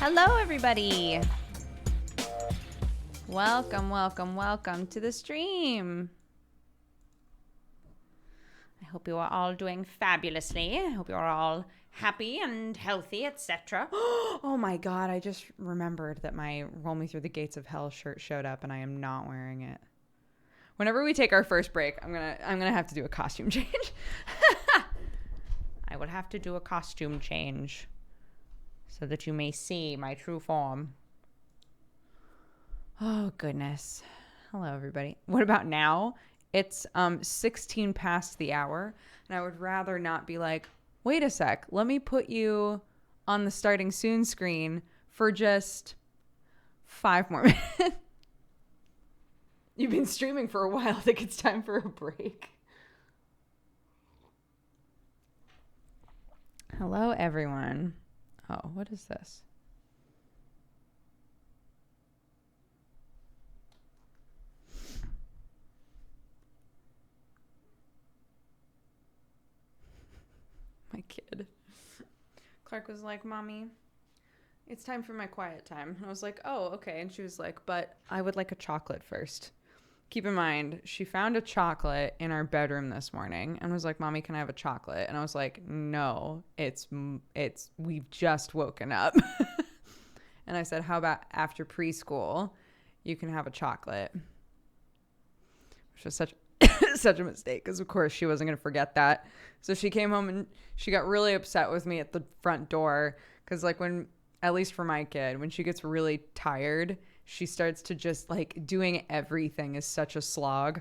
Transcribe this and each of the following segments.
Hello, everybody. Welcome to the stream. I hope you are all doing fabulously. I hope you are all happy and healthy, etc. Oh my God, I just remembered that my Roll Me Through the Gates of Hell shirt showed up and I am not wearing it. Whenever we take our first break, I'm gonna have to do a costume change. I will have to do a costume change so that you may see my true form. Oh, goodness. Hello, everybody. What about now? It's 16 past the hour, and I would rather not be like, wait a sec, let me put you on the starting soon screen for just 5 more minutes. You've been streaming for a while. I think it's time for a break. Hello, everyone. Oh, what is this? My kid. Clark was like, Mommy, it's time for my quiet time. And I was like, oh, okay. And she was like, but I would like a chocolate first. Keep in mind, she found a chocolate in our bedroom this morning and was like, Mommy, can I have a chocolate? And I was like, no, we've just woken up. And I said, how about after preschool, you can have a chocolate? Which was such a mistake because, of course, she wasn't going to forget that. So she came home and she got really upset with me at the front door because, like, when, at least for my kid, when she gets really tired, she starts to just, like, doing everything is such a slog.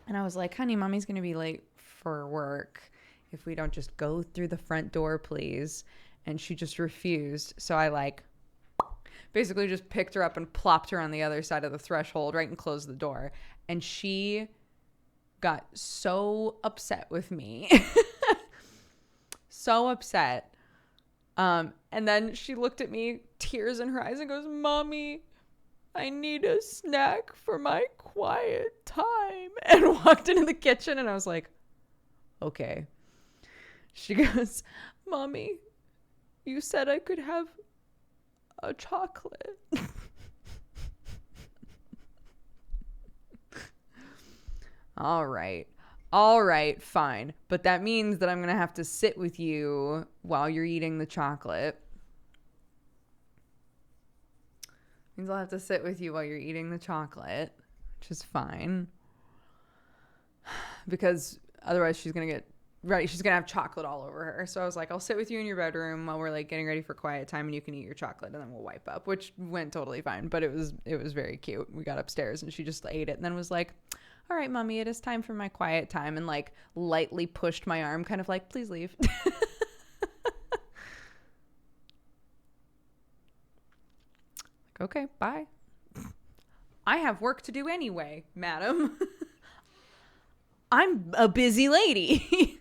And I was like, honey, Mommy's going to be late for work if we don't just go through the front door, please. And she just refused. So I, like, basically just picked her up and plopped her on the other side of the threshold, right, and closed the door. And she got so upset with me. So upset. And then she looked at me, tears in her eyes, and goes, Mommy, I need a snack for my quiet time. And walked into the kitchen, and I was like, okay. She goes, Mommy, you said I could have a chocolate. All right, fine. But that means that I'm going to have to sit with you while you're eating the chocolate. Means I'll have to sit with you while you're eating the chocolate, which is fine. Because otherwise she's going to get ready. She's going to have chocolate all over her. So I was like, I'll sit with you in your bedroom while we're, like, getting ready for quiet time and you can eat your chocolate and then we'll wipe up, which went totally fine. But it was very cute. We got upstairs and she just ate it and then was like, all right, Mommy, it is time for my quiet time, and, like, lightly pushed my arm, kind of like, please leave. Like, okay, bye. I have work to do anyway, madam. I'm a busy lady.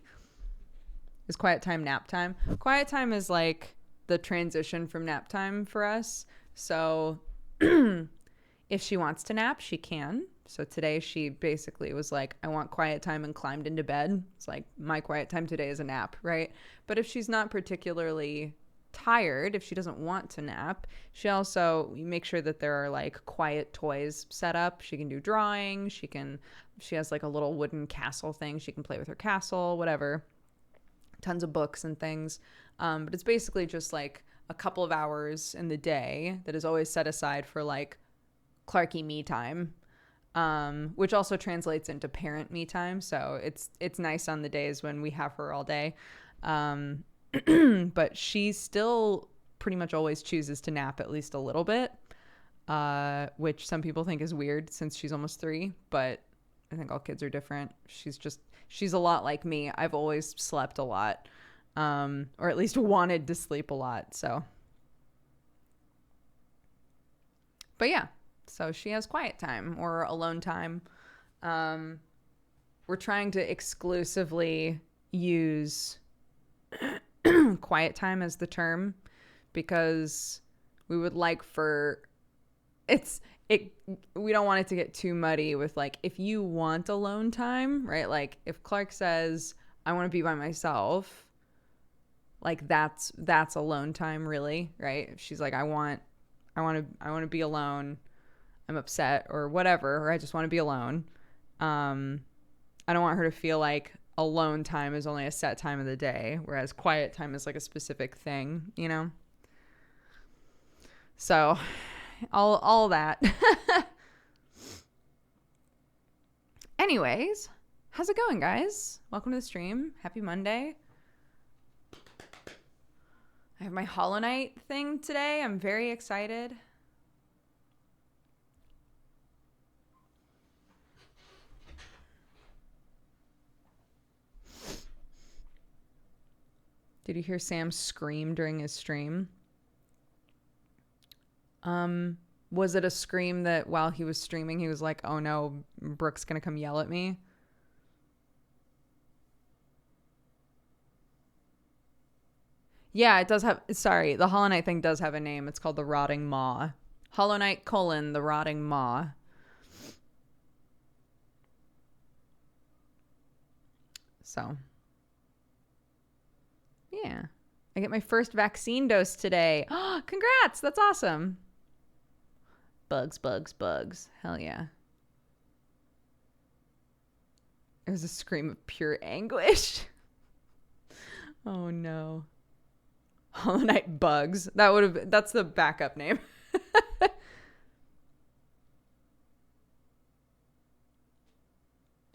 Is quiet time nap time? Quiet time is, like, the transition from nap time for us. So if she wants to nap, she can. So today she basically was like, I want quiet time, and climbed into bed. It's like, my quiet time today is a nap, right? But if she's not particularly tired, if she doesn't want to nap, she also make sure that there are, like, quiet toys set up. She can do drawing. She has, like, a little wooden castle thing. She can play with her castle, whatever. Tons of books and things. But it's basically just, like, a couple of hours in the day that is always set aside for, like, Clarky me time. Which also translates into parent me time. So it's nice on the days when we have her all day. But she still pretty much always chooses to nap at least a little bit, which some people think is weird since she's almost 3. But I think all kids are different. She's a lot like me. I've always slept a lot, or at least wanted to sleep a lot. So, but yeah. So she has quiet time or alone time. We're trying to exclusively use quiet time as the term because we would like we don't want it to get too muddy with, like, if you want alone time, right? Like, if Clark says, I want to be by myself, like that's alone time, really, right? If she's like, I want to be alone, I'm upset or whatever, or I just want to be alone. I don't want her to feel like alone time is only a set time of the day, whereas quiet time is like a specific thing, you know? So all that. Anyways, how's it going, guys? Welcome to the stream. Happy Monday. I have my Hollow Knight thing today. I'm very excited. Did you hear Sam scream during his stream? Was it a scream that while he was streaming, he was like, oh no, Brooke's gonna come yell at me? Yeah, it does have, sorry, the Hollow Knight thing does have a name. It's called the Rotting Maw. Hollow Knight : the Rotting Maw. So, yeah. I get my first vaccine dose today. Oh, congrats! That's awesome. Bugs. Hell yeah. It was a scream of pure anguish. Oh no. Hollow Knight Bugs. That's the backup name.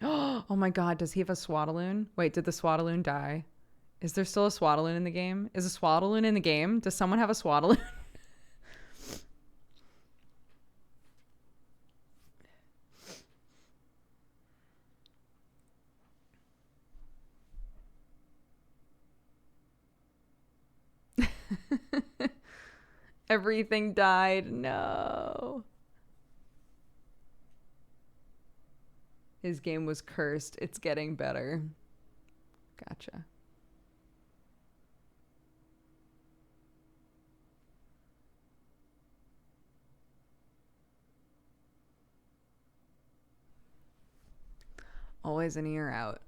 Oh my god, does he have a Swaddaloon? Wait, did the Swaddaloon die? Is there still a Swaddaloon in the game? Is a Swaddaloon in the game? Does someone have a Swaddaloon? Everything died. No. His game was cursed. It's getting better. Gotcha. Always an ear out.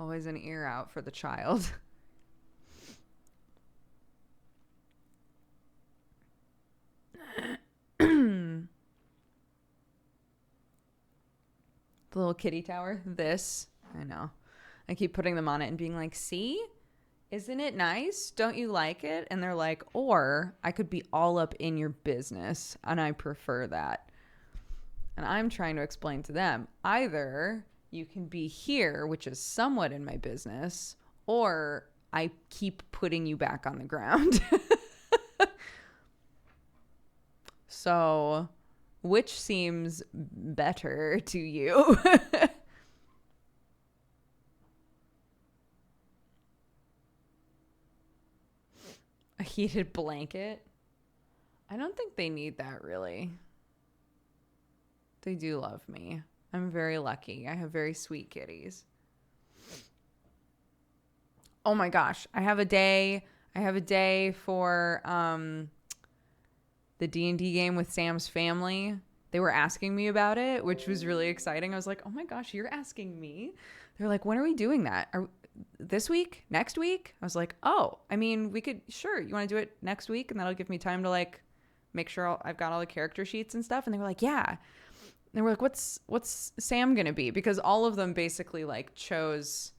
Always an ear out for the child. The little kitty tower. I know. I keep putting them on it and being like, see? Isn't it nice? Don't you like it? And they're like, or I could be all up in your business, and I prefer that. And I'm trying to explain to them, either you can be here, which is somewhat in my business, or I keep putting you back on the ground. So, which seems better to you? A heated blanket? I don't think they need that, really. They do love me. I'm very lucky. I have very sweet kitties. Oh my gosh. I have a day for the D&D game with Sam's family. They were asking me about it, which was really exciting. I was like, oh my gosh, you're asking me? They're like, when are we doing that? This week? Next week? I was like, oh, I mean, we could, sure. You want to do it next week? And that'll give me time to like make sure I've got all the character sheets and stuff. And they were like, yeah. And they were like, what's Sam going to be? Because all of them basically like chose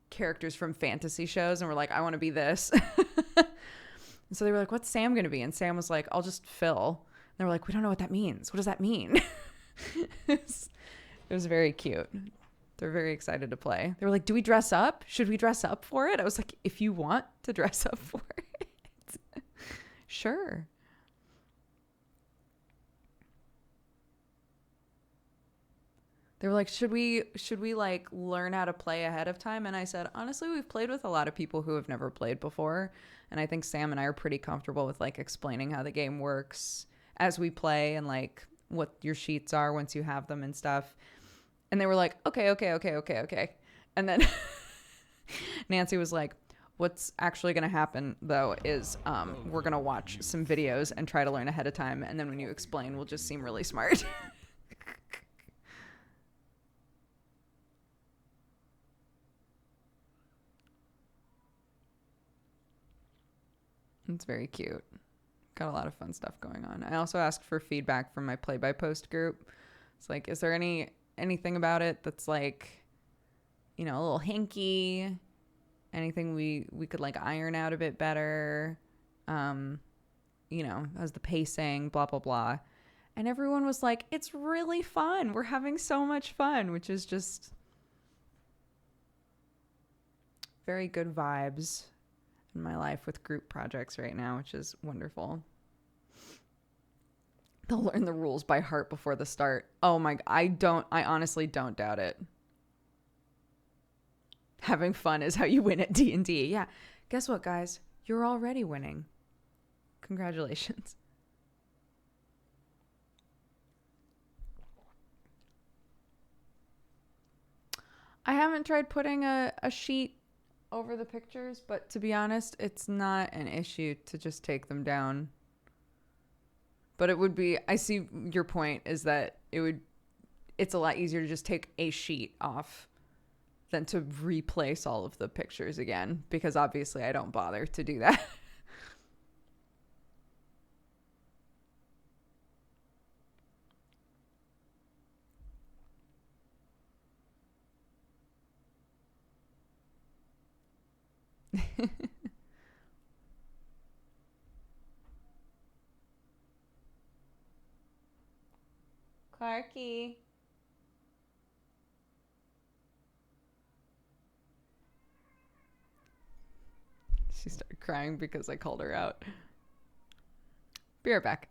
characters from fantasy shows and were like, I want to be this. And so they were like, what's Sam going to be? And Sam was like, I'll just Phil. And they were like, we don't know what that means. What does that mean? It was very cute. They're very excited to play. They were like, do we dress up? Should we dress up for it? I was like, if you want to dress up for it, sure. They were like, should we like learn how to play ahead of time? And I said, honestly, we've played with a lot of people who have never played before. And I think Sam and I are pretty comfortable with like explaining how the game works as we play and like what your sheets are once you have them and stuff. And they were like, okay. And then Nancy was like, what's actually going to happen though is we're going to watch some videos and try to learn ahead of time. And then when you explain, we'll just seem really smart. It's very cute. Got a lot of fun stuff going on. I also asked for feedback from my play-by-post group. It's like, is there anything about it that's like, you know, a little hinky? Anything we could like iron out a bit better? You know, as the pacing, blah, blah, blah. And everyone was like, it's really fun. We're having so much fun, which is just very good vibes in my life with group projects right now, which is wonderful. They'll learn the rules by heart before the start. Oh my, I honestly don't doubt it. Having fun is how you win at D&D. Yeah. Guess what, guys? You're already winning. Congratulations. I haven't tried putting a sheet over the pictures, but to be honest, it's not an issue to just take them down. But it would be, I see your point, is that it's a lot easier to just take a sheet off than to replace all of the pictures again, because obviously I don't bother to do that. Clarky. She started crying because I called her out. Be right back.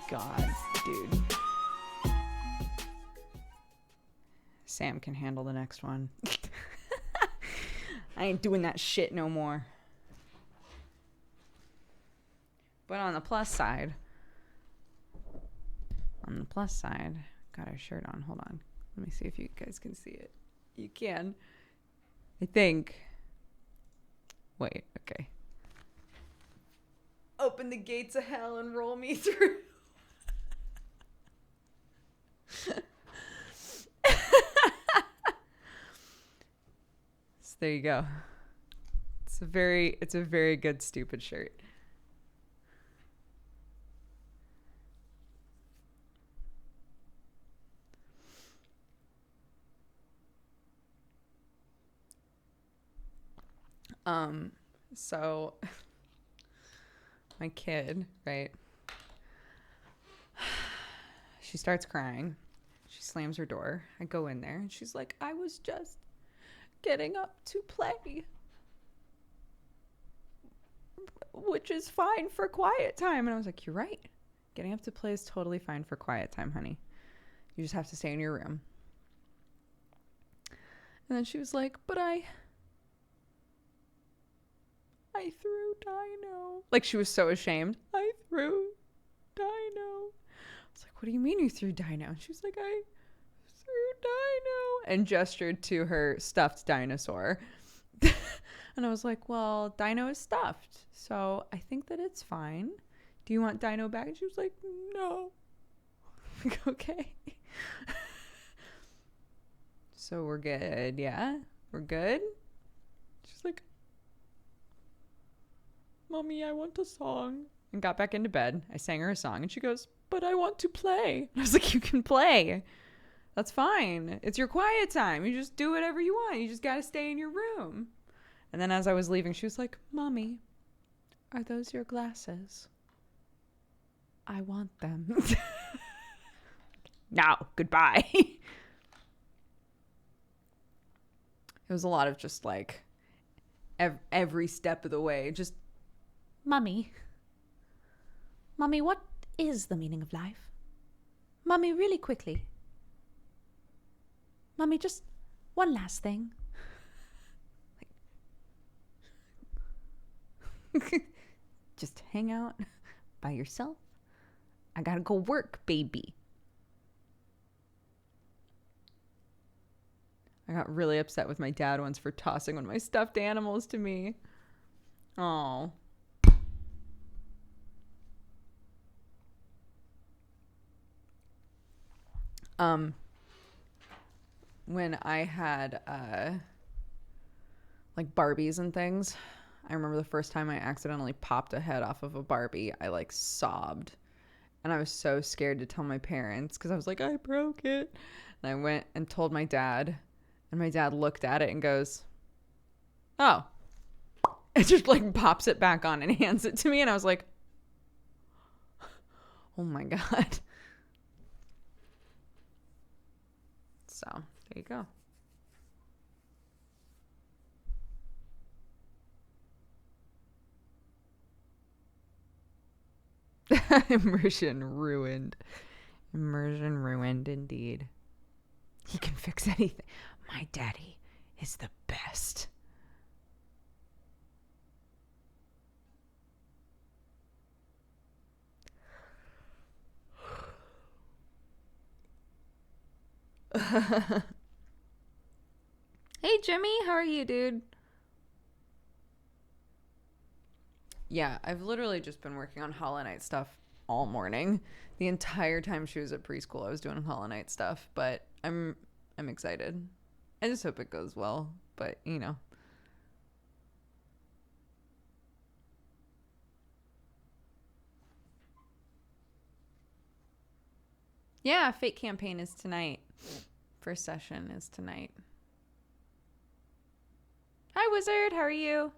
God, dude. Sam can handle the next one. I ain't doing that shit no more. But on the plus side, got our shirt on. Hold on. Let me see if you guys can see it. You can. I think. Wait, okay. Open the gates of hell and roll me through. So there you go. It's a very good stupid shirt. So my kid, right? She starts crying. She slams her door. I go in there and she's like, I was just getting up to play, which is fine for quiet time. And I was like, you're right. Getting up to play is totally fine for quiet time, honey. You just have to stay in your room. And then she was like, but I threw Dino. Like, she was so ashamed. I threw Dino. I was like, what do you mean you threw Dino? And she was like, I threw Dino. And gestured to her stuffed dinosaur. And I was like, well, Dino is stuffed, so I think that it's fine. Do you want Dino back? And she was like, no. Like, okay. So we're good, yeah? We're good? She's like, Mommy, I want a song. And got back into bed. I sang her a song and she goes, but I want to play. And I was like, you can play. That's fine. It's your quiet time. You just do whatever you want. You just got to stay in your room. And then as I was leaving, she was like, Mommy, are those your glasses? I want them. Now, goodbye. It was a lot of just like every step of the way, just, Mommy, what is the meaning of life? Mommy, really quickly. Mommy, just one last thing. Just hang out by yourself. I gotta go work, baby. I got really upset with my dad once for tossing one of my stuffed animals to me. Oh. When I had like Barbies and things, I remember the first time I accidentally popped a head off of a Barbie, I like sobbed. And I was so scared to tell my parents because I was like, I broke it. And I went and told my dad, and my dad looked at it and goes, oh. It just like pops it back on and hands it to me. And I was like, oh my God. So there you go. Immersion ruined. Immersion ruined indeed. He can fix anything. My daddy is the best. Hey Jimmy, how are you, dude? Yeah, I've literally just been working on Hollow Knight stuff all morning. The entire time she was at preschool, I was doing Hollow Knight stuff, but I'm excited. I just hope it goes well, but you know. Yeah, Fate campaign is tonight. First session is tonight. Hi, Wizard. How are you?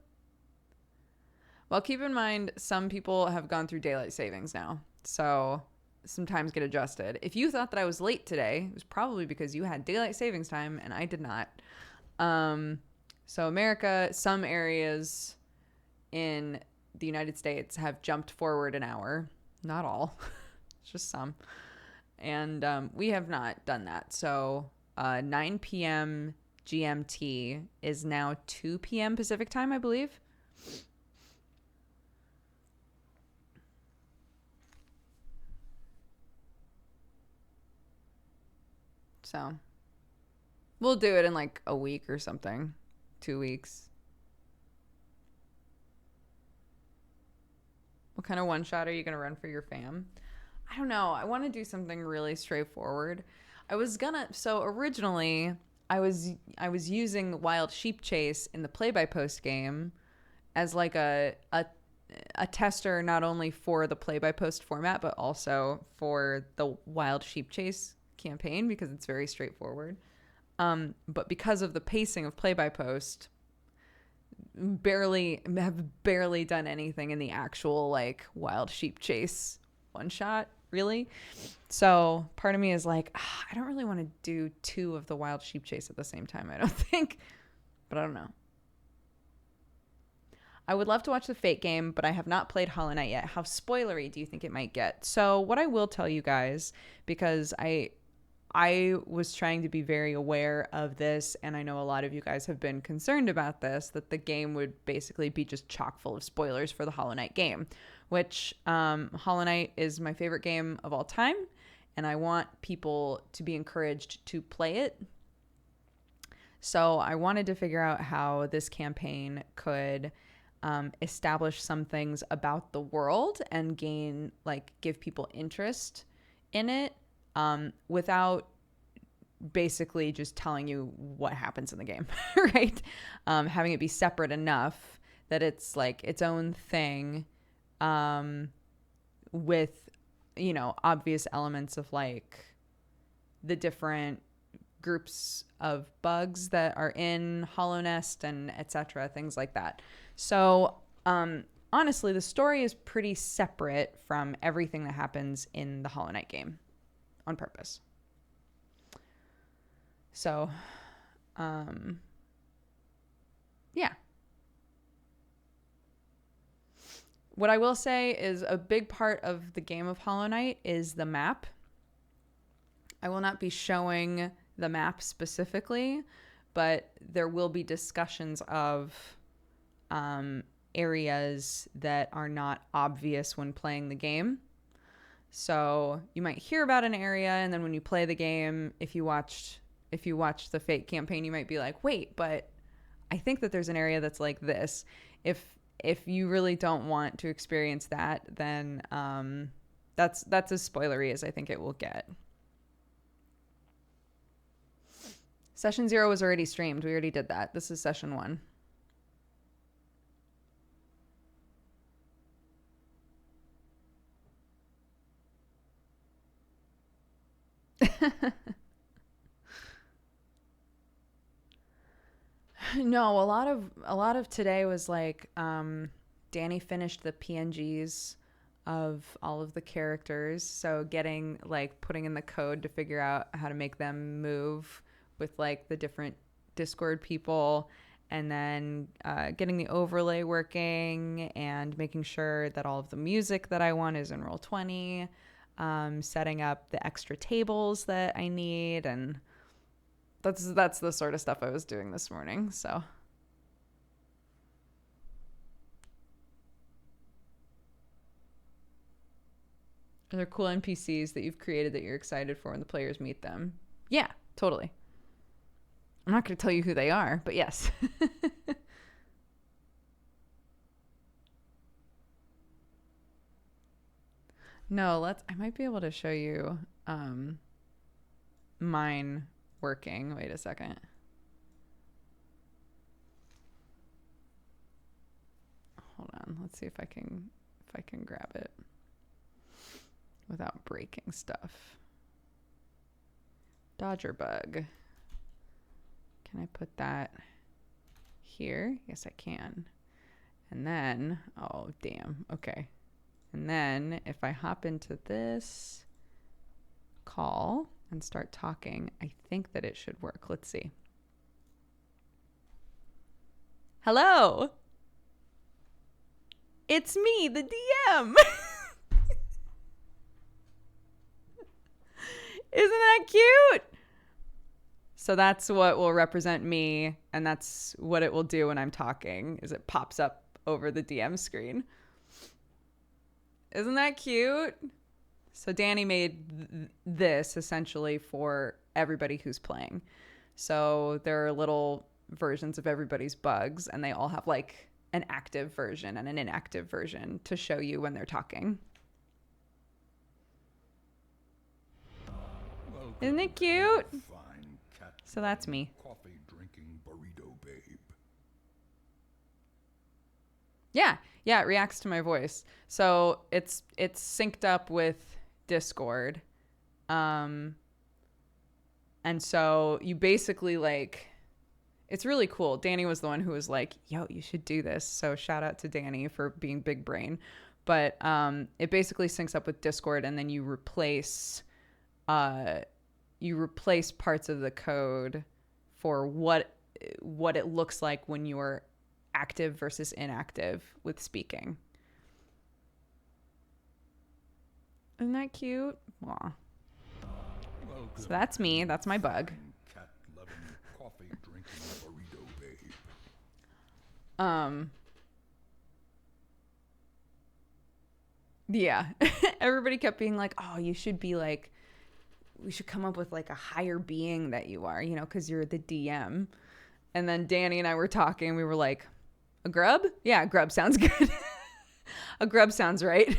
Well, keep in mind, some people have gone through daylight savings now, so sometimes get adjusted. If you thought that I was late today, it was probably because you had daylight savings time and I did not. So America, some areas in the United States have jumped forward an hour. Not all. It's just some. And we have not done that. So 9 p.m. GMT is now 2 p.m. Pacific time, I believe. So we'll do it in like a week or something. 2 weeks. What kind of one shot are you going to run for your fam? I don't know. I want to do something really straightforward. So originally I was using Wild Sheep Chase in the play by post game as like a tester, not only for the play by post format but also for the Wild Sheep Chase campaign, because it's very straightforward. But because of the pacing of play by post, have barely done anything in the actual like Wild Sheep Chase one shot, really. So part of me is like, I don't really want to do 2 of the Wild Sheep Chase at the same time, I don't think. But I don't know. I would love to watch the Fate game, but I have not played Hollow Knight yet. How spoilery do you think it might get? So what I will tell you guys, because I was trying to be very aware of this, and I know a lot of you guys have been concerned about this, that the game would basically be just chock full of spoilers for the Hollow Knight game, which Hollow Knight is my favorite game of all time, and I want people to be encouraged to play it. So I wanted to figure out how this campaign could establish some things about the world and give people interest in it, without basically just telling you what happens in the game, right? Having it be separate enough that it's like its own thing, with, obvious elements of like the different groups of bugs that are in Hollow Nest and etc., things like that. So honestly, the story is pretty separate from everything that happens in the Hollow Knight game on purpose. So yeah. What I will say is a big part of the game of Hollow Knight is the map. I will not be showing the map specifically, but there will be discussions of areas that are not obvious when playing the game. So you might hear about an area, and then when you play the game, if you watch the Fate campaign, you might be like, wait, but I think that there's an area that's like this. If you really don't want to experience that, then that's as spoilery as I think it will get. Session 0 was already streamed. We already did that. This is session 1. No, a lot of today was like Danny finished the PNGs of all of the characters, so putting in the code to figure out how to make them move with like the different Discord people, and then getting the overlay working and making sure that all of the music that I want is in Roll20, setting up the extra tables that I need, and that's the sort of stuff I was doing this morning. So are there cool NPCs that you've created that you're excited for when the players meet them? Yeah, totally. I'm not going to tell you who they are, but yes. No, I might be able to show you mine working. Wait a second. Hold on. Let's see if I can grab it without breaking stuff. Dodger bug. Can I put that here? Yes, I can. And then, oh, damn. Okay. And then if I hop into this call and start talking, I think that it should work. Let's see. Hello. It's me, the DM. Isn't that cute? So that's what will represent me, and that's what it will do when I'm talking, is it pops up over the DM screen. Isn't that cute? So Danny made this essentially for everybody who's playing. So there are little versions of everybody's bugs, and they all have like an active version and an inactive version to show you when they're talking. Isn't it cute? So that's me. Coffee drinking burrito babe. Yeah, it reacts to my voice. So it's synced up with Discord. And so you basically like, it's really cool. Danny was the one who was like, yo, you should do this. So shout out to Danny for being big brain. But it basically syncs up with Discord, and then you replace parts of the code for what it looks like when you're active versus inactive with speaking. Isn't that cute? Aw. So that's me. That's my bug. Cat loving coffee drinking burrito babe. Yeah. Everybody kept being like, oh, you should be like, we should come up with like a higher being that you are, because you're the DM. And then Danny and I were talking. We were like, a grub? Yeah, a grub sounds good. A grub sounds right.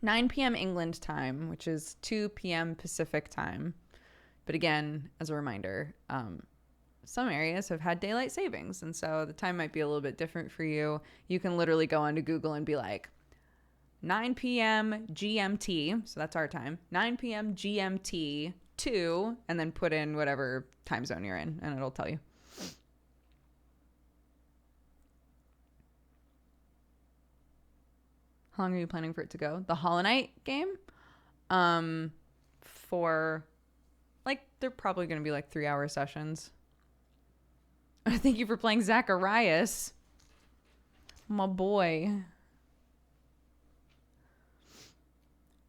Nine p.m. England time, which is 2 p.m. Pacific time. But again, as a reminder, some areas have had daylight savings, and so the time might be a little bit different for you. You can literally go onto Google and be like, 9 p.m. GMT, so that's our time, 9 p.m. GMT 2, and then put in whatever time zone you're in, and it'll tell you. How long are you planning for it to go? The Hollow Knight game? For, like, they're probably going to be like 3-hour sessions. Thank you for playing Zacharias. My boy.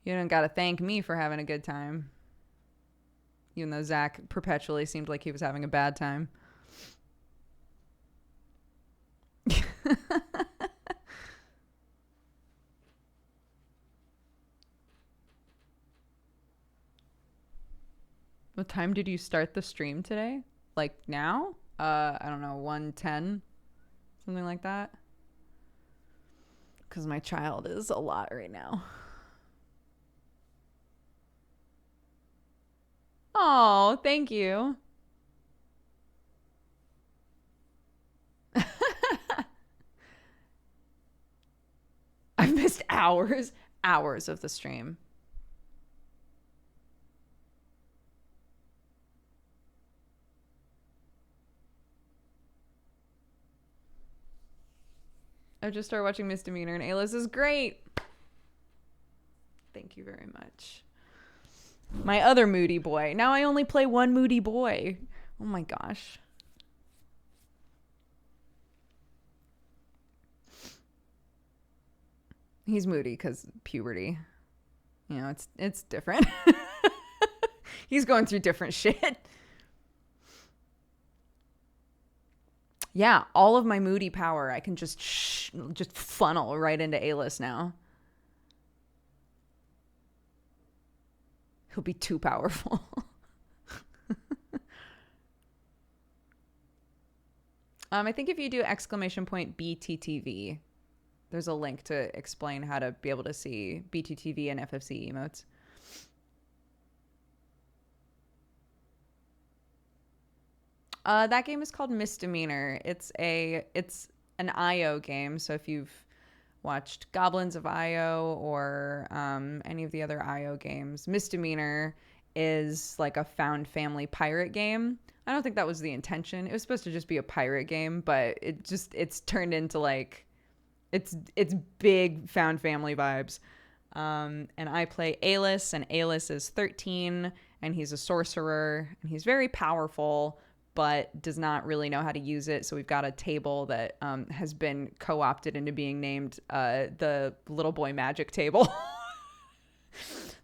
You don't got to thank me for having a good time. Even though Zach perpetually seemed like he was having a bad time. What time did you start the stream today? Like now? I don't know, 1:10? Something like that? Because my child is a lot right now. Oh, thank you. I've missed hours of the stream. I just started watching Misdemeanor, and Ayla's is great. Thank you very much. My other moody boy. Now I only play one moody boy. Oh my gosh. He's moody because puberty. It's different. He's going through different shit. Yeah, all of my moody power, I can just funnel right into Ayla's now. He'll be too powerful. I think if you do !BTTV, there's a link to explain how to be able to see BTTV and FFC emotes. That game is called Misdemeanor. It's an IO game. So if you've watched Goblins of IO or any of the other IO games, Misdemeanor is like a found family pirate game. I don't think that was the intention. It was supposed to just be a pirate game, but it's turned into like it's big found family vibes. And I play Alis, and Alis is 13, and he's a sorcerer, and he's very powerful, but does not really know how to use it. So we've got a table that has been co-opted into being named the Little Boy Magic Table.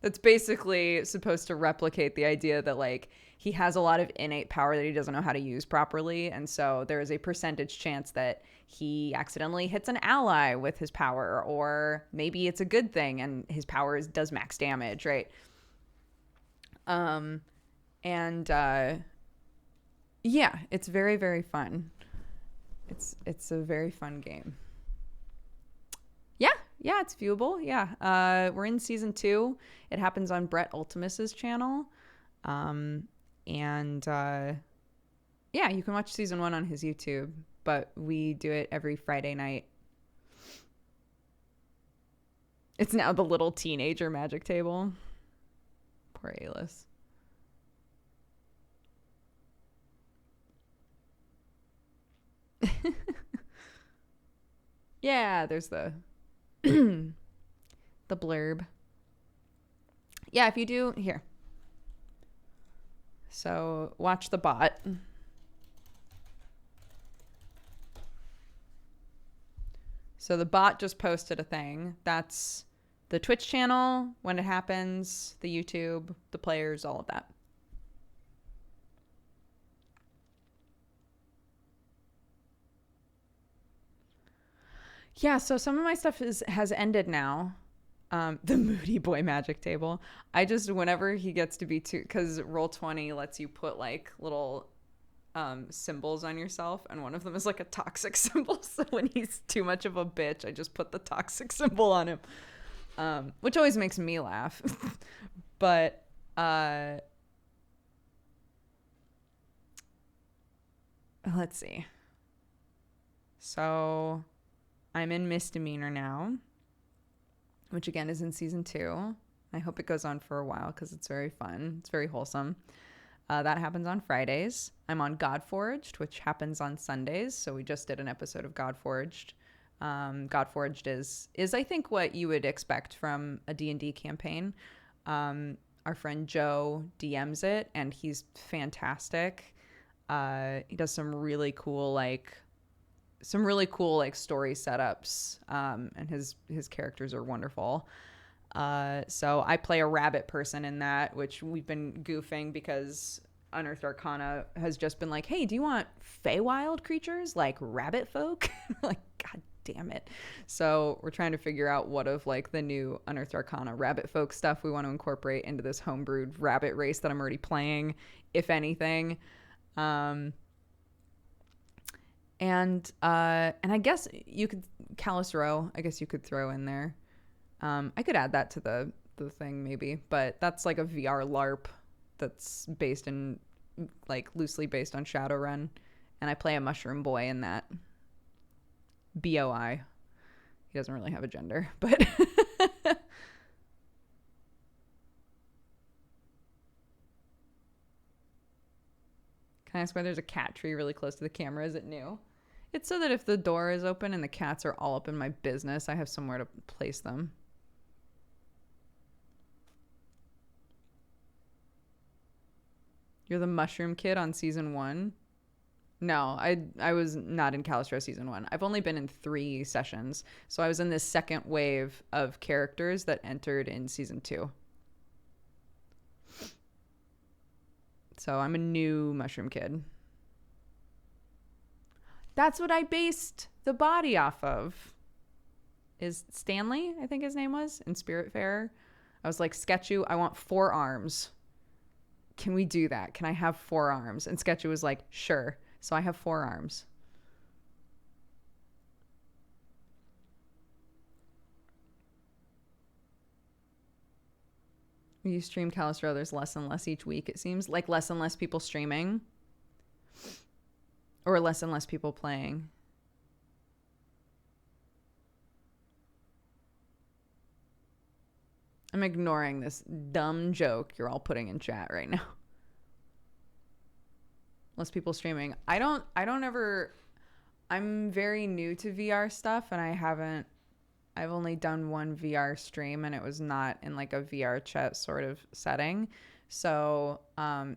That's basically supposed to replicate the idea that like he has a lot of innate power that he doesn't know how to use properly. And so there is a percentage chance that he accidentally hits an ally with his power, or maybe it's a good thing and his power does max damage, right? Yeah, it's very, very fun. It's a very fun game. Yeah, it's viewable. Yeah. We're in season 2. It happens on Brett Ultimus's channel. Yeah, you can watch season 1 on his YouTube, but we do it every Friday night. It's now the little teenager magic table. Poor Alis. Yeah, there's the the blurb. Yeah, if you do here. So watch the bot. So the bot just posted a thing. That's the Twitch channel when it happens, the YouTube, the players, all of that. Yeah, so some of my stuff has ended now. The Moody Boy Magic Table. I just, whenever he gets to be too, because Roll20 lets you put like little symbols on yourself, and one of them is like a toxic symbol. So when he's too much of a bitch, I just put the toxic symbol on him, which always makes me laugh. But let's see. So I'm in Misdemeanor now, which again is in season 2. I hope it goes on for a while because it's very fun. It's very wholesome. That happens on Fridays. I'm on Godforged, which happens on Sundays. So we just did an episode of Godforged. Godforged is I think what you would expect from a D&D campaign. Our friend Joe DMs it, and he's fantastic. He does some really cool story setups, and his characters are wonderful. So I play a rabbit person in that, which we've been goofing because Unearthed Arcana has just been like, hey, do you want Feywild creatures like rabbit folk? Like, god damn it. So we're trying to figure out what of like the new Unearthed Arcana rabbit folk stuff we want to incorporate into this homebrewed rabbit race that I'm already playing, if anything. And I guess you could Callous Row, I guess you could throw in there. I could add that to the thing maybe, but that's like a VR LARP that's loosely based on Shadowrun, and I play a mushroom boy in that. BOI. He doesn't really have a gender, but can I ask why there's a cat tree really close to the camera? Is it new? It's so that if the door is open and the cats are all up in my business, I have somewhere to place them. You're the mushroom kid on season 1? No, I was not in Calistro season 1. I've only been in 3 sessions. So I was in this second wave of characters that entered in season 2. So I'm a new mushroom kid. That's what I based the body off of. Is Stanley, I think his name was, in Spiritfarer. I was like, Sketchu, I want 4 arms. Can we do that? Can I have 4 arms? And Sketchu was like, sure. So I have 4 arms. When you stream Calistro, there's less and less each week, it seems. Like less and less people streaming. Or less and less people playing. I'm ignoring this dumb joke you're all putting in chat right now. Less people streaming. I'm very new to VR stuff, and I I've only done one VR stream, and it was not in like a VR chat sort of setting. So,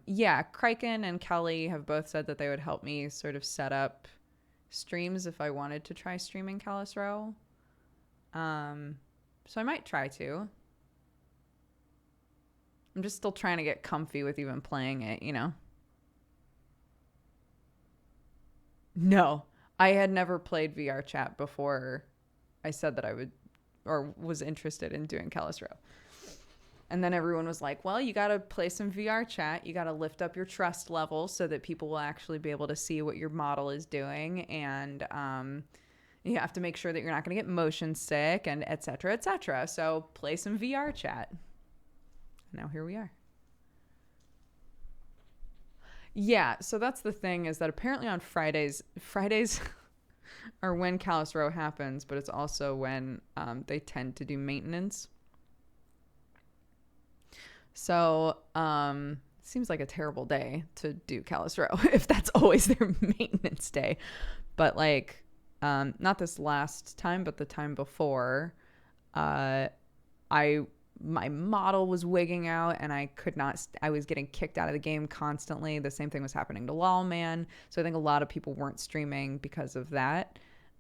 yeah, Kraken and Kelly have both said that they would help me sort of set up streams if I wanted to try streaming Callus Row. So I might try to. I'm just still trying to get comfy with even playing it, you know? No, I had never played VR chat before I said that I would or was interested in doing Callus Row. And then everyone was like, well, you got to play some VR chat. You got to lift up your trust level so that people will actually be able to see what your model is doing. And you have to make sure that you're not going to get motion sick and et cetera, et cetera. So play some VR chat. Now here we are. Yeah, so that's the thing is that apparently on Fridays are when Callus Row happens, but it's also when they tend to do maintenance. So, seems like a terrible day to do Callus Row if that's always their maintenance day. But like, not this last time, but the time before, my model was wigging out and I could not, I was getting kicked out of the game constantly. The same thing was happening to Lawman. So I think a lot of people weren't streaming because of that.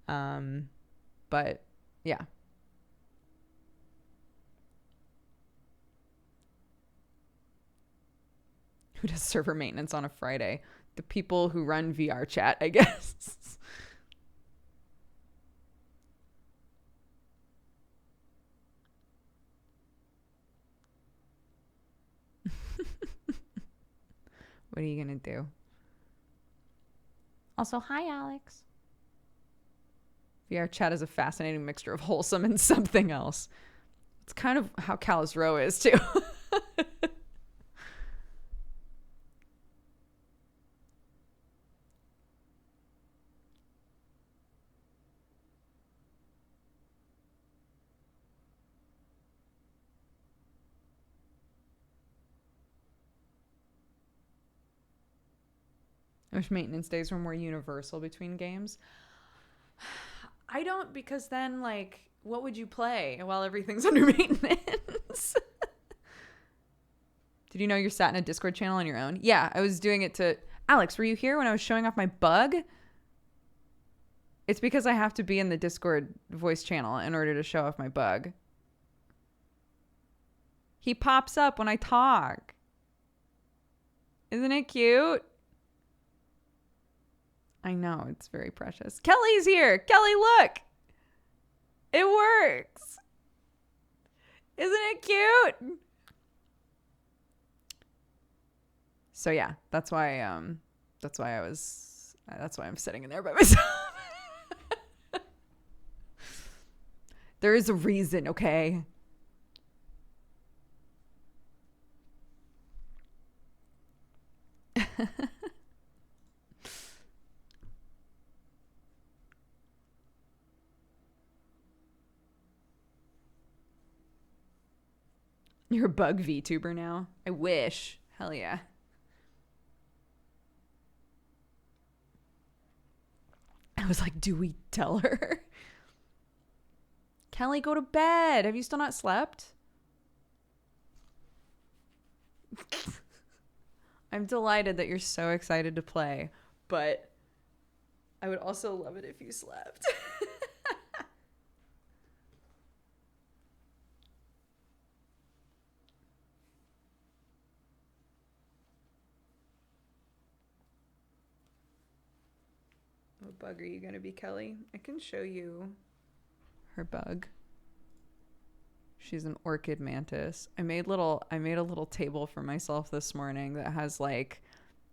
But yeah. Who does server maintenance on a Friday? The people who run VR chat, I guess. What are you going to do? Also, hi, Alex. VR chat is a fascinating mixture of wholesome and something else. It's kind of how Callus Row is, too. I wish maintenance days were more universal between games. I don't, because then, like, what would you play while everything's under maintenance? Did you know you're sat in a Discord channel on your own? Yeah, I was doing it to... Alex, were you here when I was showing off my bug? It's because I have to be in the Discord voice channel in order to show off my bug. He pops up when I talk. Isn't it cute? I know, it's very precious. Kelly's here. Kelly, look. It works. Isn't it cute? So yeah, that's why I'm sitting in there by myself. There is a reason, okay? You're a bug VTuber now? I wish. Hell yeah. I was like, do we tell her? Kelly, go to bed. Have you still not slept? I'm delighted that you're so excited to play, but I would also love it if you slept. What bug are you going to be, Kelly? I can show you her bug. She's an orchid mantis. I made a little table for myself this morning that has like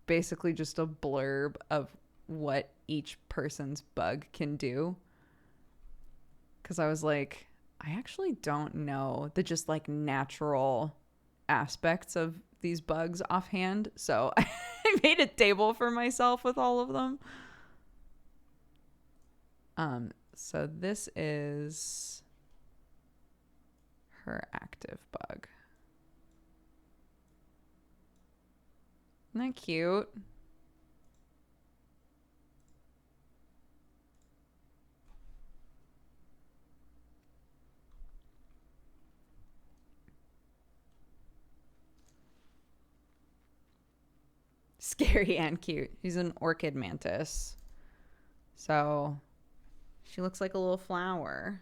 basically just a blurb of what each person's bug can do. Cause I was like, I actually don't know the just like natural aspects of these bugs offhand. So I made a table for myself with all of them. So this is her active bug. Isn't that cute? scary and cute. She's an orchid mantis. So she looks like a little flower.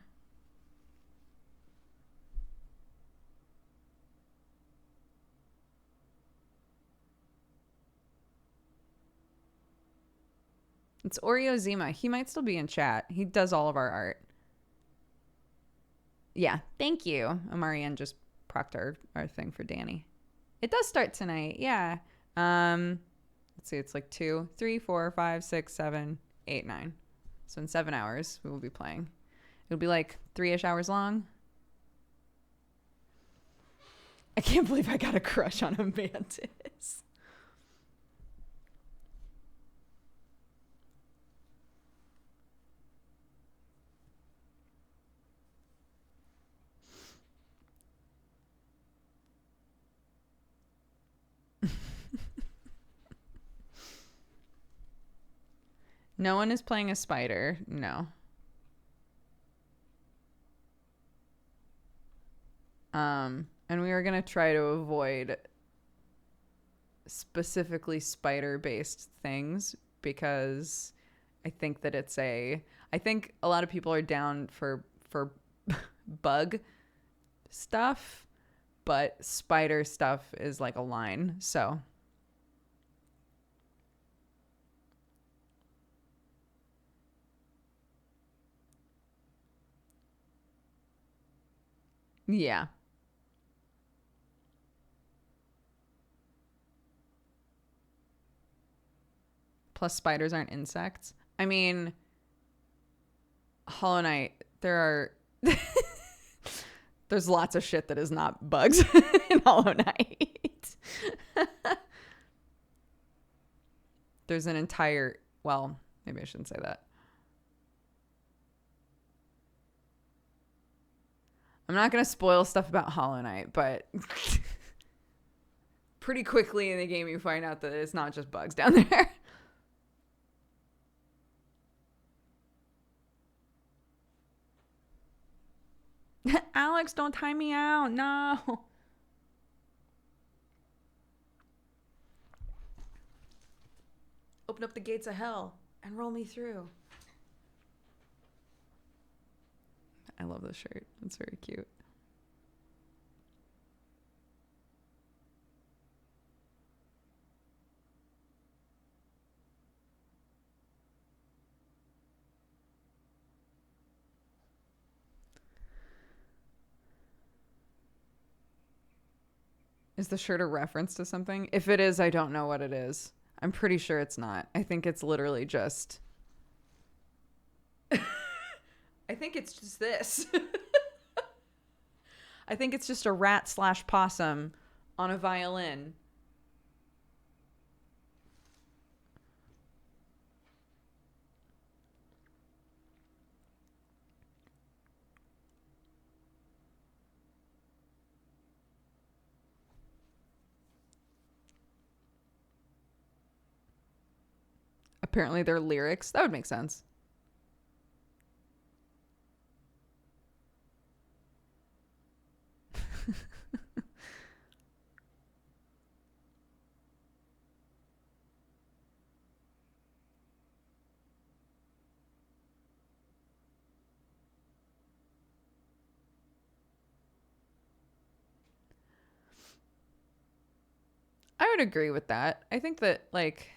It's Oreo Zima. He might still be in chat. He does all of our art. Yeah, thank you. Amarian just proctored our thing for Danny. It does start tonight. Yeah. Let's see. It's like 2, 3, 4, 5, 6, 7, 8, 9. So in 7 hours, we will be playing. It'll be like 3-ish hours long. I can't believe I got a crush on a mantis. No one is playing a spider. No. And we are going to try to avoid specifically spider-based things because I think that I think a lot of people are down for bug stuff, but spider stuff is like a line. So yeah. Plus spiders aren't insects. I mean, Hollow Knight, there's lots of shit that is not bugs in Hollow Knight. There's an entire, well, maybe I shouldn't say that. I'm not going to spoil stuff about Hollow Knight, but pretty quickly in the game you find out that it's not just bugs down there. Alex, don't time me out. No. Open up the gates of hell and roll me through. I love this shirt. It's very cute. Is the shirt a reference to something? If it is, I don't know what it is. I'm pretty sure it's not. I think it's literally just... I think it's just this. I think it's just a rat/possum on a violin. Apparently they're lyrics. That would make sense. I would agree with that. I think that, like,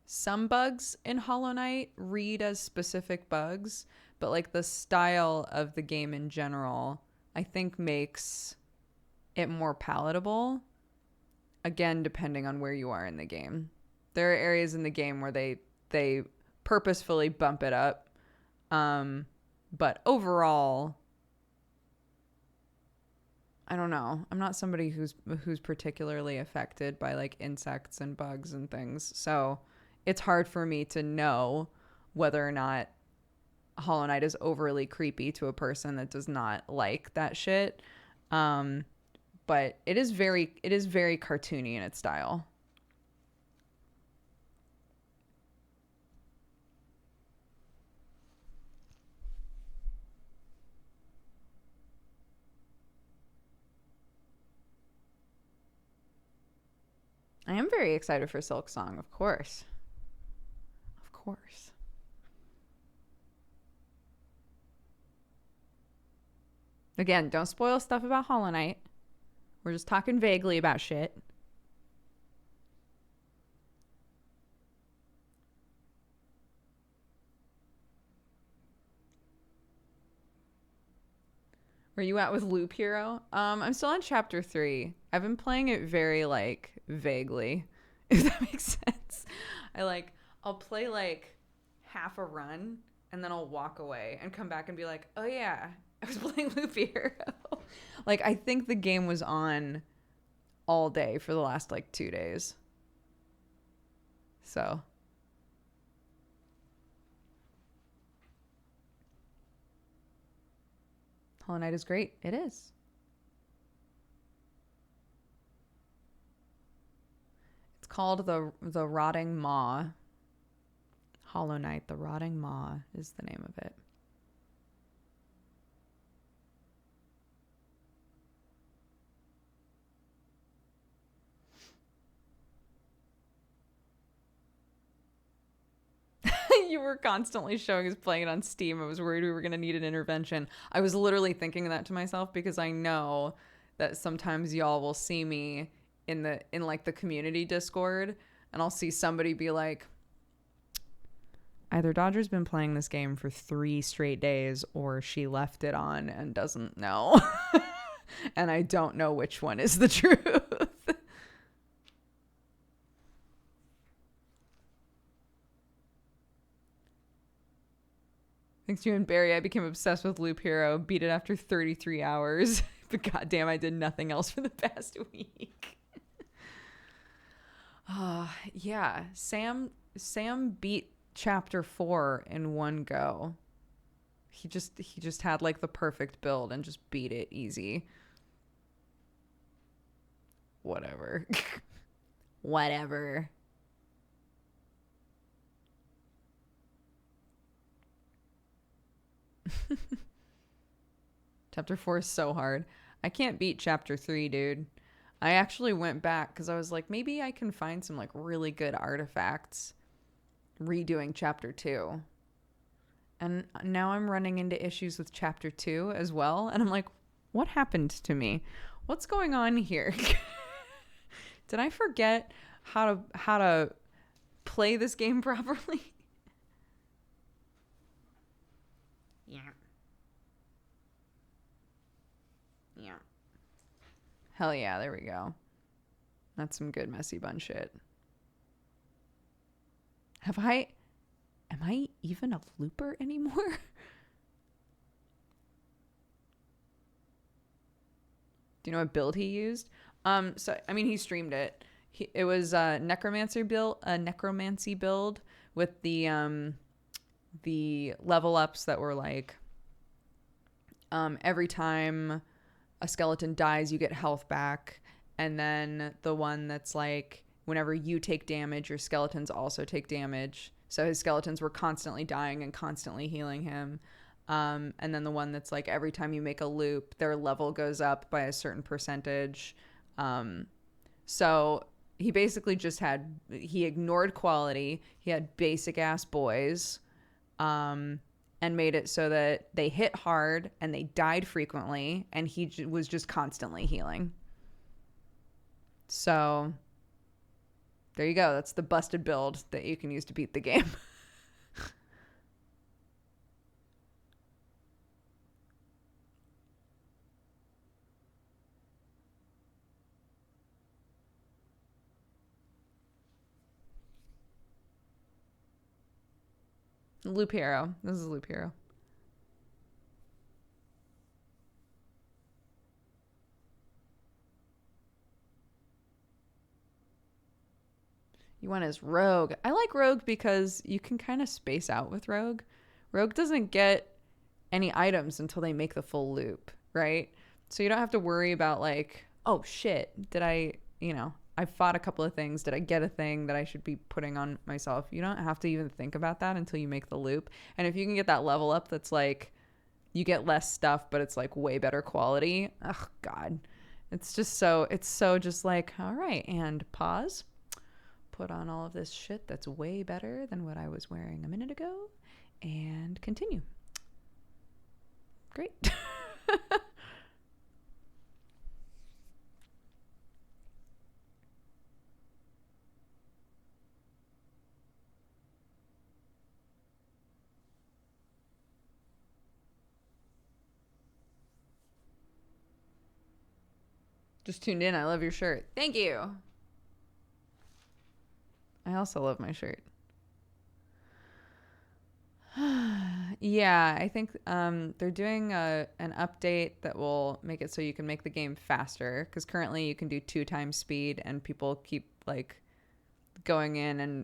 some bugs in Hollow Knight read as specific bugs, but, like, the style of the game in general, I think makes it more palatable. Again, depending on where you are in the game. There are areas in the game where they purposefully bump it up. But overall, I don't know. I'm not somebody who's particularly affected by like insects and bugs and things. So it's hard for me to know whether or not Hollow Knight is overly creepy to a person that does not like that shit. But it is very cartoony in its style. I am very excited for Silk Song, of course. Of course. Again, don't spoil stuff about Hollow Knight. We're just talking vaguely about shit. Where you at with Loop Hero? I'm still on chapter 3. I've been playing it very like vaguely, if that makes sense. I'll play like half a run and then I'll walk away and come back and be like, oh yeah, I was playing Loop Hero. Like I think the game was on all day for the last like 2 days. So Hollow Knight is great. It is. It's called the Rotting Maw. Hollow Knight, the Rotting Maw is the name of it. You were constantly showing us playing it on Steam. I was worried we were going to need an intervention. I was literally thinking that to myself because I know that sometimes y'all will see me in like the community Discord and I'll see somebody be like, either Dodger's been playing this game for 3 straight days or she left it on and doesn't know. And I don't know which one is the truth. Thanks to you and Barry, I became obsessed with Loop Hero, beat it after 33 hours. But goddamn, I did nothing else for the past week. Yeah, Sam beat chapter 4 in one go. He just had like the perfect build and just beat it easy. Whatever. Whatever. Chapter 4 is so hard. I can't beat chapter 3, dude. I actually went back because I was like, maybe I can find some like really good artifacts redoing chapter 2. And now I'm running into issues with chapter 2 as well. And I'm like, what happened to me? What's going on here? Did I forget how to play this game properly? Yeah. Yeah. Hell yeah, there we go. That's some good messy bun shit. Am I even a looper anymore? Do you know what build he used? So I mean he streamed it. It was a necromancy build with the level ups that were like every time a skeleton dies you get health back, and then the one that's like whenever you take damage your skeletons also take damage, so his skeletons were constantly dying and constantly healing him. And then the one that's like every time you make a loop their level goes up by a certain percentage. So he basically he ignored quality. He had basic ass boys, and made it so that they hit hard and they died frequently, and he was just constantly healing. So there you go. That's the busted build that you can use to beat the game. Loop Hero. This is Loop Hero. You want his Rogue. I like Rogue because you can kind of space out with Rogue. Rogue doesn't get any items until they make the full loop, right? So you don't have to worry about like, oh shit, did I fought a couple of things. Did I get a thing that I should be putting on myself? You don't have to even think about that until you make the loop. And if you can get that level up that's like, you get less stuff, but it's like way better quality. Oh God. It's so just like, all right, and pause. put on all of this shit that's way better than what I was wearing a minute ago and continue. Great. Just tuned in. I love your shirt. Thank you. I also love my shirt. Yeah, I think they're doing an update that will make it so you can make the game faster. Because currently you can do 2 times speed, and people keep like going in and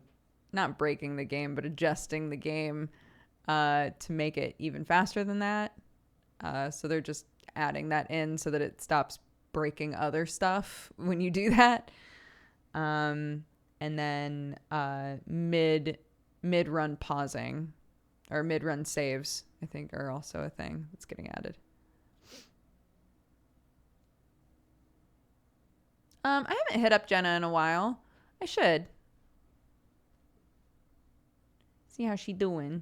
not breaking the game, but adjusting the game to make it even faster than that. So they're just adding that in so that it stops breaking other stuff when you do that. And then mid-run pausing or mid-run saves, I think, are also a thing that's getting added. I haven't hit up Jenna in a while. I should. See how she doing.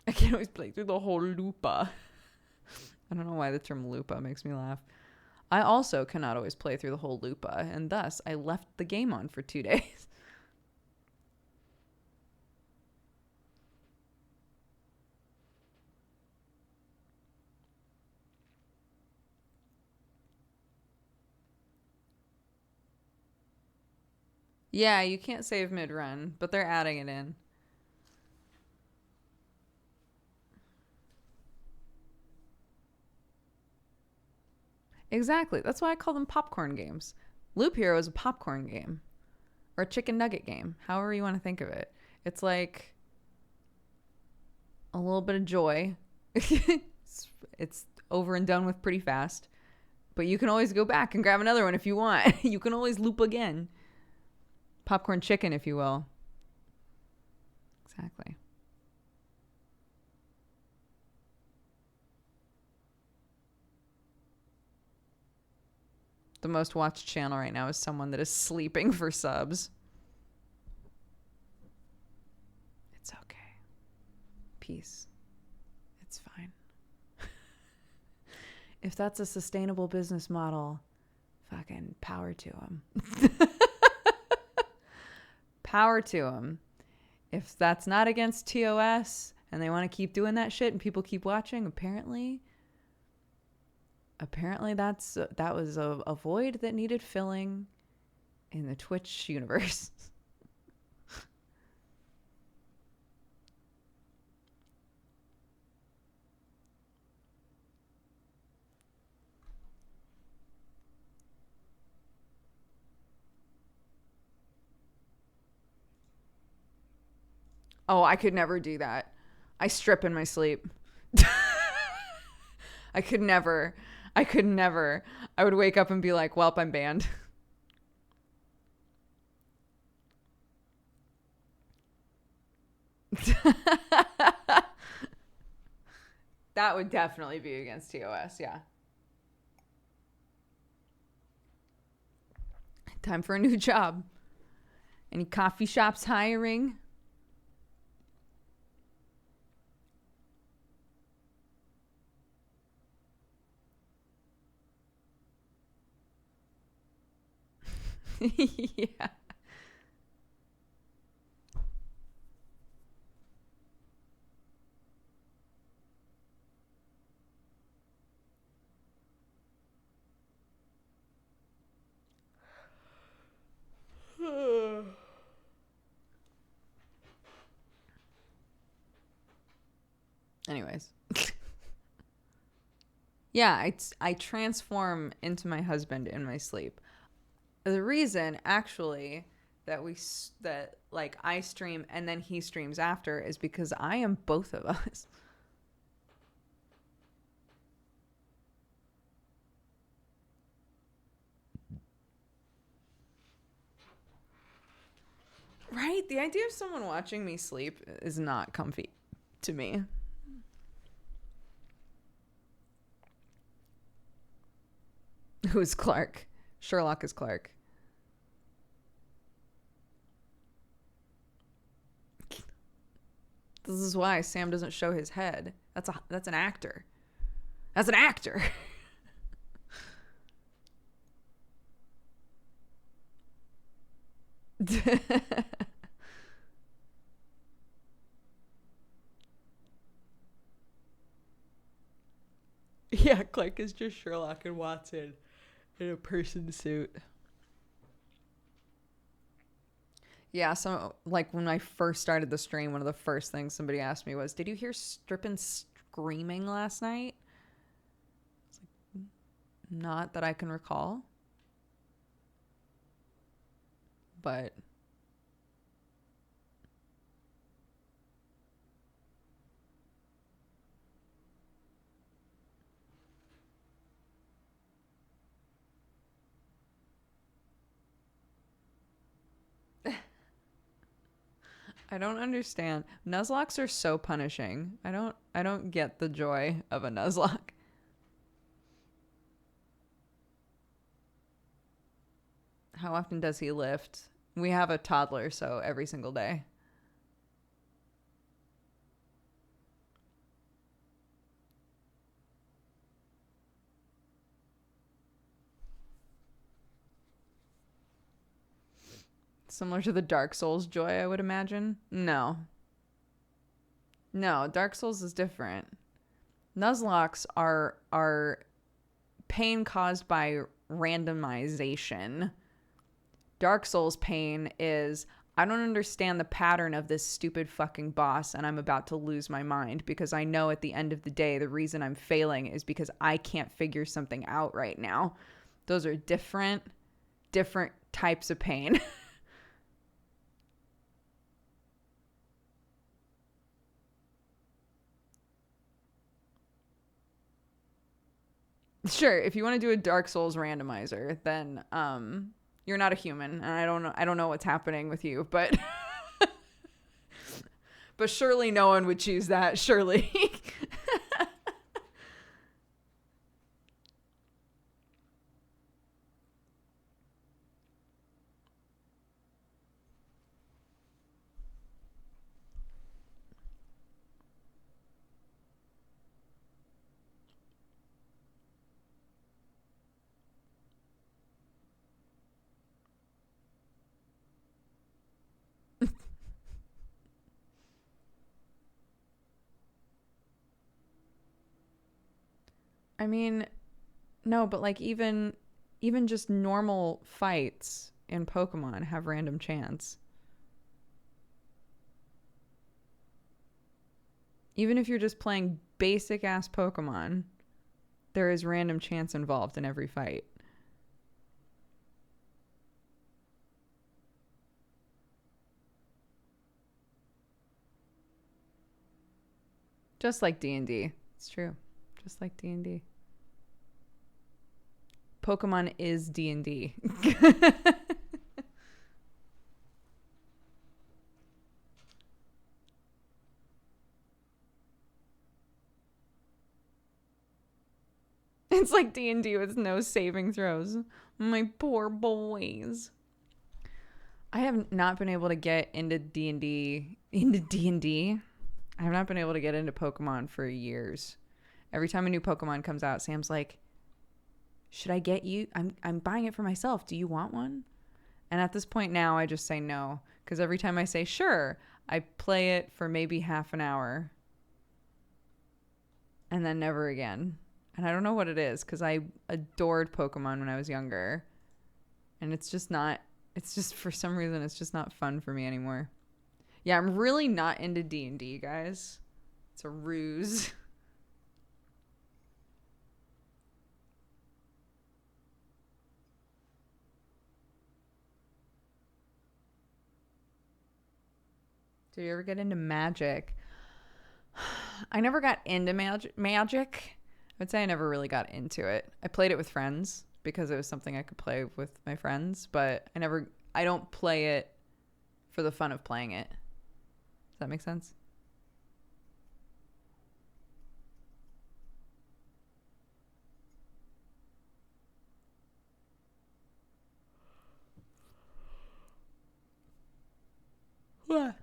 I can't always play through the whole Lupa. I don't know why the term Lupa makes me laugh. I also cannot always play through the whole Lupa, and thus I left the game on for 2 days. Yeah, you can't save mid-run, but they're adding it in. Exactly. That's why I call them popcorn games. Loop Hero is a popcorn game. Or a chicken nugget game. However you want to think of it. It's like a little bit of joy. It's over and done with pretty fast. But you can always go back and grab another one if you want. You can always loop again. Popcorn chicken, if you will. Exactly. The most watched channel right now is someone that is sleeping for subs. It's okay. Peace. It's fine. If that's a sustainable business model, fucking power to them. Power to them. If that's not against TOS and they want to keep doing that shit and people keep watching, apparently that was a void that needed filling in the Twitch universe. Oh, I could never do that. I strip in my sleep. I could never. I would wake up and be like, "Welp, I'm banned." That would definitely be against TOS, yeah. Time for a new job. Any coffee shops hiring? Yeah. Anyways. Yeah, I transform into my husband in my sleep. The reason actually that I stream and then he streams after is because I am both of us. The idea of someone watching me sleep is not comfy to me. Who's Clark? Sherlock is Clark. This is why Sam doesn't show his head. That's an actor. That's an actor. Yeah, Clark is just Sherlock and Watson in a person suit. Yeah, so like when I first started the stream, one of the first things somebody asked me was, "Did you hear Strippin screaming last night?" It's like, not that I can recall. But I don't understand. Nuzlocks are so punishing. I don't get the joy of a Nuzlocke. How often does he lift? We have a toddler, so every single day. Similar to the Dark Souls joy, I would imagine. No, Dark Souls is different. Nuzlocks are pain caused by randomization. Dark Souls pain is, I don't understand the pattern of this stupid fucking boss and I'm about to lose my mind because I know at the end of the day the reason I'm failing is because I can't figure something out right now. Those are different types of pain. Sure, if you want to do a Dark Souls randomizer, then you're not a human, and I don't know what's happening with you, but but surely no one would choose that, surely. I mean, no, but like even just normal fights in Pokemon have random chance. Even if you're just playing basic ass Pokemon, there is random chance involved in every fight. Just like D&D. It's true. Just like D&D. Pokemon is D&D. It's like D&D with no saving throws. My poor boys. I have not been able to get into D&D. I have not been able to get into Pokemon for years. Every time a new Pokemon comes out, Sam's like, should I get you? I'm buying it for myself. Do you want one? And at this point now, I just say no. Because every time I say sure, I play it for maybe half an hour. And then never again. And I don't know what it is. Because I adored Pokemon when I was younger. And it's just for some reason, it's just not fun for me anymore. Yeah, I'm really not into D&D, guys. It's a ruse. Did you ever get into Magic? I never got into Magic. I would say I never really got into it. I played it with friends because it was something I could play with my friends, but I don't play it for for the fun of playing it. Does that make sense? What?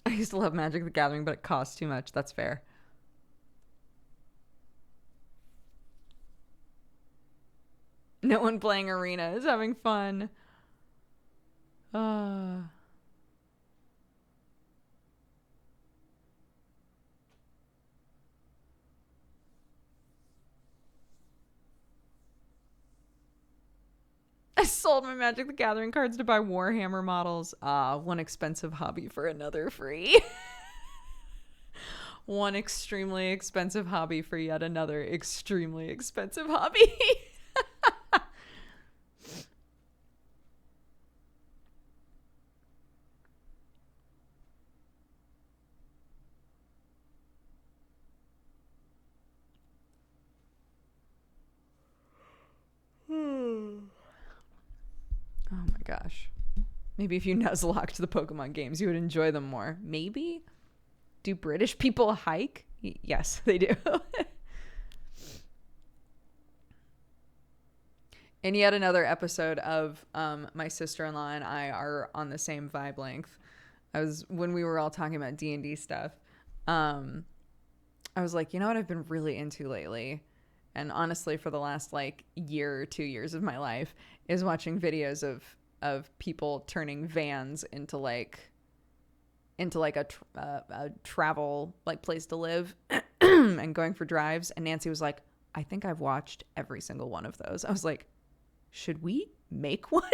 I used to love Magic the Gathering, but it costs too much. That's fair. No one playing Arena is having fun. I sold my Magic the Gathering cards to buy Warhammer models. One expensive hobby for another free. One extremely expensive hobby for yet another extremely expensive hobby. Oh my gosh. Maybe if you nuzlocked the Pokemon games, you would enjoy them more. Maybe? Do British people hike? Yes, they do. And yet another episode of my sister-in-law and I are on the same vibe length. When we were all talking about D&D stuff, I was like, you know what I've been really into lately? And honestly, for the last like year or 2 years of my life, is watching videos of people turning vans into like a travel like place to live and going for drives. And Nancy was like, I think I've watched every single one of those. I was like, should we make one?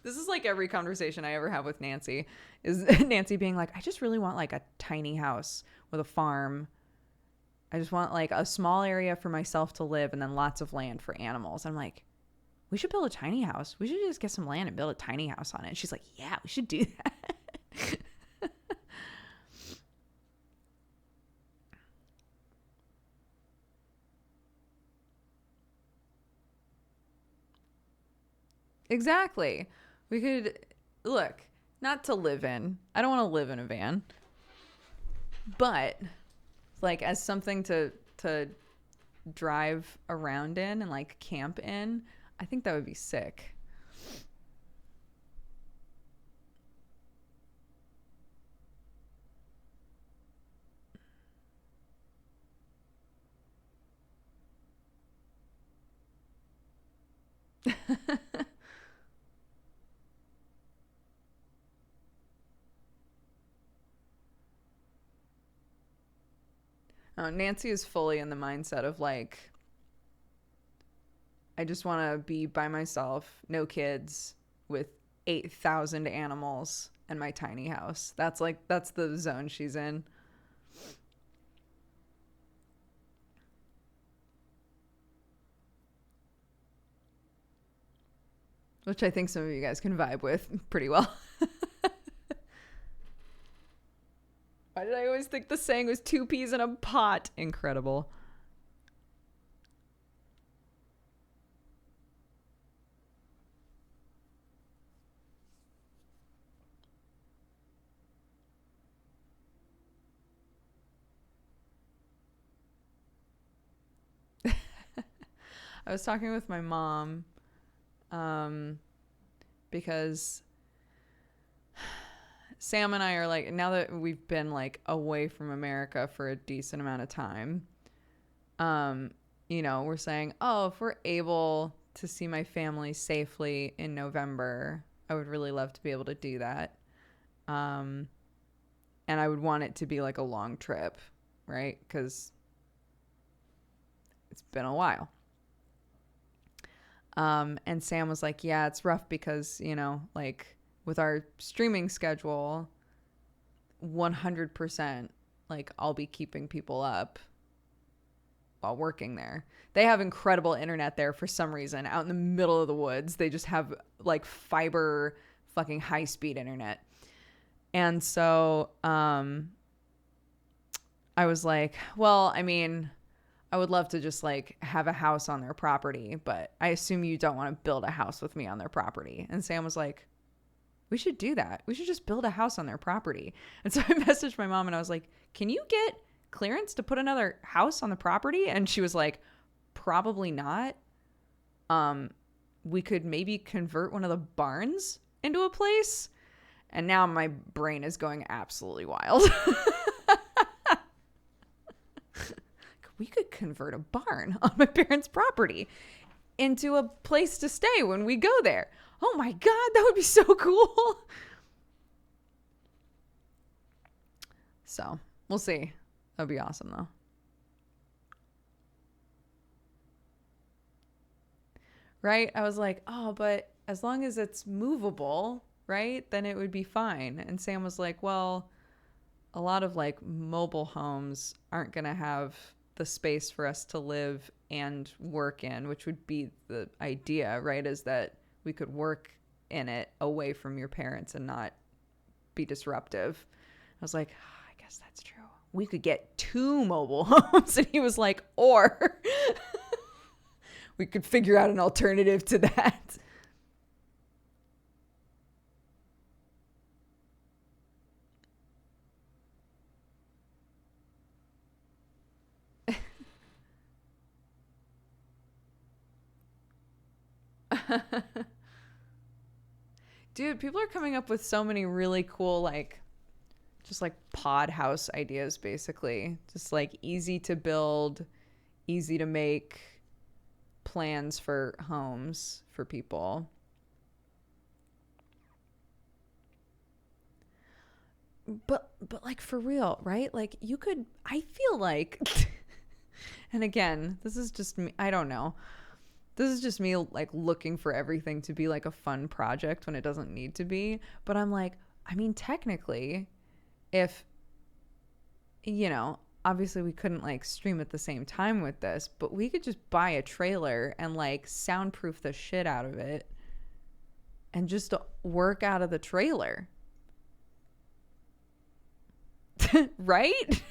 This is like every conversation I ever have with Nancy is Nancy being like, I just really want like a tiny house with a farm. I just want like a small area for myself to live and then lots of land for animals. I'm like, we should build a tiny house. We should just get some land and build a tiny house on it. And she's like, yeah, we should do that. Exactly. We could, look, not to live in. I don't want to live in a van. But like as something to drive around in and like camp in, I think that would be sick. Nancy is fully in the mindset of like, I just want to be by myself, no kids, with 8,000 animals and my tiny house. That's the zone she's in. Which I think some of you guys can vibe with pretty well. Why did I always think the saying was 2 peas in a pot? Incredible. I was talking with my mom because Sam and I are like, now that we've been like away from America for a decent amount of time, we're saying, oh, if we're able to see my family safely in November, I would really love to be able to do that. And I would want it to be like a long trip, right? Because it's been a while. And Sam was like, yeah, it's rough because, like with our streaming schedule, 100%, like I'll be keeping people up while working there. They have incredible internet there for some reason out in the middle of the woods. They just have like fiber fucking high speed internet. And so, I was like, well, I mean, I would love to just like have a house on their property, but I assume you don't want to build a house with me on their property. And Sam was like, we should do that. We should just build a house on their property. And so I messaged my mom and I was like, can you get clearance to put another house on the property? And she was like, probably not. We could maybe convert one of the barns into a place. And now my brain is going absolutely wild. We could convert a barn on my parents' property into a place to stay when we go there. Oh my God, that would be so cool. So we'll see. That'd be awesome though. Right? I was like, oh, but as long as it's movable, right, then it would be fine. And Sam was like, well, a lot of like mobile homes aren't going to have the space for us to live and work in, which would be the idea, right? Is that we could work in it away from your parents and not be disruptive. I was like, oh, I guess that's true. We could get 2 mobile homes. And he was like, or we could figure out an alternative to that. Dude, people are coming up with so many really cool, like, just like pod house ideas, basically. Just like easy to build, easy to make plans for homes for people. But like for real, right? Like you could, I feel like, and again, this is just me, I don't know. This is just me like looking for everything to be like a fun project when it doesn't need to be. But I'm like, I mean, technically, if, you know, obviously we couldn't like stream at the same time with this, but we could just buy a trailer and like soundproof the shit out of it and just work out of the trailer. Right?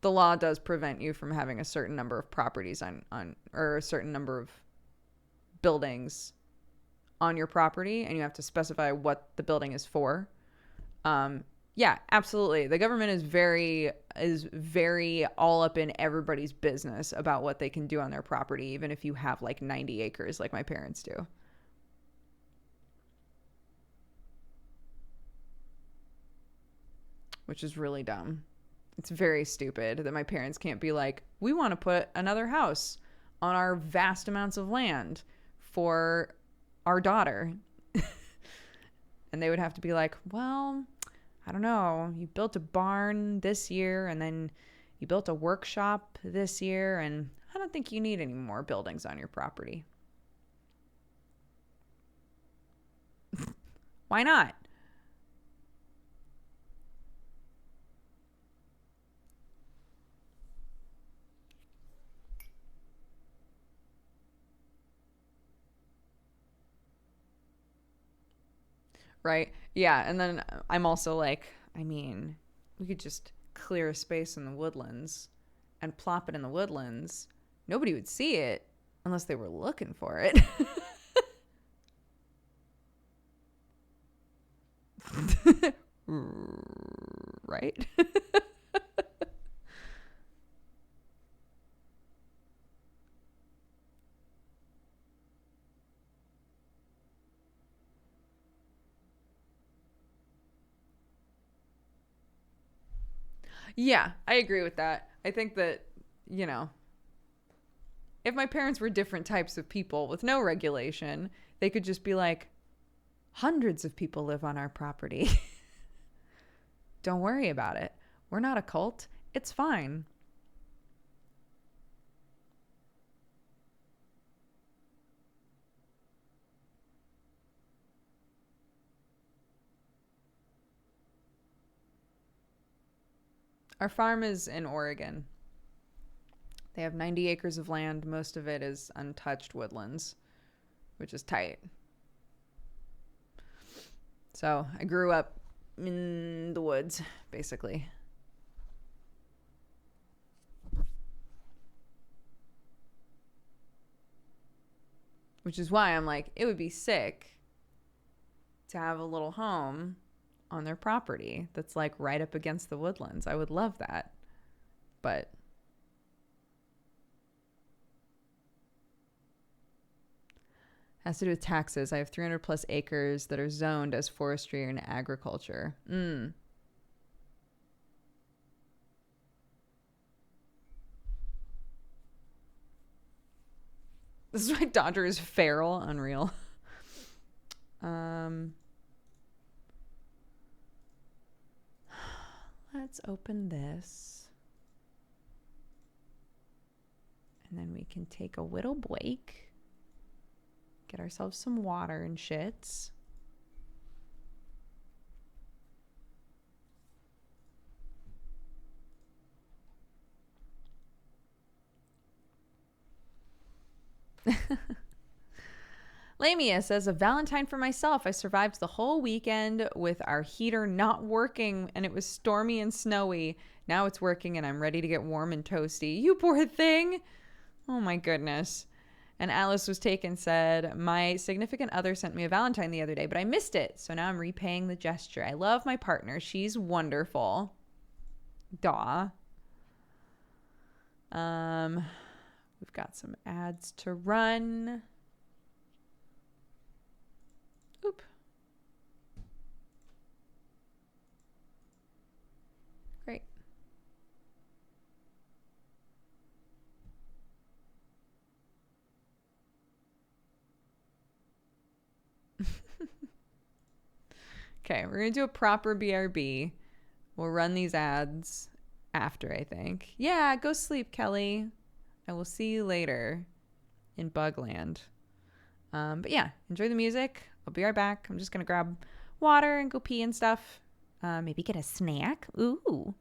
The law does prevent you from having a certain number of properties on or a certain number of buildings on your property, and you have to specify what the building is for. Yeah, absolutely. The government is very all up in everybody's business about what they can do on their property, even if you have like 90 acres like my parents do. Which is really dumb. It's very stupid that my parents can't be like, we want to put another house on our vast amounts of land for our daughter. And they would have to be like, well, I don't know. You built a barn this year and then you built a workshop this year, and I don't think you need any more buildings on your property. Why not? Right? Yeah. And then I'm also like, I mean, we could just clear a space in the woodlands and plop it in the woodlands. Nobody would see it unless they were looking for it. Right? Yeah, I agree with that. I think that, you know, if my parents were different types of people with no regulation, they could just be like, hundreds of people live on our property. Don't worry about it. We're not a cult. It's fine. Our farm is in Oregon. They have 90 acres of land. Most of it is untouched woodlands, which is tight. So I grew up in the woods, basically. Which is why I'm like, it would be sick to have a little home on their property that's like right up against the woodlands. I would love that. But has to do with taxes. I have 300 plus acres that are zoned as forestry and agriculture. This is why Dodger is feral. Unreal. Let's open this. And then we can take a whittle break. Get ourselves some water and shits. Lamia says, a Valentine for myself. I survived the whole weekend with our heater not working, and it was stormy and snowy. Now it's working, and I'm ready to get warm and toasty. You poor thing. Oh, my goodness. And Alice was taken, said, my significant other sent me a Valentine the other day, but I missed it. So now I'm repaying the gesture. I love my partner. She's wonderful. Daw. We've got some ads to run. Oop. Great. Okay, we're going to do a proper BRB. We'll run these ads after, I think. Yeah, go sleep, Kelly. I will see you later in Bugland. But yeah, enjoy the music. I'll be right back. I'm just going to grab water and go pee and stuff. Maybe get a snack. Ooh.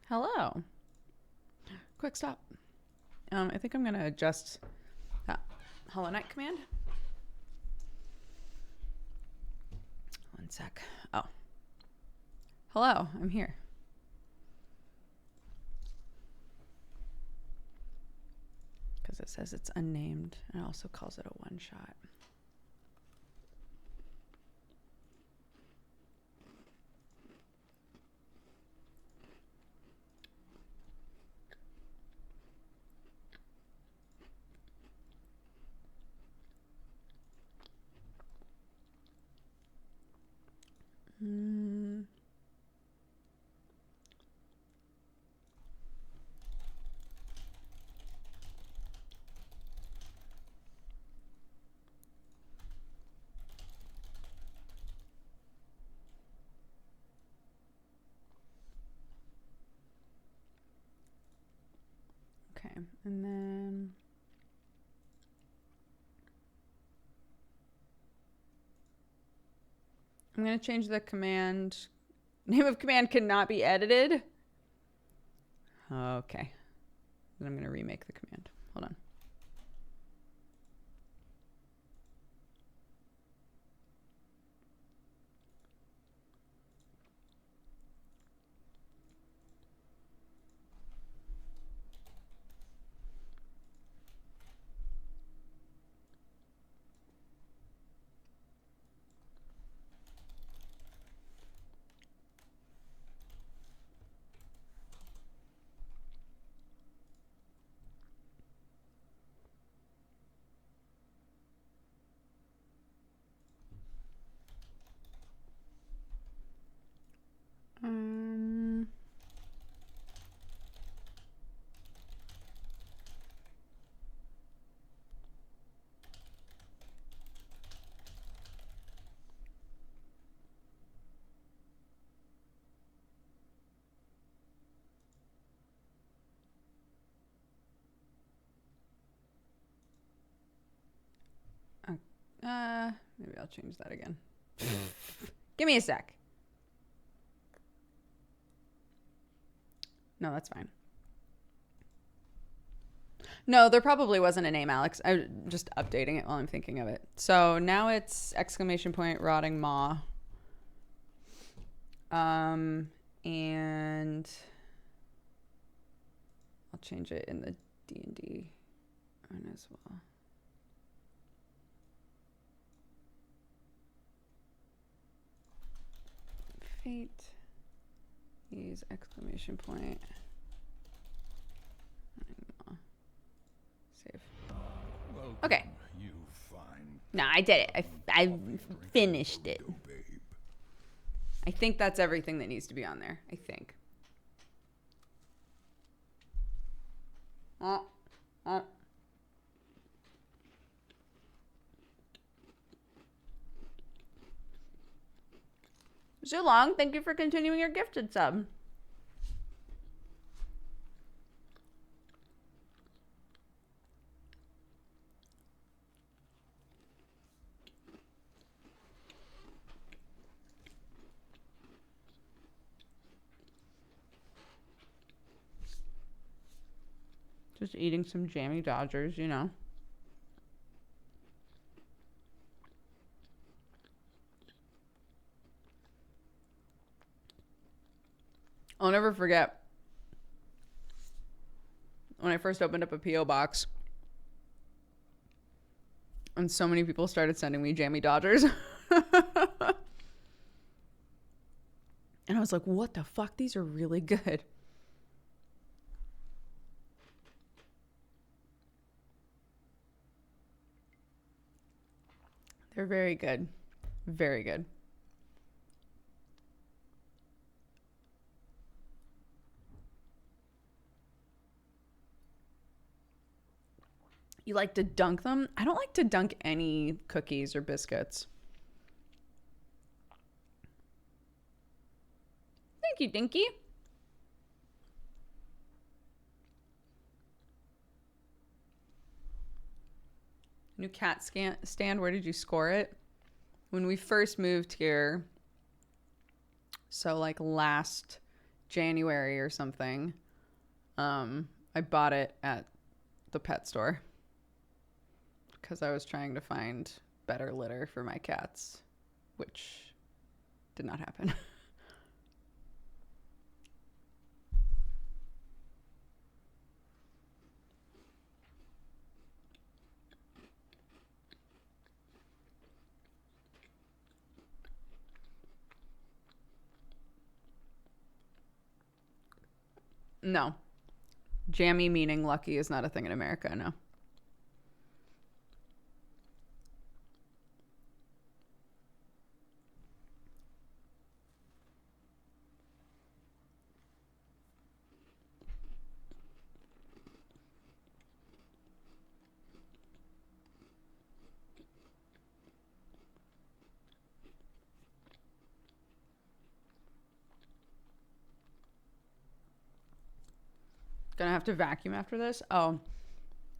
Hello. Quick stop. I think I'm going to adjust that Hollow Knight command. One sec. Oh. Hello, I'm here. Because it says it's unnamed, and it also calls it a one-shot. Okay, and then I'm going to change the command. Name of command cannot be edited. Okay. Then I'm going to remake the command. Hold on. Maybe I'll change that again. Give me a sec. No, that's fine. No, there probably wasn't a name, Alex. I'm just updating it while I'm thinking of it. So now it's exclamation point rotting maw. And I'll change it in the D&D one as well. Fate. Use exclamation point. Save. Welcome, Okay. You fine. No, I did it. I finished it. Burrito, babe. I think that's everything that needs to be on there. I think. So long. Thank you for continuing your gifted sub. Just eating some jammy Dodgers, you know. I'll never forget when I first opened up a P.O. box and so many people started sending me jammy Dodgers. And I was like, what the fuck? These are really good. They're very good. Very good. You like to dunk them? I don't like to dunk any cookies or biscuits. Thank you, Dinky. New cat stand. Where did you score it? When we first moved here, so like last January or something. I bought it at the pet store because I was trying to find better litter for my cats, which did not happen. No. Jammy meaning lucky is not a thing in America, no. Gonna have to vacuum after this? Oh,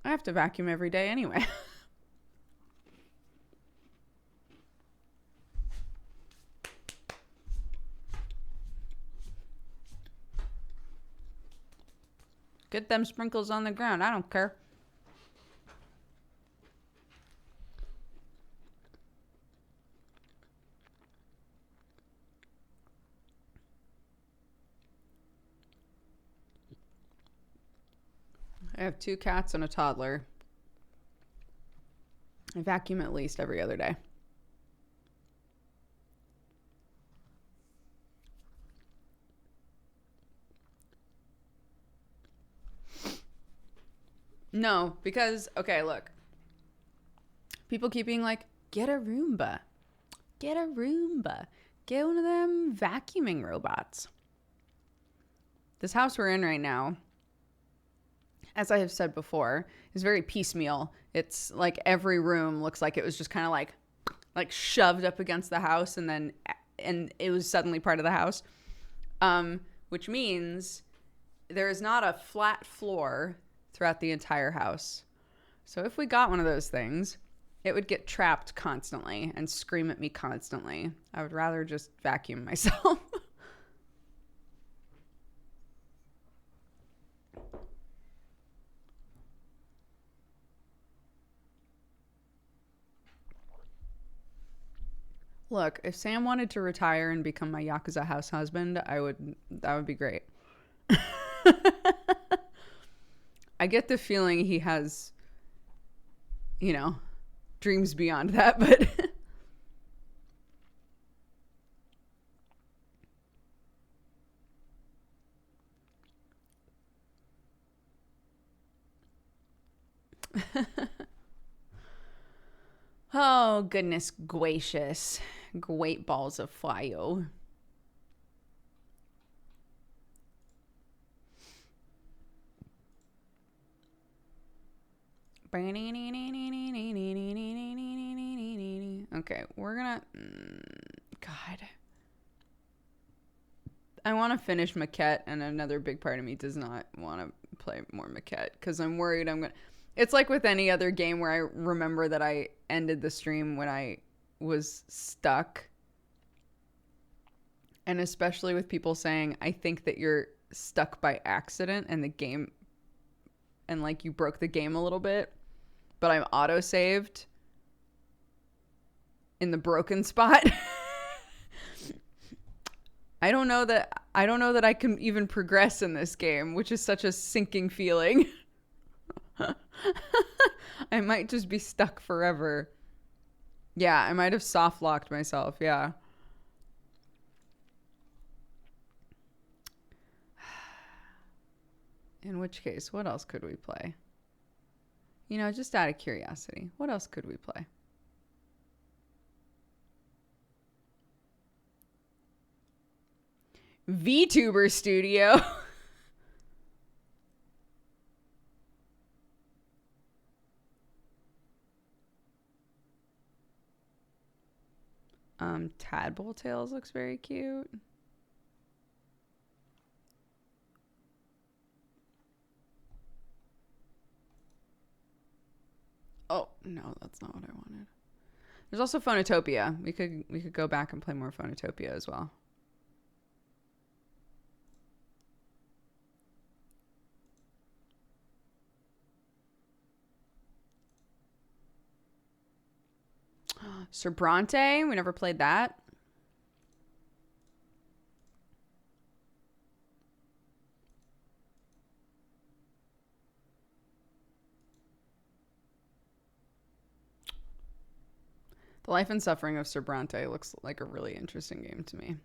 I have to vacuum every day anyway. Get them sprinkles on the ground. I don't care. I have 2 cats and a toddler. I vacuum at least every other day. No, because, okay, look. People keep being like, get a Roomba. Get a Roomba. Get one of them vacuuming robots. This house we're in right now, as I have said before, is very piecemeal. It's like every room looks like it was just kind of like shoved up against the house and it was suddenly part of the house. Which means there is not a flat floor throughout the entire house. So if we got one of those things, it would get trapped constantly and scream at me constantly. I would rather just vacuum myself. Look, if Sam wanted to retire and become my Yakuza house husband, that would be great. I get the feeling he has, dreams beyond that, but oh, goodness gracious. Great balls of fire. Okay, we're gonna... God. I want to finish Maquette, and another big part of me does not want to play more Maquette, because I'm worried I'm gonna... It's like with any other game where I remember that I ended the stream when I was stuck. And especially with people saying, I think that you're stuck by accident and the game... And like you broke the game a little bit. But I'm auto-saved in the broken spot. I don't know that I can even progress in this game, which is such a sinking feeling. I might just be stuck forever. Yeah, I might have soft locked myself, yeah. In which case, what else could we play? Just out of curiosity, what else could we play? VTuber Studio. Tadpole Tails looks very cute. Oh, no, that's not what I wanted. There's also Phonotopia. We could go back and play more Phonotopia as well. Sir Brante, we never played that. The Life and Suffering of Sir Brante looks like a really interesting game to me.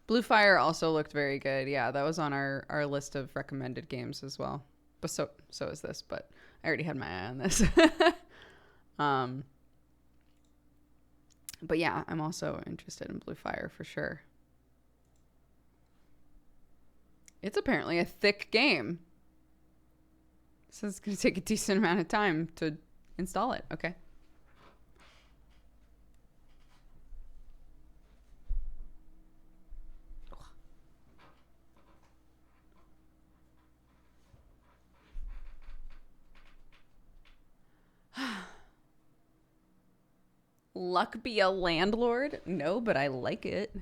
Blue Fire also looked very good. Yeah, that was on our list of recommended games as well. But so is this, but I already had my eye on this. But yeah, I'm also interested in Blue Fire for sure. It's apparently a thick game. So it's going to take a decent amount of time to install it. Okay. Luck be a landlord? No, but I like it.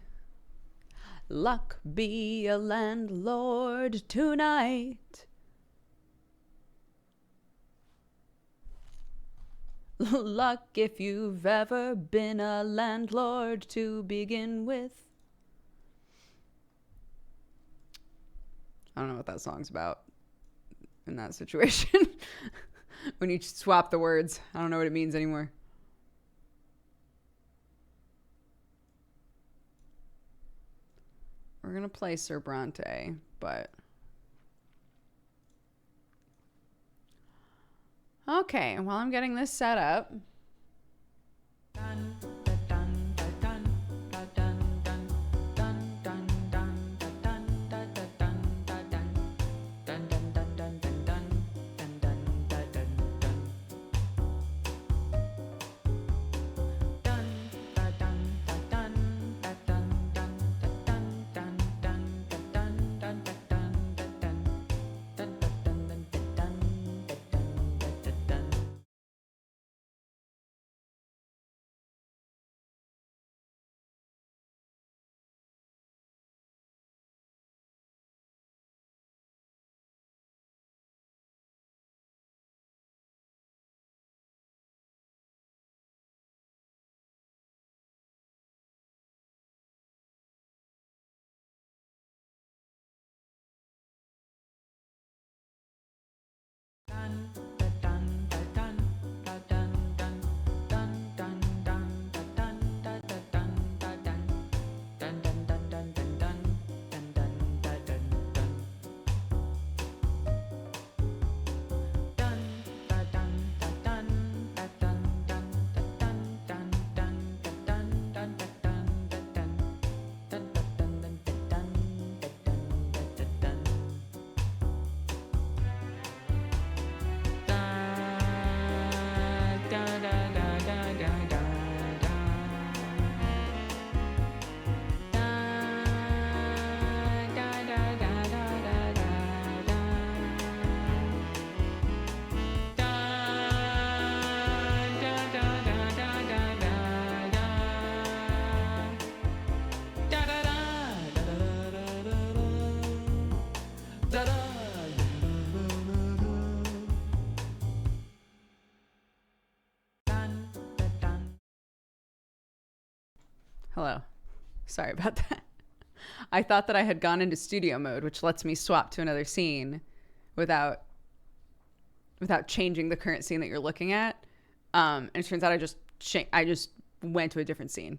Luck be a landlord tonight. Luck if you've ever been a landlord to begin with. I don't know what that song's about in that situation. When you swap the words, I don't know what it means anymore. We're going to play Sir Brante, but... Okay, while I'm getting this set up... Hello. Sorry about that. I thought that I had gone into studio mode, which lets me swap to another scene without changing the current scene that you're looking at. And it turns out I just went to a different scene.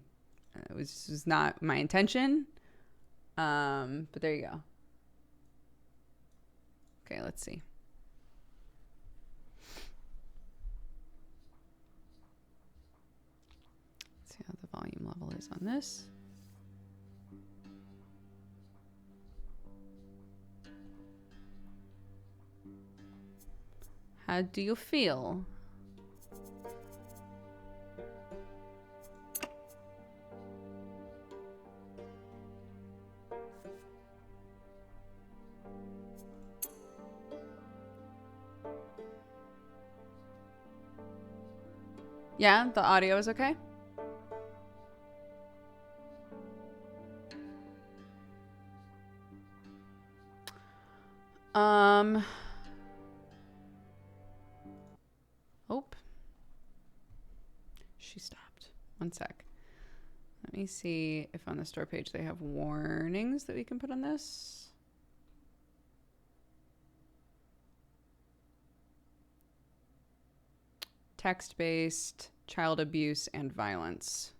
It was not my intention. But there you go. Okay, let's see. Let's see how the volume level is on this. How do you feel? Yeah, the audio is okay? Oh. She stopped. One sec. Let me see if on the store page they have warnings that we can put on this. Text-based, child abuse, and violence.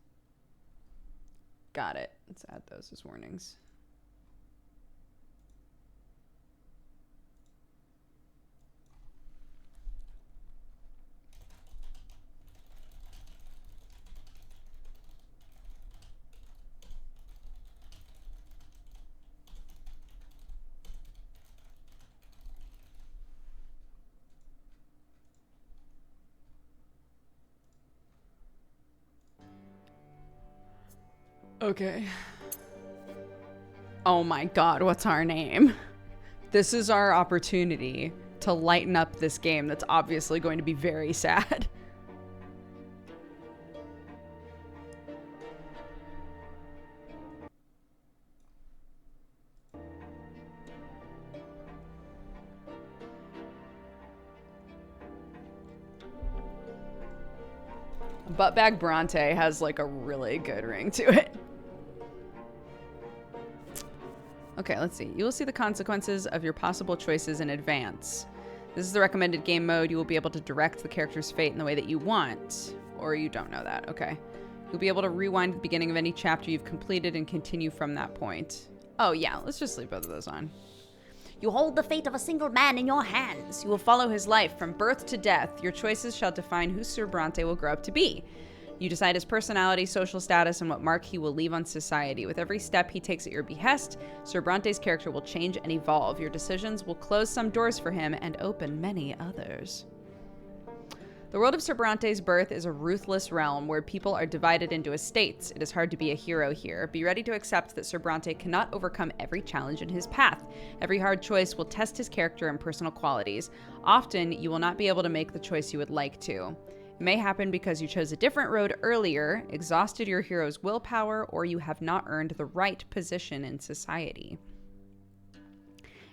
Got it. Let's add those as warnings. Okay. Oh my god, what's our name? This is our opportunity to lighten up this game that's obviously going to be very sad. Buttbag Brante has like a really good ring to it. Okay, let's see. You will see the consequences of your possible choices in advance. This is the recommended game mode. You will be able to direct the character's fate in the way that you want. Or you don't know that. Okay. You'll be able to rewind the beginning of any chapter you've completed and continue from that point. Oh, yeah. Let's just leave both of those on. You hold the fate of a single man in your hands. You will follow his life from birth to death. Your choices shall define who Sir Brante will grow up to be. You decide his personality, social status, and what mark he will leave on society. With every step he takes at your behest, Sir Brante's character will change and evolve. Your decisions will close some doors for him and open many others. The world of Sir Brante's birth is a ruthless realm where people are divided into estates. It is hard to be a hero here. Be ready to accept that Sir Brante cannot overcome every challenge in his path. Every hard choice will test his character and personal qualities. Often, you will not be able to make the choice you would like to. It may happen because you chose a different road earlier, exhausted your hero's willpower, or you have not earned the right position in society.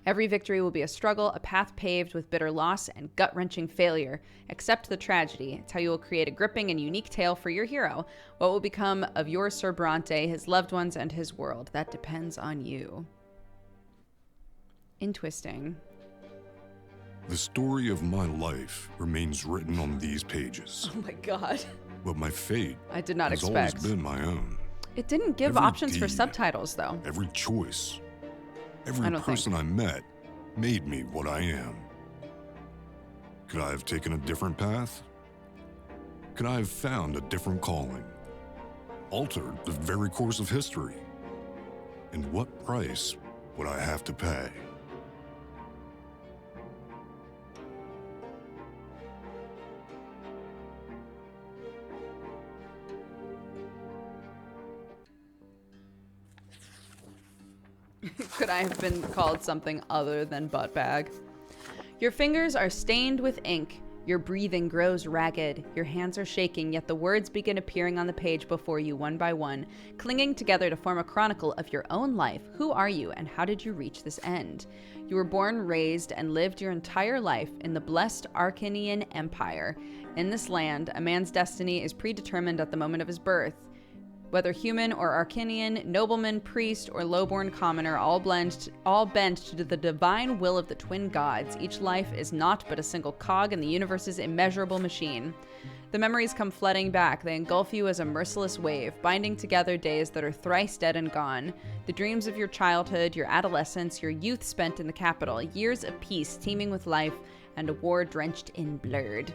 Every victory will be a struggle, a path paved with bitter loss and gut-wrenching failure. Accept the tragedy. It's how you will create a gripping and unique tale for your hero. What will become of your Sir Brante, his loved ones, and his world? That depends on you. Intwisting. The story of my life remains written on these pages. Oh my god. But my fate I did not has expect. always been my own. It didn't give Every options for deed, subtitles, though. Every choice, every person I met made me what I am. Could I have taken a different path? Could I have found a different calling? Altered the very course of history? And what price would I have to pay? Could I have been called something other than buttbag? Your fingers are stained with ink. Your breathing grows ragged. Your hands are shaking, yet the words begin appearing on the page before you one by one, clinging together to form a chronicle of your own life. Who are you, and how did you reach this end? You were born, raised, and lived your entire life in the blessed Arcanian Empire. In this land, a man's destiny is predetermined at the moment of his birth. Whether human or Arcanian, nobleman, priest, or lowborn commoner, all bent to the divine will of the twin gods. Each life is naught but a single cog in the universe's immeasurable machine. The memories come flooding back. They engulf you as a merciless wave, binding together days that are thrice dead and gone. The dreams of your childhood, your adolescence, your youth spent in the capital, years of peace teeming with life, and a war drenched in blood.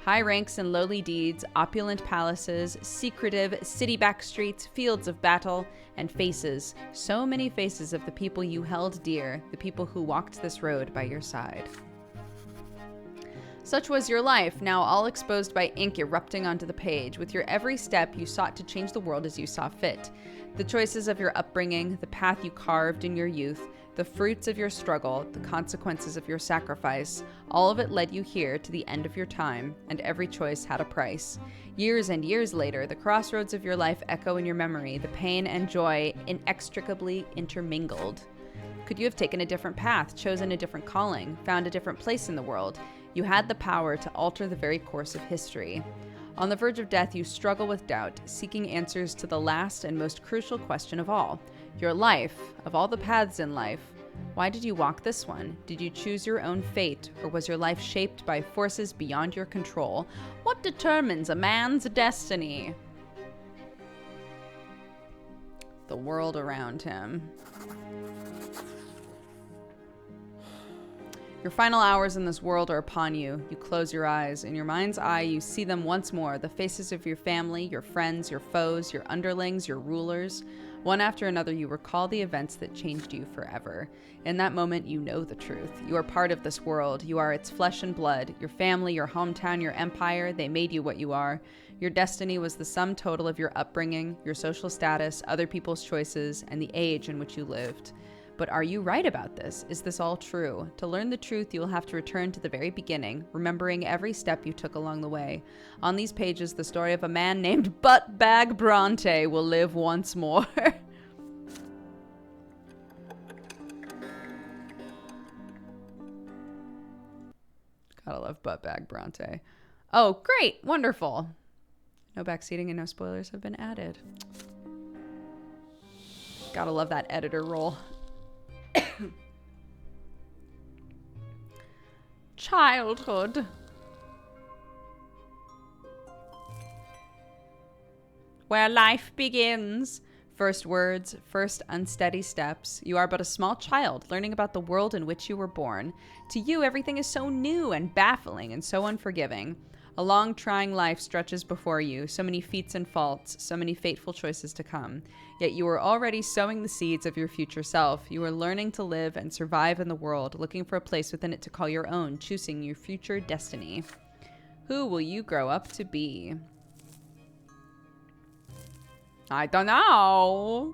High ranks and lowly deeds, opulent palaces, secretive city back streets, fields of battle, and faces. So many faces of the people you held dear, the people who walked this road by your side. Such was your life, now all exposed by ink erupting onto the page. With your every step, you sought to change the world as you saw fit. The choices of your upbringing, the path you carved in your youth, the fruits of your struggle, the consequences of your sacrifice, all of it led you here to the end of your time, and every choice had a price. Years and years later, the crossroads of your life echo in your memory, the pain and joy inextricably intermingled. Could you have taken a different path, chosen a different calling, found a different place in the world? You had the power to alter the very course of history. On the verge of death, you struggle with doubt, seeking answers to the last and most crucial question of all. Your life, of all the paths in life, why did you walk this one? Did you choose your own fate, or was your life shaped by forces beyond your control? What determines a man's destiny? The world around him. Your final hours in this world are upon you. You close your eyes. In your mind's eye, you see them once more, the faces of your family, your friends, your foes, your underlings, your rulers. One after another, you recall the events that changed you forever. In that moment, you know the truth. You are part of this world. You are its flesh and blood. Your family, your hometown, your empire, they made you what you are. Your destiny was the sum total of your upbringing, your social status, other people's choices, and the age in which you lived. But are you right about this? Is this all true? To learn the truth, you will have to return to the very beginning, remembering every step you took along the way. On these pages, the story of a man named Buttbag Brante will live once more. Gotta love Buttbag Brante. Oh, great. Wonderful. No backseating and no spoilers have been added. Gotta love that editor role. Childhood. Where life begins. First words, first unsteady steps. You are but a small child learning about the world in which you were born. To you, everything is so new and baffling and so unforgiving. A long, trying life stretches before you, so many feats and faults, so many fateful choices to come. Yet you are already sowing the seeds of your future self. You are learning to live and survive in the world, looking for a place within it to call your own, choosing your future destiny. Who will you grow up to be? I don't know.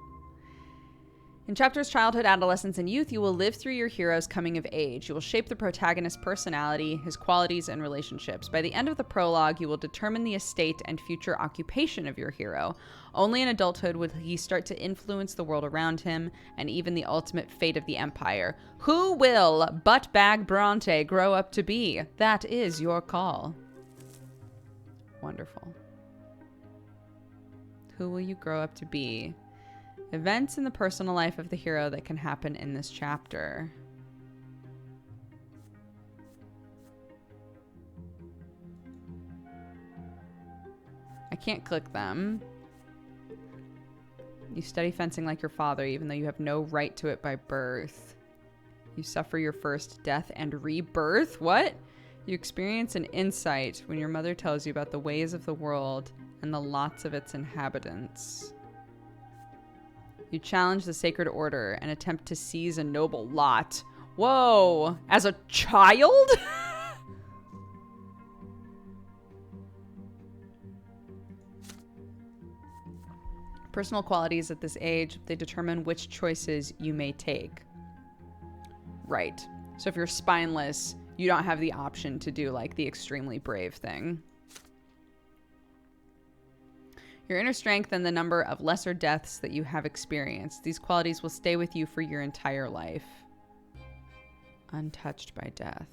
In chapters Childhood, Adolescence, and Youth, you will live through your hero's coming of age. You will shape the protagonist's personality, his qualities, and relationships. By the end of the prologue, you will determine the estate and future occupation of your hero. Only in adulthood will he start to influence the world around him, and even the ultimate fate of the Empire. Who will Buttbag Brante grow up to be? That is your call. Wonderful. Who will you grow up to be? Events in the personal life of the hero that can happen in this chapter. I can't click them. You study fencing like your father, even though you have no right to it by birth. You suffer your first death and rebirth. What? You experience an insight when your mother tells you about the ways of the world and the lots of its inhabitants. You challenge the sacred order and attempt to seize a noble lot. Whoa! As a child? Personal qualities at this age, they determine which choices you may take. Right. So if you're spineless, you don't have the option to do like the extremely brave thing. Your inner strength and the number of lesser deaths that you have experienced. These qualities will stay with you for your entire life. Untouched by death.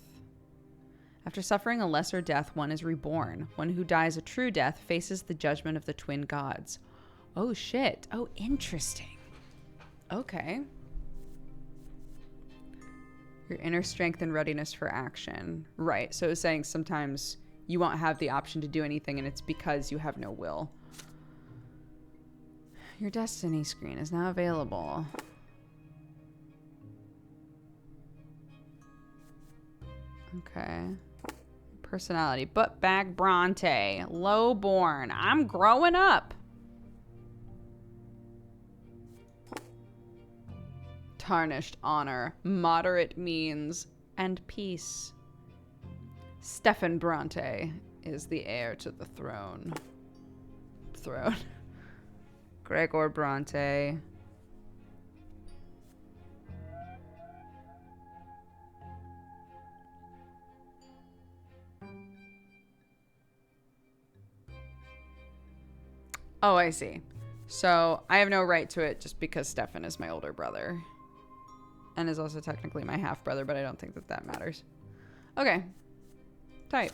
After suffering a lesser death, one is reborn. One who dies a true death faces the judgment of the twin gods. Oh, shit. Oh, interesting. Okay. Your inner strength and readiness for action. Right. So it's saying sometimes you won't have the option to do anything, and it's because you have no will. Your destiny screen is now available. Okay. Personality. Buttbag Brante. Lowborn. I'm growing up. Tarnished honor. Moderate means. And peace. Stefan Brante is the heir to the throne. Gregor Brante. Oh, I see. So I have no right to it just because Stefan is my older brother. And is also technically my half-brother, but I don't think that matters. Okay. Type.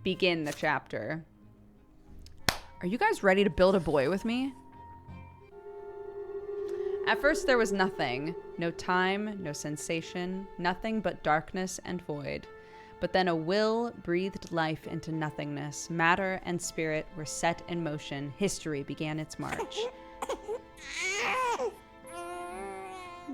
Begin the chapter. Are you guys ready to build a boy with me? At first there was nothing. No time, no sensation, nothing but darkness and void. But then a will breathed life into nothingness. Matter and spirit were set in motion. History began its march.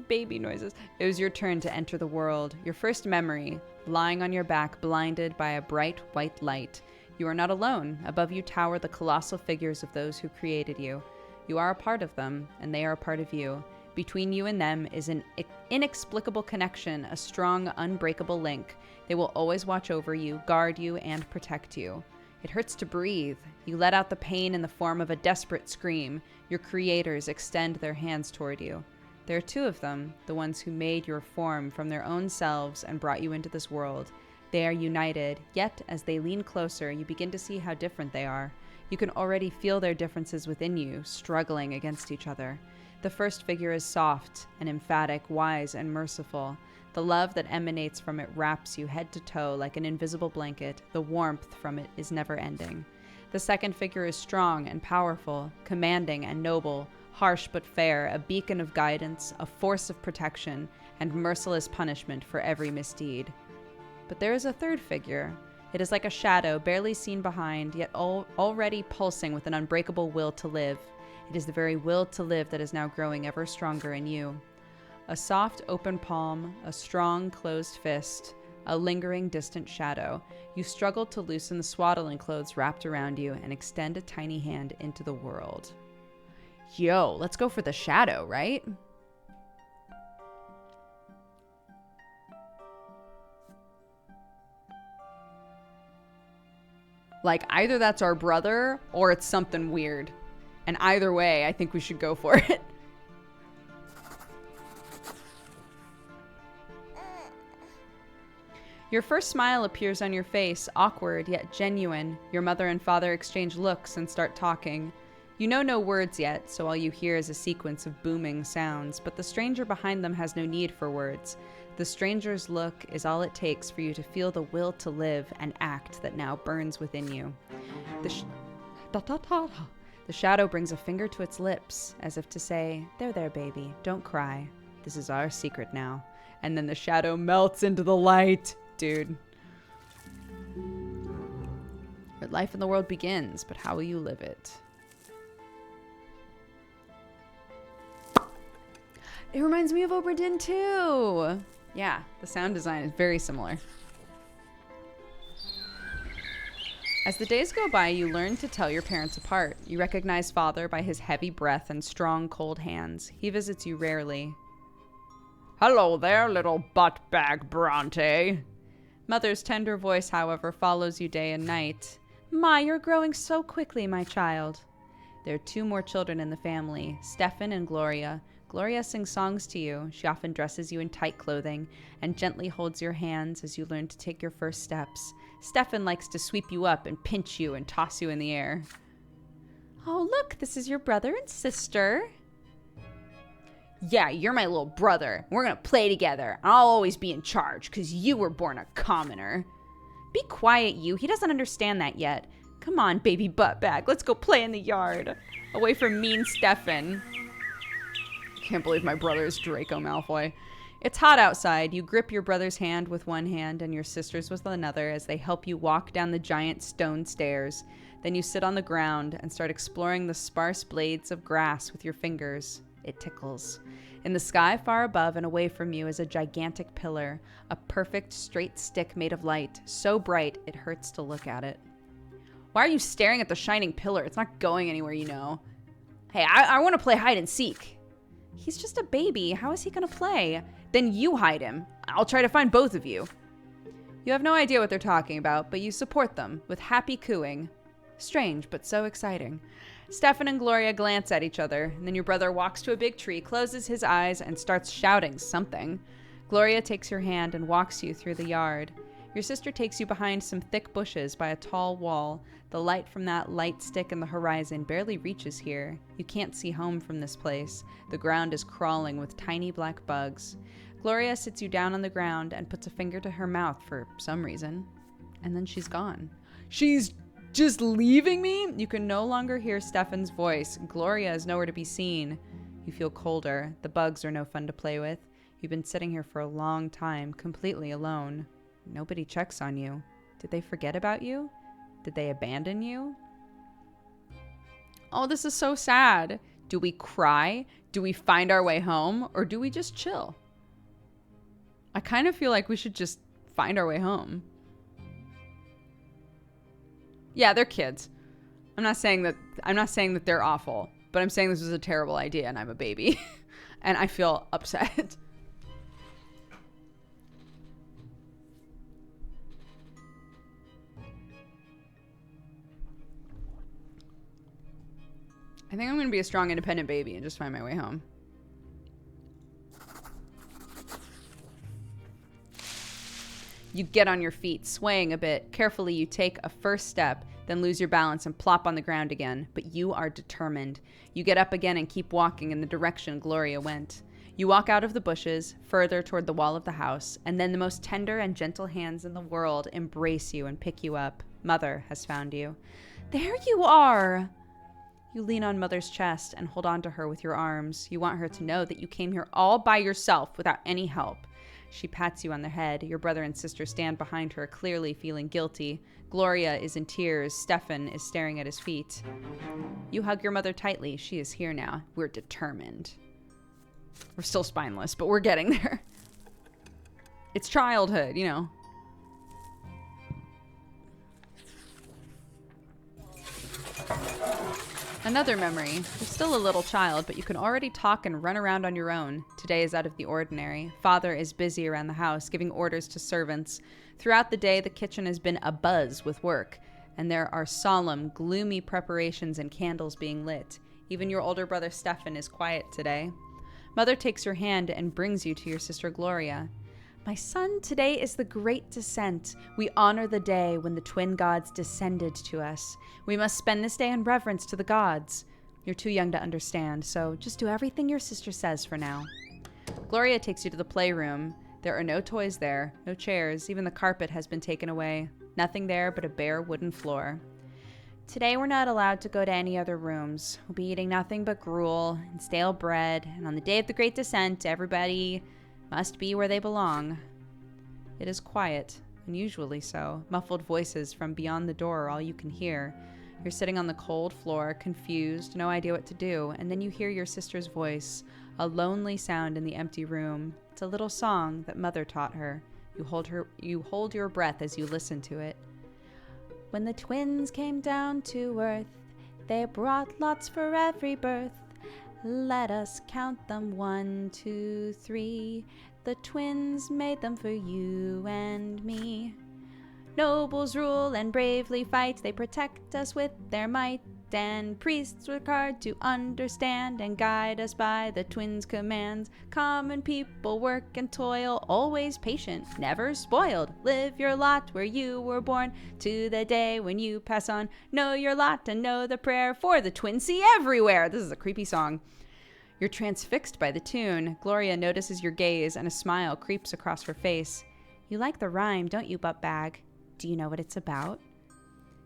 Baby noises. It was your turn to enter the world. Your first memory, lying on your back, blinded by a bright white light. You are not alone. Above you tower the colossal figures of those who created you. You are a part of them, and they are a part of you. Between you and them is an inexplicable connection, a strong, unbreakable link. They will always watch over you, guard you, and protect you. It hurts to breathe. You let out the pain in the form of a desperate scream. Your creators extend their hands toward you. There are two of them, the ones who made your form from their own selves and brought you into this world. They are united, yet as they lean closer, you begin to see how different they are. You can already feel their differences within you, struggling against each other. The first figure is soft and emphatic, wise and merciful. The love that emanates from it wraps you head to toe like an invisible blanket. The warmth from it is never ending. The second figure is strong and powerful, commanding and noble, harsh but fair, a beacon of guidance, a force of protection, and merciless punishment for every misdeed. But there is a third figure. It is like a shadow, barely seen behind, yet already pulsing with an unbreakable will to live. It is the very will to live that is now growing ever stronger in you. A soft, open palm, a strong, closed fist, a lingering, distant shadow. You struggle to loosen the swaddling clothes wrapped around you and extend a tiny hand into the world. Yo, let's go for the shadow, right? Like, either that's our brother or it's something weird. And either way, I think we should go for it. Your first smile appears on your face, awkward yet genuine. Your mother and father exchange looks and start talking. You know no words yet, so all you hear is a sequence of booming sounds, but the stranger behind them has no need for words. The stranger's look is all it takes for you to feel the will to live and act that now burns within you. The shadow brings a finger to its lips, as if to say, there, baby, don't cry. This is our secret now. And then the shadow melts into the light. Dude. Your life in the world begins, but how will you live it? It reminds me of Obra Dinn too. Yeah, the sound design is very similar. As the days go by, you learn to tell your parents apart. You recognize father by his heavy breath and strong, cold hands. He visits you rarely. Hello there, little butt-bag Brante. Mother's tender voice, however, follows you day and night. My, you're growing so quickly, my child. There are two more children in the family, Stefan and Gloria. Gloria sings songs to you. She often dresses you in tight clothing and gently holds your hands as you learn to take your first steps. Stefan likes to sweep you up and pinch you and toss you in the air. Oh, look, this is your brother and sister. Yeah, you're my little brother. We're gonna play together. I'll always be in charge because you were born a commoner. Be quiet, you. He doesn't understand that yet. Come on, baby buttbag. Let's go play in the yard. Away from mean Stefan. Can't believe my brother is Draco Malfoy. It's hot outside. You grip your brother's hand with one hand and your sister's with another as they help you walk down the giant stone stairs. Then you sit on the ground and start exploring the sparse blades of grass with your fingers. It tickles. In the sky far above and away from you is a gigantic pillar, a perfect straight stick made of light, so bright it hurts to look at it. Why are you staring at the shining pillar? It's not going anywhere, you know. Hey, I want to play hide and seek. He's just a baby. How is he going to play? Then you hide him. I'll try to find both of you. You have no idea what they're talking about, but you support them with happy cooing. Strange, but so exciting. Stefan and Gloria glance at each other, and then your brother walks to a big tree, closes his eyes, and starts shouting something. Gloria takes your hand and walks you through the yard. Your sister takes you behind some thick bushes by a tall wall. The light from that light stick in the horizon barely reaches here. You can't see home from this place. The ground is crawling with tiny black bugs. Gloria sits you down on the ground and puts a finger to her mouth for some reason. And then she's gone. She's just leaving me? You can no longer hear Stefan's voice. Gloria is nowhere to be seen. You feel colder. The bugs are no fun to play with. You've been sitting here for a long time, completely alone. Nobody checks on you. Did they forget about you? Did they abandon you? Oh, this is so sad. Do we cry? Do we find our way home? Or do we just chill? I kind of feel like we should just find our way home. Yeah, they're kids. I'm not saying that they're awful, but I'm saying this was a terrible idea and I'm a baby. And I feel upset. I think I'm going to be a strong, independent baby and just find my way home. You get on your feet, swaying a bit. Carefully, you take a first step, then lose your balance and plop on the ground again. But you are determined. You get up again and keep walking in the direction Gloria went. You walk out of the bushes, further toward the wall of the house, and then the most tender and gentle hands in the world embrace you and pick you up. Mother has found you. There you are! You lean on Mother's chest and hold on to her with your arms. You want her to know that you came here all by yourself without any help. She pats you on the head. Your brother and sister stand behind her, clearly feeling guilty. Gloria is in tears. Stefan is staring at his feet. You hug your mother tightly. She is here now. We're determined. We're still spineless, but we're getting there. It's childhood, you know. Another memory. You're still a little child, but you can already talk and run around on your own. Today is out of the ordinary. Father is busy around the house, giving orders to servants. Throughout the day, the kitchen has been abuzz with work, and there are solemn, gloomy preparations and candles being lit. Even your older brother Stefan is quiet today. Mother takes your hand and brings you to your sister Gloria. My son, today is the great descent. We honor the day when the twin gods descended to us. We must spend this day in reverence to the gods. You're too young to understand, so just do everything your sister says for now. Gloria takes you to the playroom. There are no toys there, no chairs, even the carpet has been taken away. Nothing there but a bare wooden floor. Today we're not allowed to go to any other rooms. We'll be eating nothing but gruel and stale bread, and on the day of the great descent, everybody must be where they belong. It is quiet, unusually so. Muffled voices from beyond the door are all you can hear. You're sitting on the cold floor, confused, no idea what to do, and then you hear your sister's voice, a lonely sound in the empty room. It's a little song that Mother taught her. You hold your breath as you listen to it. When the twins came down to earth, they brought lots for every birth. Let us count them 1, 2, 3. The twins made them for you and me. Nobles rule and bravely fight. They protect us with their might. And priests work hard to understand and guide us by the twins' commands. Common people work and toil, always patient, never spoiled. Live your lot where you were born, to the day when you pass on. Know your lot and know the prayer, for the twins see everywhere. This is a creepy song. You're transfixed by the tune. Gloria notices your gaze and a smile creeps across her face. You like the rhyme, don't you, Buttbag? Do you know what it's about?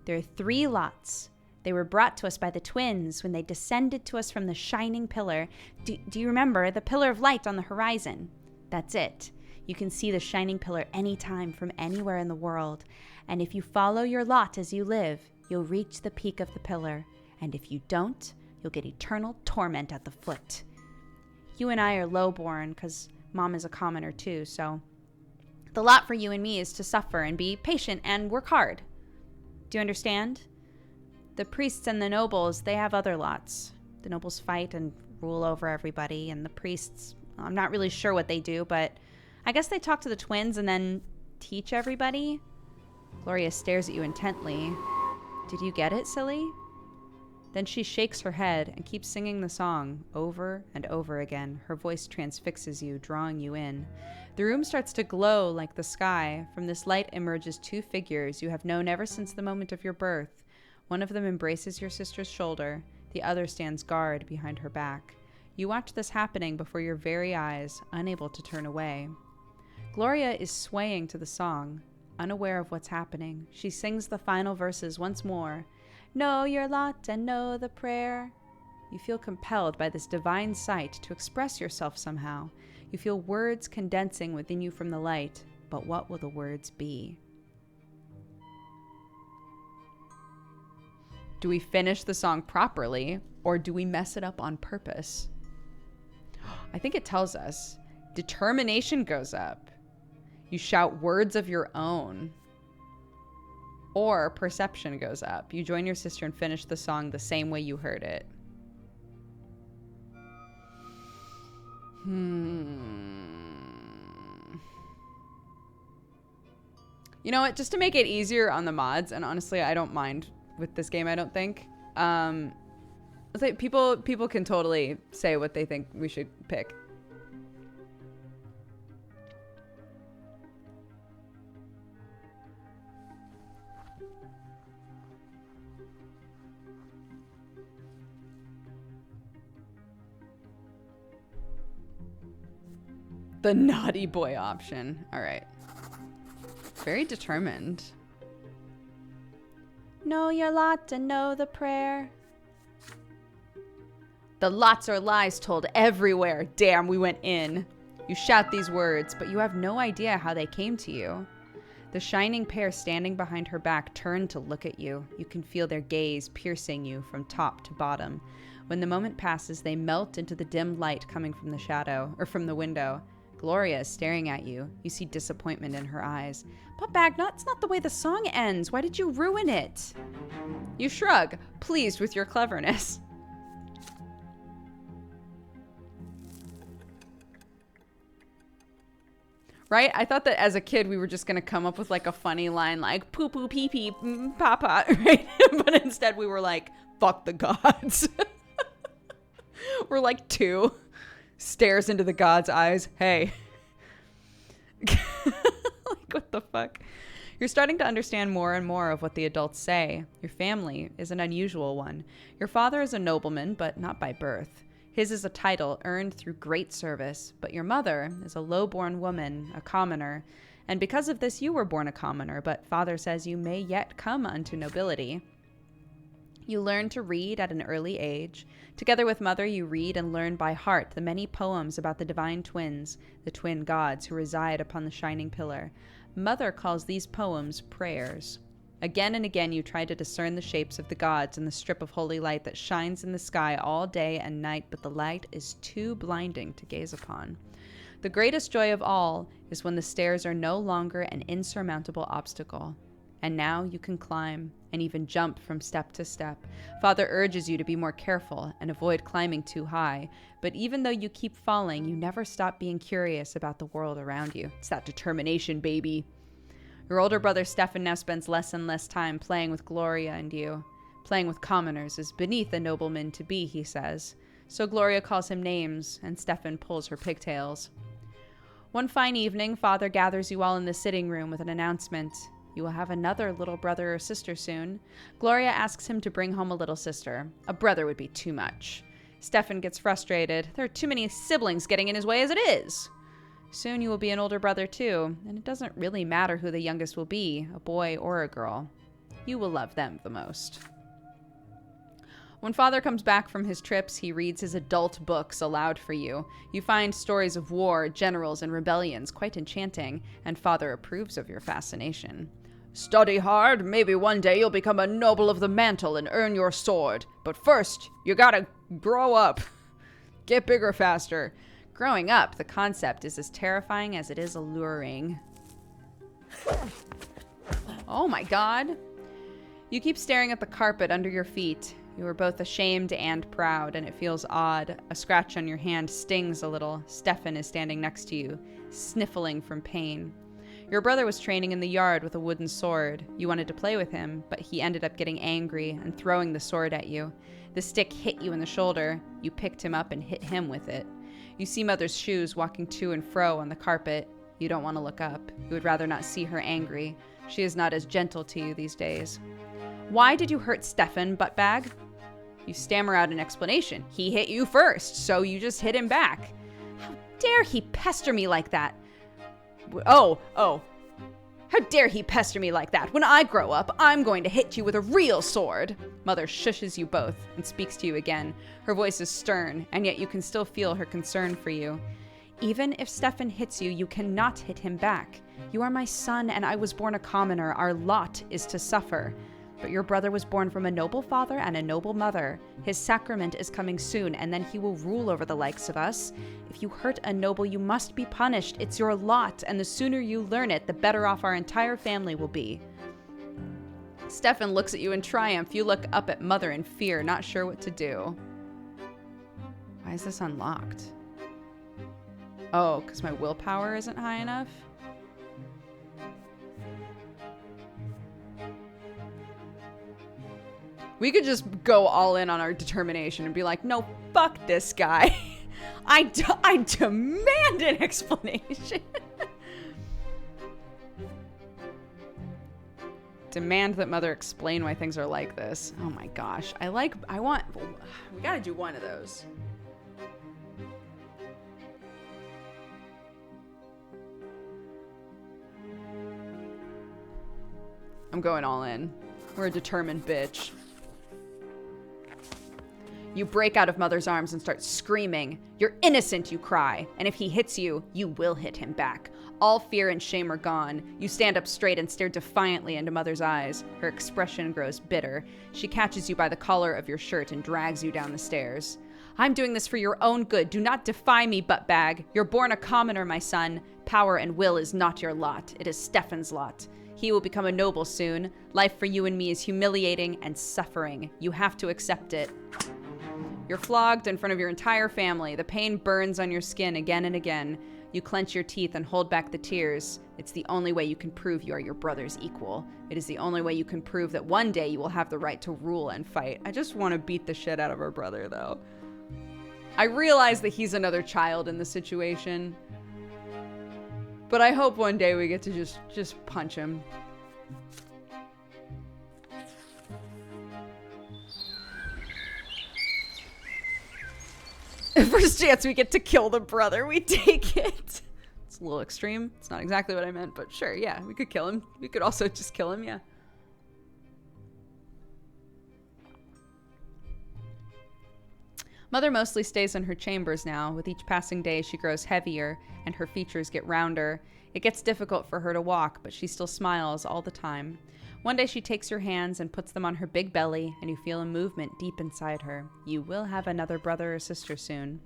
There are 3 lots. They were brought to us by the twins when they descended to us from the shining pillar. Do you remember the pillar of light on the horizon? That's it. You can see the shining pillar anytime from anywhere in the world. And if you follow your lot as you live, you'll reach the peak of the pillar. And if you don't, you'll get eternal torment at the foot. You and I are lowborn because Mom is a commoner too, so the lot for you and me is to suffer and be patient and work hard. Do you understand? The priests and the nobles, they have other lots. The nobles fight and rule over everybody, and the priests, I'm not really sure what they do, but I guess they talk to the twins and then teach everybody? Gloria stares at you intently. Did you get it, silly? Then she shakes her head and keeps singing the song over and over again. Her voice transfixes you, drawing you in. The room starts to glow like the sky. From this light emerges two figures you have known ever since the moment of your birth. One of them embraces your sister's shoulder. The other stands guard behind her back. You watch this happening before your very eyes, unable to turn away. Gloria is swaying to the song, unaware of what's happening. She sings the final verses once more. Know your lot and know the prayer. You feel compelled by this divine sight to express yourself somehow. You feel words condensing within you from the light, but what will the words be? Do we finish the song properly, or do we mess it up on purpose? I think it tells us. Determination goes up. You shout words of your own. Or perception goes up. You join your sister and finish the song the same way you heard it. You know what? Just to make it easier on the mods, and honestly, I don't mind with this game, I don't think. It's like people can totally say what they think we should pick. The naughty boy option. All right. Very determined. Know your lot and know the prayer. The lots are lies told everywhere. Damn, we went in. You shout these words, but you have no idea how they came to you. The shining pair standing behind her back turn to look at you. You can feel their gaze piercing you from top to bottom. When the moment passes, they melt into the dim light coming from the shadow, or from the window. Gloria is staring at you. You see disappointment in her eyes. But Bagnot, it's not the way the song ends. Why did you ruin it? You shrug, pleased with your cleverness. Right? I thought that as a kid we were just going to come up with like a funny line like poo poo pee pee papa, right? But instead we were like, fuck the gods. We're like 2. Stares into the god's eyes. Hey. Like, what the fuck? You're starting to understand more and more of what the adults say. Your family is an unusual one. Your father is a nobleman, but not by birth. His is a title earned through great service, but your mother is a low-born woman, a commoner. And because of this, you were born a commoner, but father says you may yet come unto nobility. You learn to read at an early age. Together with mother, you read and learn by heart the many poems about the divine twins, the twin gods who reside upon the shining pillar. Mother calls these poems prayers. Again and again you try to discern the shapes of the gods in the strip of holy light that shines in the sky all day and night, but the light is too blinding to gaze upon. The greatest joy of all is when the stairs are no longer an insurmountable obstacle. And now you can climb and even jump from step to step. Father urges you to be more careful and avoid climbing too high. But even though you keep falling, you never stop being curious about the world around you. It's that determination, baby. Your older brother Stefan now spends less and less time playing with Gloria and you. Playing with commoners is beneath a nobleman to be, he says. So Gloria calls him names, and Stefan pulls her pigtails. One fine evening, Father gathers you all in the sitting room with an announcement. You will have another little brother or sister soon. Gloria asks him to bring home a little sister. A brother would be too much. Stefan gets frustrated. There are too many siblings getting in his way as it is. Soon you will be an older brother too, and it doesn't really matter who the youngest will be, a boy or a girl. You will love them the most. When Father comes back from his trips, he reads his adult books aloud for you. You find stories of war, generals, and rebellions quite enchanting, and Father approves of your fascination. Study hard, maybe one day you'll become a noble of the mantle and earn your sword. But first, you gotta grow up. Get bigger faster. Growing up, the concept is as terrifying as it is alluring. Oh my god. You keep staring at the carpet under your feet. You are both ashamed and proud, and it feels odd. A scratch on your hand stings a little. Stefan is standing next to you, sniffling from pain. Your brother was training in the yard with a wooden sword. You wanted to play with him, but he ended up getting angry and throwing the sword at you. The stick hit you in the shoulder. You picked him up and hit him with it. You see Mother's shoes walking to and fro on the carpet. You don't want to look up. You would rather not see her angry. She is not as gentle to you these days. Why did you hurt Stefan, buttbag? You stammer out an explanation. He hit you first, so you just hit him back. How dare he pester me like that? Oh. How dare he pester me like that? When I grow up, I'm going to hit you with a real sword. Mother shushes you both and speaks to you again. Her voice is stern, and yet you can still feel her concern for you. Even if Stefan hits you, you cannot hit him back. You are my son, and I was born a commoner. Our lot is to suffer. But your brother was born from a noble father and a noble mother. His sacrament is coming soon, and then he will rule over the likes of us. If you hurt a noble, you must be punished. It's your lot, and the sooner you learn it, the better off our entire family will be. Stefan looks at you in triumph. You look up at Mother in fear, not sure what to do. Why is this unlocked? Oh, because my willpower isn't high enough? We could just go all in on our determination and be like, no, fuck this guy. I demand an explanation. Demand that Mother explain why things are like this. Oh my gosh. We gotta do one of those. I'm going all in. We're a determined bitch. You break out of Mother's arms and start screaming. You're innocent, you cry. And if he hits you, you will hit him back. All fear and shame are gone. You stand up straight and stare defiantly into Mother's eyes. Her expression grows bitter. She catches you by the collar of your shirt and drags you down the stairs. I'm doing this for your own good. Do not defy me, buttbag. You're born a commoner, my son. Power and will is not your lot. It is Stefan's lot. He will become a noble soon. Life for you and me is humiliating and suffering. You have to accept it. You're flogged in front of your entire family. The pain burns on your skin again and again. You clench your teeth and hold back the tears. It's the only way you can prove you are your brother's equal. It is the only way you can prove that one day you will have the right to rule and fight. I just want to beat the shit out of her brother, though. I realize that he's another child in the situation. But I hope one day we get to just punch him. First chance we get to kill the brother, we take it. It's a little extreme. It's not exactly what I meant, but sure, yeah, we could kill him. We could also just kill him, yeah. Mother mostly stays in her chambers now. With each passing day, she grows heavier, and her features get rounder. It gets difficult for her to walk, but she still smiles all the time. One day she takes your hands and puts them on her big belly, and you feel a movement deep inside her. You will have another brother or sister soon.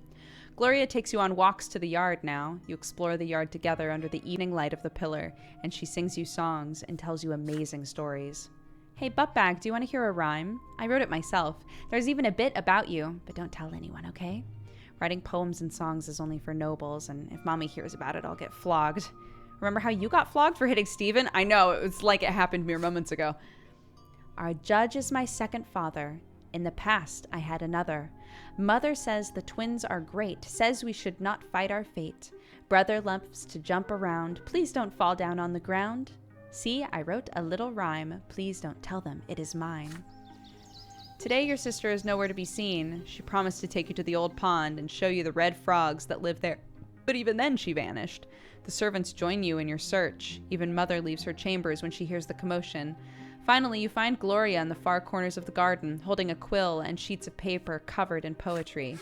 Gloria takes you on walks to the yard now. You explore the yard together under the evening light of the pillar, and she sings you songs and tells you amazing stories. Hey, buttbag, do you want to hear a rhyme? I wrote it myself. There's even a bit about you, but don't tell anyone, okay? Writing poems and songs is only for nobles, and if Mommy hears about it, I'll get flogged. Remember how you got flogged for hitting Steven? I know, it was like it happened mere moments ago. Our judge is my second father. In the past, I had another. Mother says the twins are great, says we should not fight our fate. Brother loves to jump around. Please don't fall down on the ground. See, I wrote a little rhyme. Please don't tell them it is mine. Today your sister is nowhere to be seen. She promised to take you to the old pond and show you the red frogs that live there. But even then she vanished. The servants join you in your search. Even Mother leaves her chambers when she hears the commotion. Finally, you find Gloria in the far corners of the garden, holding a quill and sheets of paper covered in poetry.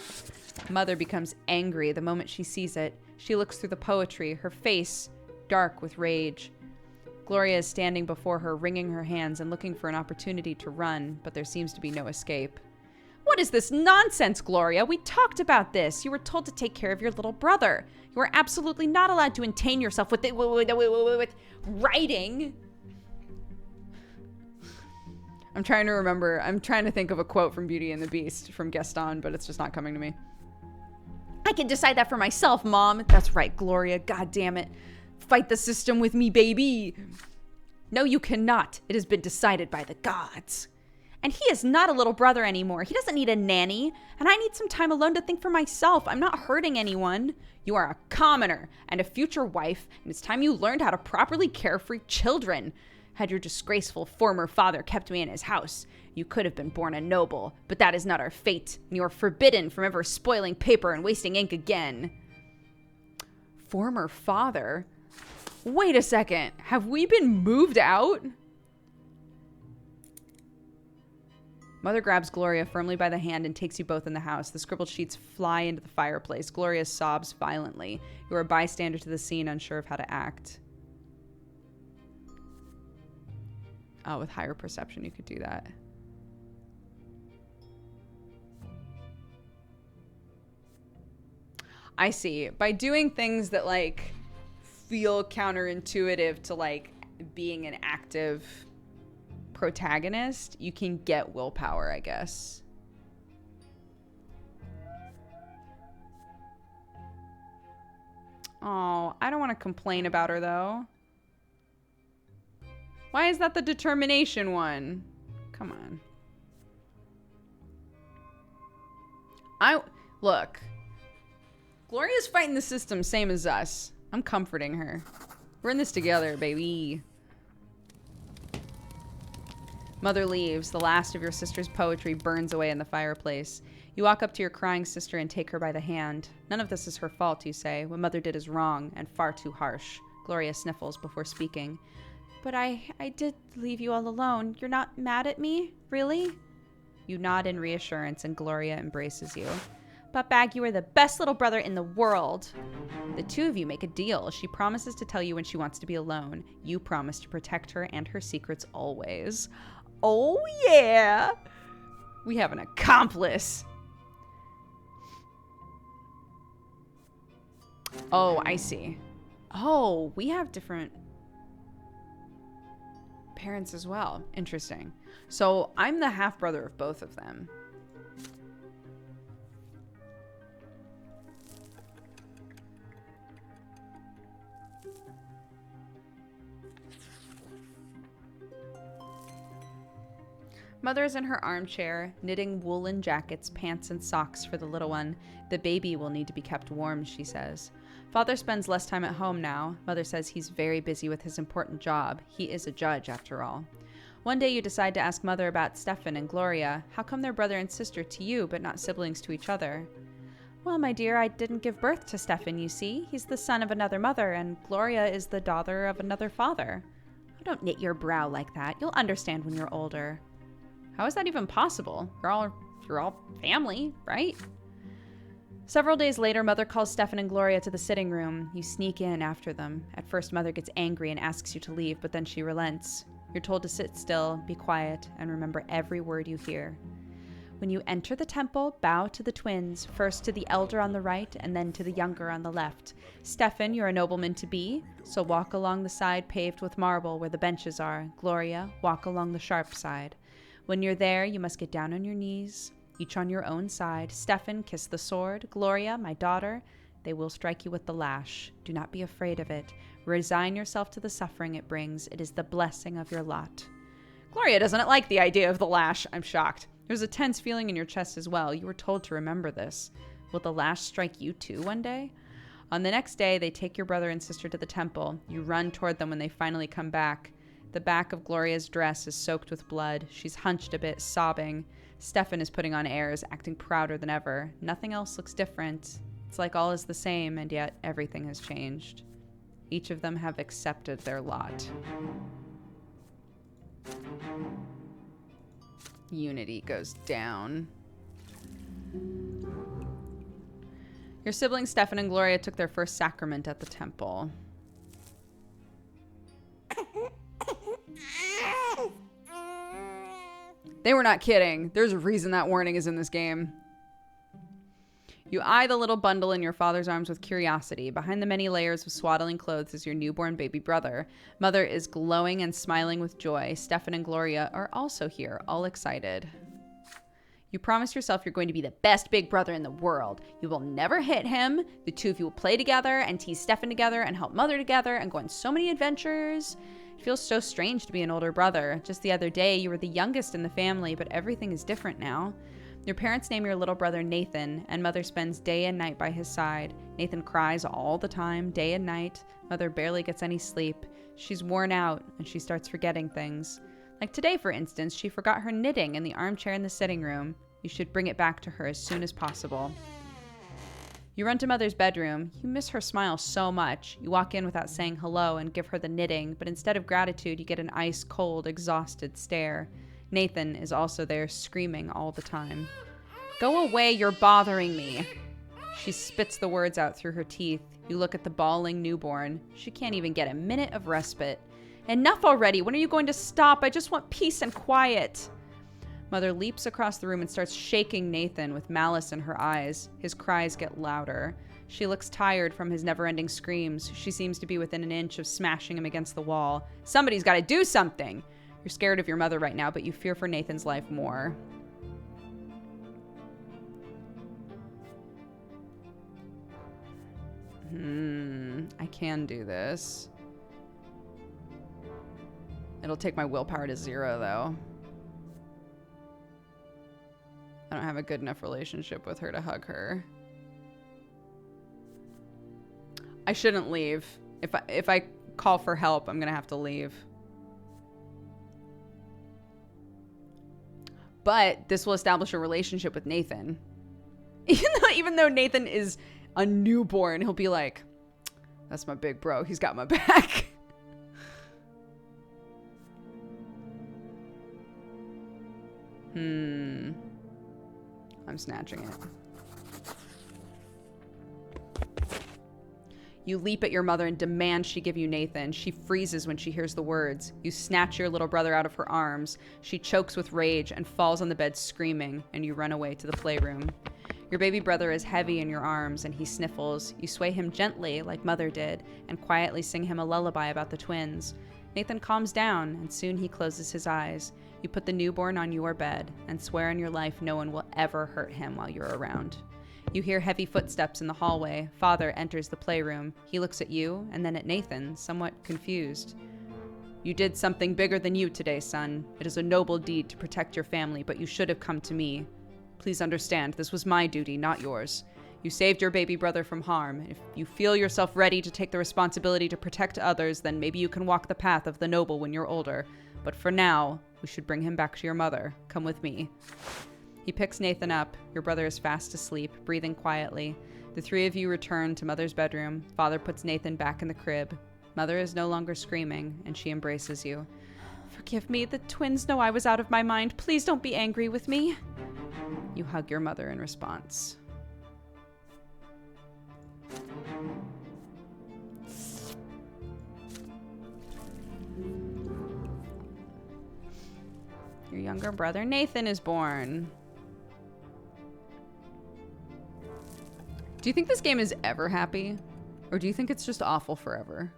Mother becomes angry the moment she sees it. She looks through the poetry, her face dark with rage. Gloria is standing before her, wringing her hands and looking for an opportunity to run, but there seems to be no escape. What is this nonsense, Gloria? We talked about this. You were told to take care of your little brother. You are absolutely not allowed to entertain yourself with writing. I'm trying to remember. I'm trying to think of a quote from Beauty and the Beast from Gaston, but it's just not coming to me. I can decide that for myself, Mom. That's right, Gloria. God damn it. Fight the system with me, baby. No, you cannot. It has been decided by the gods. And he is not a little brother anymore. He doesn't need a nanny. And I need some time alone to think for myself. I'm not hurting anyone. You are a commoner and a future wife, and it's time you learned how to properly care for children. Had your disgraceful former father kept me in his house, you could have been born a noble, but that is not our fate, and you are forbidden from ever spoiling paper and wasting ink again. Former father? Wait a second. Have we been moved out? Mother grabs Gloria firmly by the hand and takes you both in the house. The scribbled sheets fly into the fireplace. Gloria sobs violently. You are a bystander to the scene, unsure of how to act. Oh, with higher perception, you could do that. I see. By doing things that, like, feel counterintuitive to, like, being an active protagonist, you can get willpower, I guess. Oh, I don't want to complain about her, though. Why is that the determination one? Come on. Look. Gloria's fighting the system, same as us. I'm comforting her. We're in this together, baby. Mother leaves. The last of your sister's poetry burns away in the fireplace. You walk up to your crying sister and take her by the hand. None of this is her fault, you say. What Mother did is wrong and far too harsh. Gloria sniffles before speaking. But I did leave you all alone. You're not mad at me? Really? You nod in reassurance and Gloria embraces you. Buttbag, you are the best little brother in the world. The two of you make a deal. She promises to tell you when she wants to be alone. You promise to protect her and her secrets always. Oh, yeah. We have an accomplice. Oh, I see. Oh, we have different parents as well. Interesting. So I'm the half-brother of both of them. Mother is in her armchair, knitting woolen jackets, pants, and socks for the little one. The baby will need to be kept warm, she says. Father spends less time at home now. Mother says he's very busy with his important job. He is a judge, after all. One day you decide to ask Mother about Stefan and Gloria. How come they're brother and sister to you, but not siblings to each other? Well, my dear, I didn't give birth to Stefan, you see. He's the son of another mother, and Gloria is the daughter of another father. Oh, don't knit your brow like that. You'll understand when you're older. How is that even possible? You're all family, right? Several days later, Mother calls Stefan and Gloria to the sitting room. You sneak in after them. At first, Mother gets angry and asks you to leave, but then she relents. You're told to sit still, be quiet, and remember every word you hear. When you enter the temple, bow to the twins, first to the elder on the right and then to the younger on the left. Stefan, you're a nobleman to be, so walk along the side paved with marble where the benches are. Gloria, walk along the sharp side. When you're there, you must get down on your knees, each on your own side. Stefan, kiss the sword. Gloria, my daughter, they will strike you with the lash. Do not be afraid of it. Resign yourself to the suffering it brings. It is the blessing of your lot. Gloria doesn't like the idea of the lash. I'm shocked. There's a tense feeling in your chest as well. You were told to remember this. Will the lash strike you too one day? On the next day, they take your brother and sister to the temple. You run toward them when they finally come back. The back of Gloria's dress is soaked with blood. She's hunched a bit, sobbing. Stefan is putting on airs, acting prouder than ever. Nothing else looks different. It's like all is the same, and yet everything has changed. Each of them have accepted their lot. Unity goes down. Your siblings Stefan and Gloria took their first sacrament at the temple. They were not kidding. There's a reason that warning is in this game. You eye the little bundle in your father's arms with curiosity. Behind the many layers of swaddling clothes is your newborn baby brother. Mother is glowing and smiling with joy. Stefan and Gloria are also here, all excited. You promise yourself you're going to be the best big brother in the world. You will never hit him. The two of you will play together and tease Stefan together and help Mother together and go on so many adventures. It feels so strange to be an older brother. Just the other day, you were the youngest in the family, but everything is different now. Your parents name your little brother Nathan, and Mother spends day and night by his side. Nathan cries all the time, day and night. Mother barely gets any sleep. She's worn out, and she starts forgetting things. Like today, for instance, she forgot her knitting in the armchair in the sitting room. You should bring it back to her as soon as possible. You run to Mother's bedroom. You miss her smile so much. You walk in without saying hello and give her the knitting, but instead of gratitude, you get an ice-cold, exhausted stare. Nathan is also there, screaming all the time. Go away, you're bothering me. She spits the words out through her teeth. You look at the bawling newborn. She can't even get a minute of respite. Enough already. When are you going to stop? I just want peace and quiet. Mother leaps across the room and starts shaking Nathan with malice in her eyes. His cries get louder. She looks tired from his never-ending screams. She seems to be within an inch of smashing him against the wall. Somebody's got to do something. You're scared of your mother right now, but you fear for Nathan's life more. I can do this. It'll take my willpower to 0, though. I don't have a good enough relationship with her to hug her. I shouldn't leave. If I call for help, I'm gonna have to leave. But this will establish a relationship with Nathan. Even though Nathan is a newborn, he'll be like, that's my big bro. He's got my back. I'm snatching it. You leap at your mother and demand she give you Nathan. She freezes when she hears the words. You snatch your little brother out of her arms. She chokes with rage and falls on the bed screaming, and you run away to the playroom. Your baby brother is heavy in your arms, and he sniffles. You sway him gently, like Mother did, and quietly sing him a lullaby about the twins. Nathan calms down, and soon he closes his eyes. You put the newborn on your bed, and swear on your life no one will ever hurt him while you're around. You hear heavy footsteps in the hallway. Father enters the playroom. He looks at you, and then at Nathan, somewhat confused. You did something bigger than you today, son. It is a noble deed to protect your family, but you should have come to me. Please understand, this was my duty, not yours. You saved your baby brother from harm. If you feel yourself ready to take the responsibility to protect others, then maybe you can walk the path of the noble when you're older. But for now, we should bring him back to your mother. Come with me. He picks Nathan up. Your brother is fast asleep, breathing quietly. The three of you return to Mother's bedroom. Father puts Nathan back in the crib. Mother is no longer screaming, and she embraces you. Forgive me, the twins know I was out of my mind. Please don't be angry with me. You hug your mother in response. Your younger brother Nathan is born. Do you think this game is ever happy? Or do you think it's just awful forever?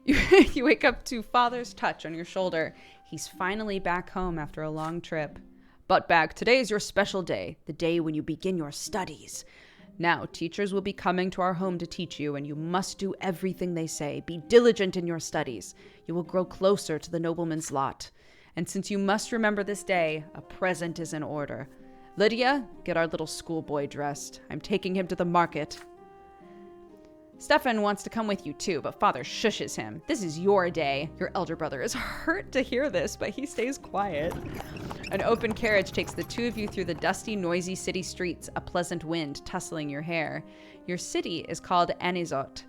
You wake up to Father's touch on your shoulder. He's finally back home after a long trip. Buttbag, today is your special day, the day when you begin your studies. Now, teachers will be coming to our home to teach you, and you must do everything they say. Be diligent in your studies. You will grow closer to the nobleman's lot. And since you must remember this day, a present is in order. Lydia, get our little schoolboy dressed. I'm taking him to the market. Stefan wants to come with you too, but Father shushes him. This is your day. Your elder brother is hurt to hear this, but he stays quiet. An open carriage takes the two of you through the dusty, noisy city streets, a pleasant wind tussling your hair. Your city is called Anizot.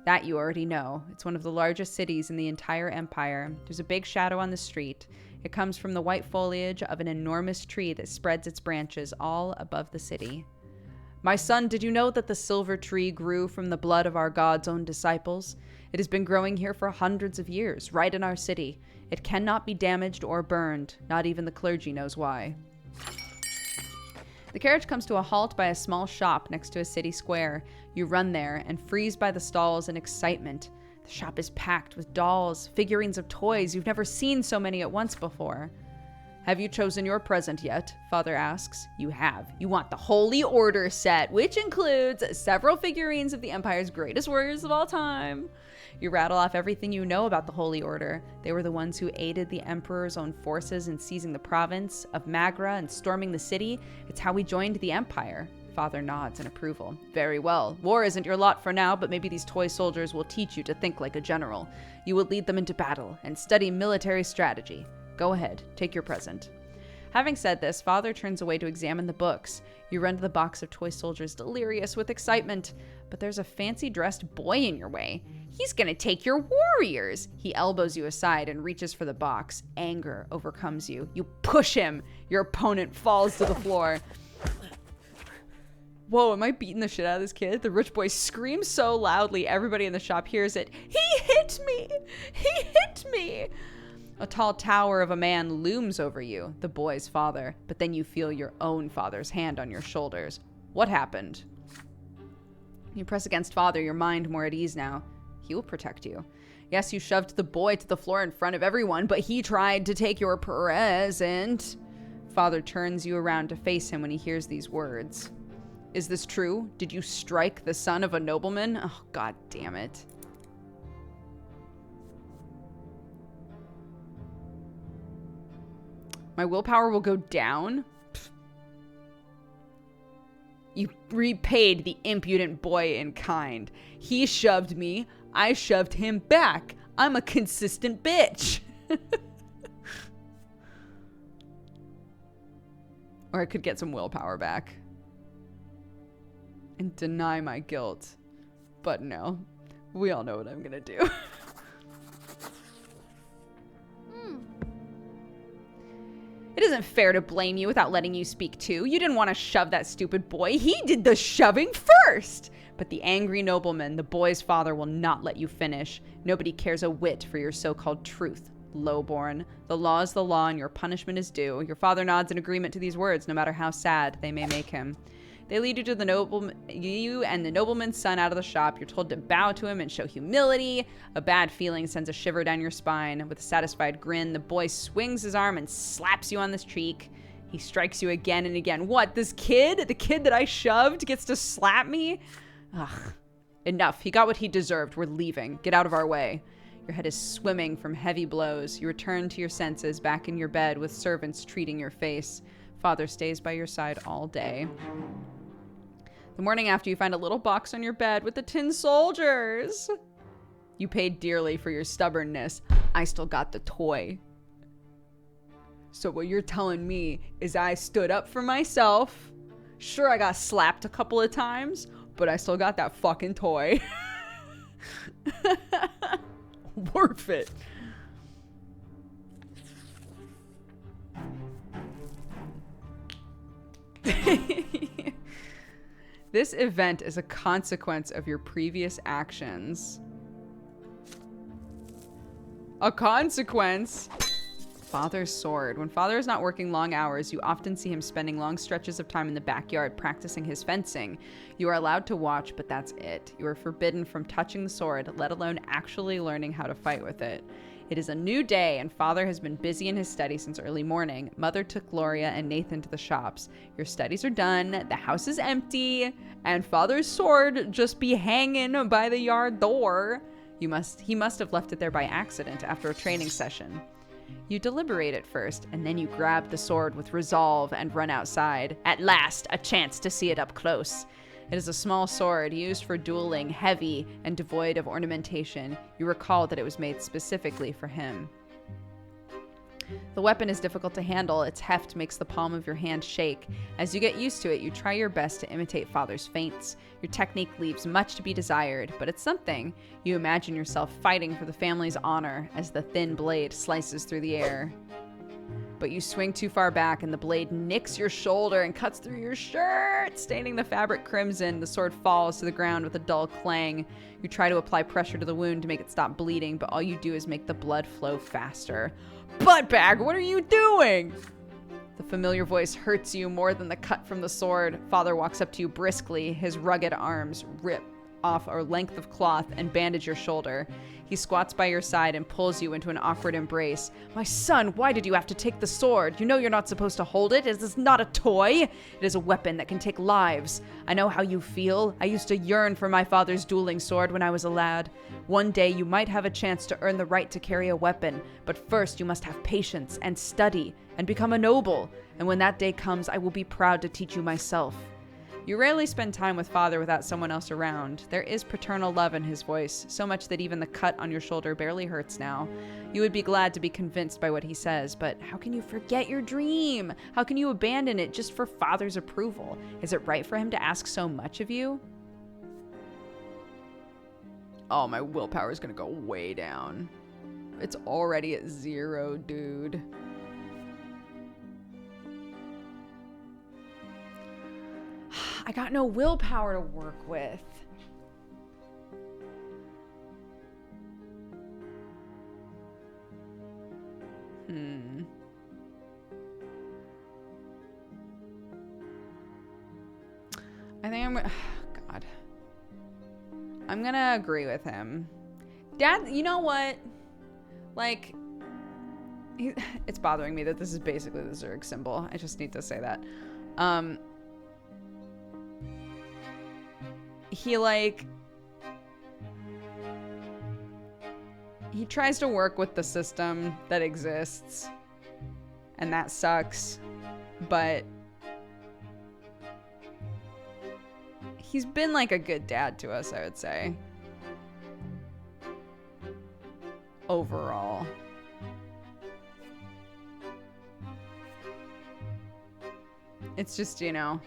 That you already know. It's one of the largest cities in the entire empire. There's a big shadow on the street. It comes from the white foliage of an enormous tree that spreads its branches all above the city. My son, did you know that the silver tree grew from the blood of our God's own disciples? It has been growing here for hundreds of years, right in our city. It cannot be damaged or burned. Not even the clergy knows why. The carriage comes to a halt by a small shop next to a city square. You run there and freeze by the stalls in excitement. The shop is packed with dolls, figurines of toys. You've never seen so many at once before. Have you chosen your present yet? Father asks. You have. You want the Holy Order set, which includes several figurines of the Empire's greatest warriors of all time. You rattle off everything you know about the Holy Order. They were the ones who aided the Emperor's own forces in seizing the province of Magra and storming the city. It's how we joined the Empire. Father nods in approval. Very well. War isn't your lot for now, but maybe these toy soldiers will teach you to think like a general. You will lead them into battle and study military strategy. Go ahead, take your present. Having said this, Father turns away to examine the books. You run to the box of toy soldiers, delirious with excitement. But there's a fancy-dressed boy in your way. He's gonna take your warriors! He elbows you aside and reaches for the box. Anger overcomes you. You push him. Your opponent falls to the floor. Whoa, am I beating the shit out of this kid? The rich boy screams so loudly, everybody in the shop hears it. He hit me! He hit me! A tall tower of a man looms over you, the boy's father, but then you feel your own father's hand on your shoulders. What happened? You press against Father, your mind more at ease now. He will protect you. Yes, you shoved the boy to the floor in front of everyone, but he tried to take your present. Father turns you around to face him when he hears these words. Is this true? Did you strike the son of a nobleman? Oh, God damn it. My willpower will go down? Pfft. You repaid the impudent boy in kind. He shoved me. I shoved him back. I'm a consistent bitch. Or I could get some willpower back. And deny my guilt. But no. We all know what I'm gonna do. It isn't fair to blame you without letting you speak too. You didn't want to shove that stupid boy. He did the shoving first. But the angry nobleman, the boy's father, will not let you finish. Nobody cares a whit for your so-called truth, lowborn. The law is the law and your punishment is due. Your father nods in agreement to these words, no matter how sad they may make him. They lead you to the you and the nobleman's son out of the shop. You're told to bow to him and show humility. A bad feeling sends a shiver down your spine. With a satisfied grin, the boy swings his arm and slaps you on the cheek. He strikes you again and again. What, this kid? The kid that I shoved gets to slap me? Ugh. Enough. He got what he deserved. We're leaving. Get out of our way. Your head is swimming from heavy blows. You return to your senses, back in your bed with servants treating your face. Father stays by your side all day. The morning after, you find a little box on your bed with the tin soldiers. You paid dearly for your stubbornness. I still got the toy. So what you're telling me is I stood up for myself. Sure, I got slapped a couple of times, but I still got that fucking toy. Worth it. This event is a consequence of your previous actions. A consequence? Father's sword. When Father is not working long hours, you often see him spending long stretches of time in the backyard practicing his fencing. You are allowed to watch, but that's it. You are forbidden from touching the sword, let alone actually learning how to fight with it. It is a new day, and Father has been busy in his study since early morning. Mother took Gloria and Nathan to the shops. Your studies are done, the house is empty, and Father's sword just be hanging by the yard door. He must have left it there by accident after a training session. You deliberate at first, and then you grab the sword with resolve and run outside. At last, a chance to see it up close. It is a small sword used for dueling, heavy and devoid of ornamentation. You recall that it was made specifically for him. The weapon is difficult to handle. Its heft makes the palm of your hand shake. As you get used to it, you try your best to imitate Father's feints. Your technique leaves much to be desired, but it's something. You imagine yourself fighting for the family's honor as the thin blade slices through the air. But you swing too far back and the blade nicks your shoulder and cuts through your shirt, staining the fabric crimson. The sword falls to the ground with a dull clang. You try to apply pressure to the wound to make it stop bleeding, but all you do is make the blood flow faster. Buttbag, what are you doing? The familiar voice hurts you more than the cut from the sword. Father walks up to you briskly, his rugged arms off a length of cloth and bandage your shoulder. He squats by your side and pulls you into an awkward embrace. My son, why did you have to take the sword? You know you're not supposed to hold it. It is not a toy. It is a weapon that can take lives. I know how you feel. I used to yearn for my father's dueling sword when I was a lad. One day you might have a chance to earn the right to carry a weapon, but first you must have patience and study and become a noble. And when that day comes, I will be proud to teach you myself. You rarely spend time with father without someone else around. There is paternal love in his voice, so much that even the cut on your shoulder barely hurts now. You would be glad to be convinced by what he says, but how can you forget your dream? How can you abandon it just for father's approval? Is it right for him to ask so much of you? Oh, my willpower is gonna go way down. It's already at 0, dude. I got no willpower to work with. I think I'm gonna... God. I'm gonna agree with him. Dad, you know what? Like... It's bothering me that this is basically the Zerg symbol. I just need to say that. He tries to work with the system that exists, and that sucks, but he's been like a good dad to us, I would say. Overall. It's just, you know,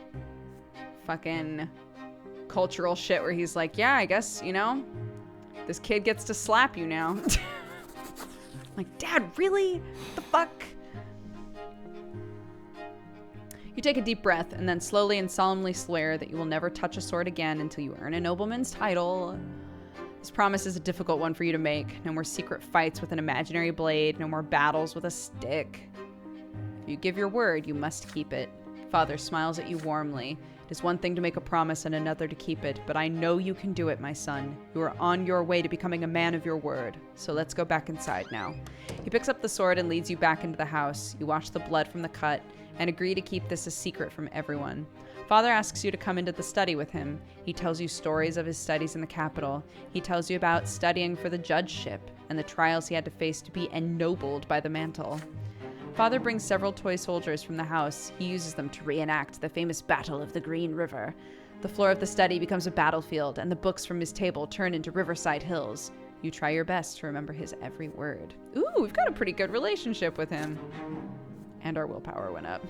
fucking cultural shit where he's like, yeah, I guess, you know, this kid gets to slap you now. Like, Dad, really? What the fuck? You take a deep breath and then slowly and solemnly swear that you will never touch a sword again until you earn a nobleman's title. This promise is a difficult one for you to make. No more secret fights with an imaginary blade. No more battles with a stick. If you give your word, you must keep it. Father smiles at you warmly. It is one thing to make a promise and another to keep it, but I know you can do it, my son. You are on your way to becoming a man of your word. So let's go back inside now. He picks up the sword and leads you back into the house. You wash the blood from the cut and agree to keep this a secret from everyone. Father asks you to come into the study with him. He tells you stories of his studies in the capital. He tells you about studying for the judgeship and the trials he had to face to be ennobled by the mantle. Father brings several toy soldiers from the house. He uses them to reenact the famous Battle of the Green River. The floor of the study becomes a battlefield, and the books from his table turn into riverside hills. You try your best to remember his every word. Ooh, we've got a pretty good relationship with him. And our willpower went up.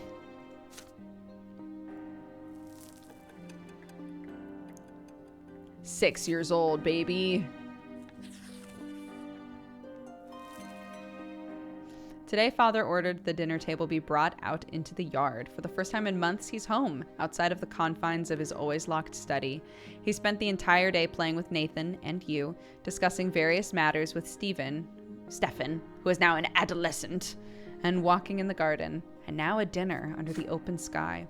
Six years old, baby. Today, Father ordered the dinner table be brought out into the yard. For the first time in months, he's home, outside of the confines of his always locked study. He spent the entire day playing with Nathan and you, discussing various matters with Stefan, who is now an adolescent, and walking in the garden, and now a dinner under the open sky.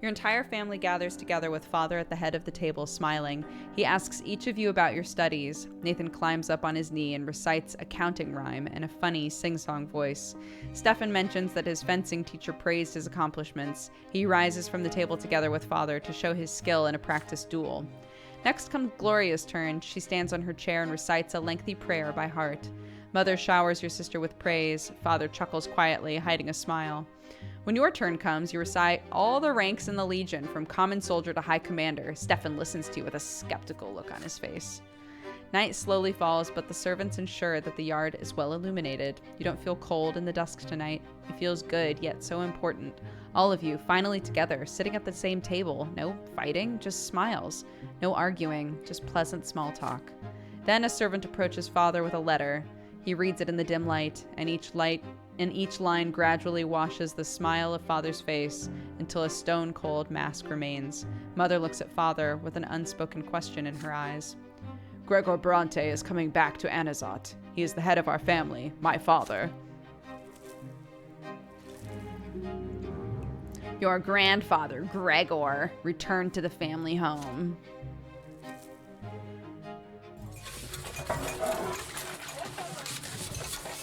Your entire family gathers together with Father at the head of the table, smiling. He asks each of you about your studies. Nathan climbs up on his knee and recites a counting rhyme in a funny, sing-song voice. Stefan mentions that his fencing teacher praised his accomplishments. He rises from the table together with Father to show his skill in a practice duel. Next comes Gloria's turn. She stands on her chair and recites a lengthy prayer by heart. Mother showers your sister with praise. Father chuckles quietly, hiding a smile. When your turn comes, you recite all the ranks in the Legion, from common soldier to high commander. Stefan listens to you with a skeptical look on his face. Night slowly falls, but the servants ensure that the yard is well illuminated. You don't feel cold in the dusk tonight. It feels good, yet so important. All of you, finally together, sitting at the same table. No fighting, just smiles. No arguing, just pleasant small talk. Then a servant approaches Father with a letter. He reads it in the dim light, and each line gradually washes the smile of Father's face until a stone-cold mask remains. Mother looks at Father with an unspoken question in her eyes. Gregor Brante is coming back to Anazot. He is the head of our family, my father. Your grandfather, Gregor, returned to the family home.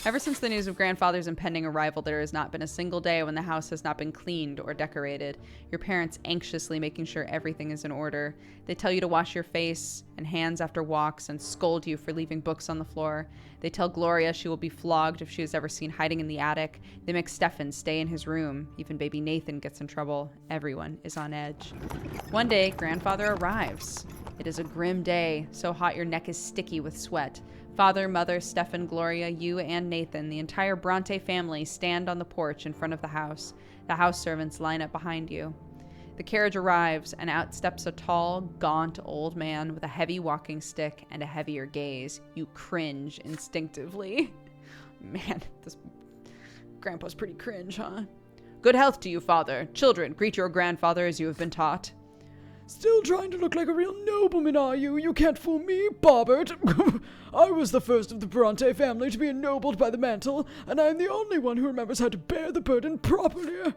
Ever since the news of grandfather's impending arrival, there has not been a single day when the house has not been cleaned or decorated. Your parents anxiously making sure everything is in order. They tell you to wash your face and hands after walks and scold you for leaving books on the floor. They tell Gloria she will be flogged if she is ever seen hiding in the attic. They make Stefan stay in his room. Even baby Nathan gets in trouble. Everyone is on edge. One day, grandfather arrives. It is a grim day, so hot your neck is sticky with sweat. Father, mother, Stefan, Gloria, you, and Nathan, the entire Brante family, stand on the porch in front of the house. The house servants line up behind you. The carriage arrives, and out steps a tall, gaunt old man with a heavy walking stick and a heavier gaze. You cringe instinctively. Man, this grandpa's pretty cringe, huh? Good health to you, father. Children, greet your grandfather as you have been taught. Still trying to look like a real nobleman, are you? You can't fool me, Bobbert. I was the first of the Brante family to be ennobled by the mantle, and I am the only one who remembers how to bear the burden properly.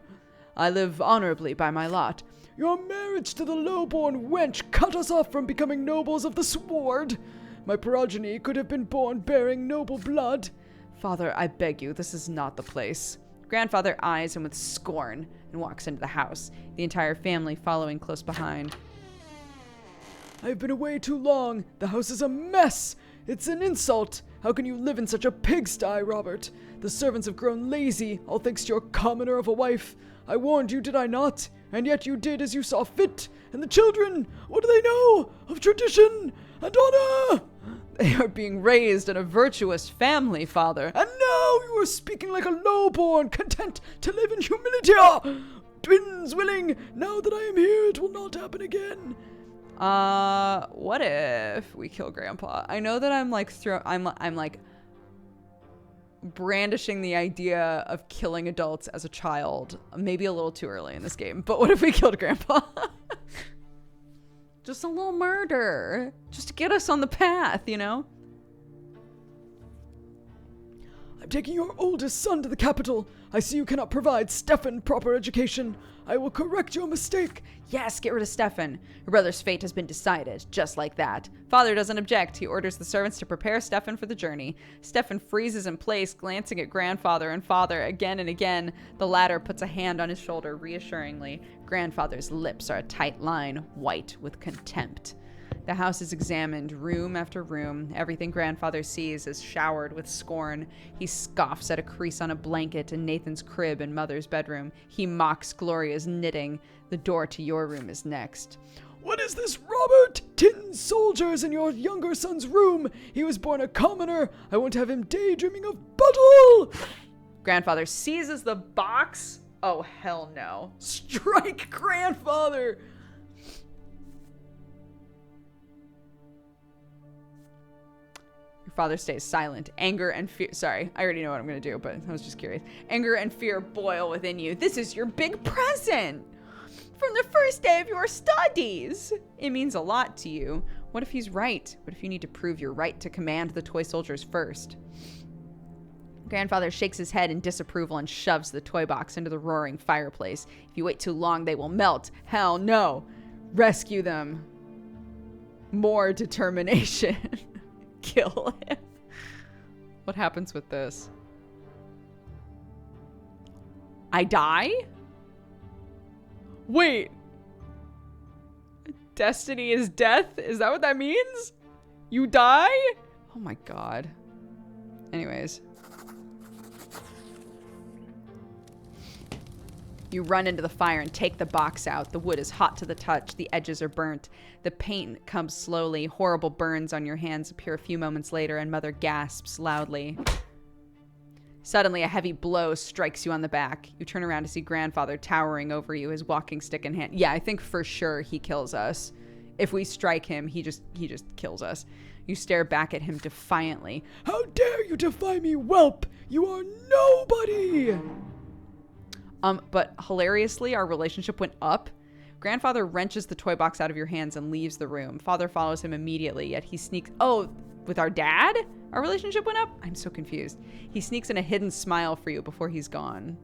I live honorably by my lot. Your marriage to the low-born wench cut us off from becoming nobles of the sword. My progeny could have been born bearing noble blood. Father, I beg you, this is not the place. Grandfather eyes him with scorn and walks into the house, the entire family following close behind. I've been away too long. The house is a mess. It's an insult. How can you live in such a pigsty, Robert? The servants have grown lazy, all thanks to your commoner of a wife. I warned you, did I not? And yet you did as you saw fit. And the children, what do they know of tradition and honor? They are being raised in a virtuous family, father. And now you are speaking like a lowborn, content to live in humility. Twins willing, now that I am here, it will not happen again. What if we kill Grandpa? I know that I'm like brandishing the idea of killing adults as a child. Maybe a little too early in this game, but what if we killed Grandpa? Just a little murder. Just to get us on the path, you know? I'm taking your oldest son to the capital. I see you cannot provide Stefan proper education. I will correct your mistake. Yes, get rid of Stefan. Your brother's fate has been decided, just like that. Father doesn't object. He orders the servants to prepare Stefan for the journey. Stefan freezes in place, glancing at grandfather and father again and again. The latter puts a hand on his shoulder reassuringly. Grandfather's lips are a tight line, white with contempt. The house is examined, room after room. Everything grandfather sees is showered with scorn. He scoffs at a crease on a blanket in Nathan's crib and mother's bedroom. He mocks Gloria's knitting. The door to your room is next. What is this, Robert? Tin soldiers in your younger son's room. He was born a commoner. I won't have him daydreaming of Buttle. Grandfather seizes the box. Oh, hell no. Strike grandfather. Father stays silent. Anger and fear. Sorry, I already know what I'm going to do, but I was just curious. Anger and fear boil within you. This is your big present from the first day of your studies. It means a lot to you. What if he's right? What if you need to prove you're right to command the toy soldiers first? Grandfather shakes his head in disapproval and shoves the toy box into the roaring fireplace. If you wait too long, they will melt. Hell no. Rescue them. More determination. Kill him. What happens with this? I die? Wait. Destiny is death? Is that what that means? You die? Oh my god. Anyways. You run into the fire and take the box out. The wood is hot to the touch. The edges are burnt. The paint comes slowly. Horrible burns on your hands appear a few moments later, and Mother gasps loudly. Suddenly, a heavy blow strikes you on the back. You turn around to see Grandfather towering over you, his walking stick in hand. Yeah, I think for sure he kills us. If we strike him, he just kills us. You stare back at him defiantly. How dare you defy me, whelp! You are nobody! But hilariously, our relationship went up. Grandfather wrenches the toy box out of your hands and leaves the room. Father follows him immediately, yet he sneaks... Oh, with our dad? Our relationship went up? I'm so confused. He sneaks in a hidden smile for you before he's gone.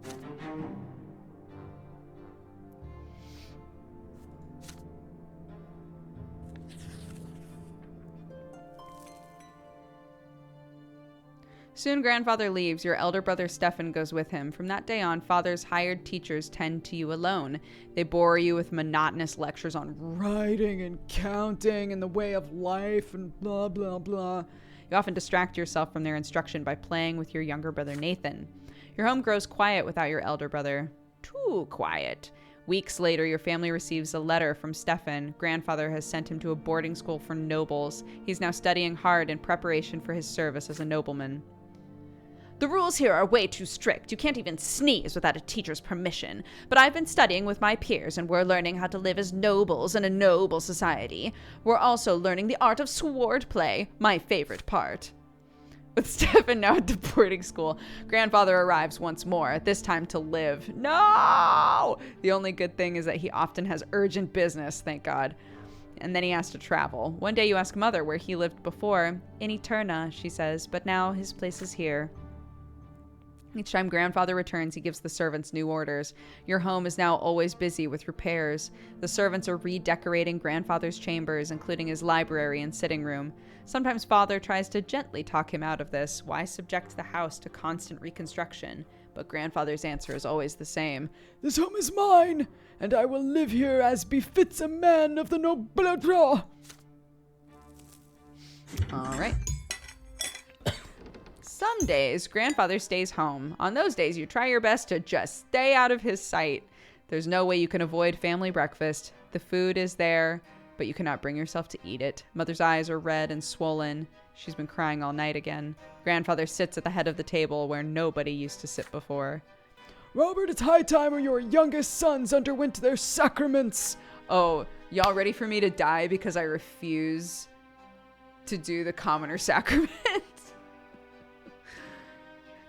Soon grandfather leaves. Your elder brother Stefan goes with him. From that day on, father's hired teachers tend to you alone. They bore you with monotonous lectures on writing and counting and the way of life and blah, blah, blah. You often distract yourself from their instruction by playing with your younger brother Nathan. Your home grows quiet without your elder brother. Too quiet. Weeks later, your family receives a letter from Stefan. Grandfather has sent him to a boarding school for nobles. He's now studying hard in preparation for his service as a nobleman. The rules here are way too strict. You can't even sneeze without a teacher's permission. But I've been studying with my peers, and we're learning how to live as nobles in a noble society. We're also learning the art of swordplay, my favorite part. With Stefan now at the boarding school, grandfather arrives once more, this time to live. No! The only good thing is that he often has urgent business, thank God. And then he has to travel. One day you ask mother where he lived before. In Eterna, she says, but now his place is here. Each time grandfather returns, he gives the servants new orders. Your home is now always busy with repairs. The servants are redecorating grandfather's chambers, including his library and sitting room. Sometimes father tries to gently talk him out of this. Why subject the house to constant reconstruction? But grandfather's answer is always the same. This home is mine, and I will live here as befits a man of the nobility. All right. Some days, grandfather stays home. On those days, you try your best to just stay out of his sight. There's no way you can avoid family breakfast. The food is there, but you cannot bring yourself to eat it. Mother's eyes are red and swollen. She's been crying all night again. Grandfather sits at the head of the table where nobody used to sit before. Robert, it's high time your youngest sons underwent their sacraments. Oh, y'all ready for me to die because I refuse to do the commoner sacrament?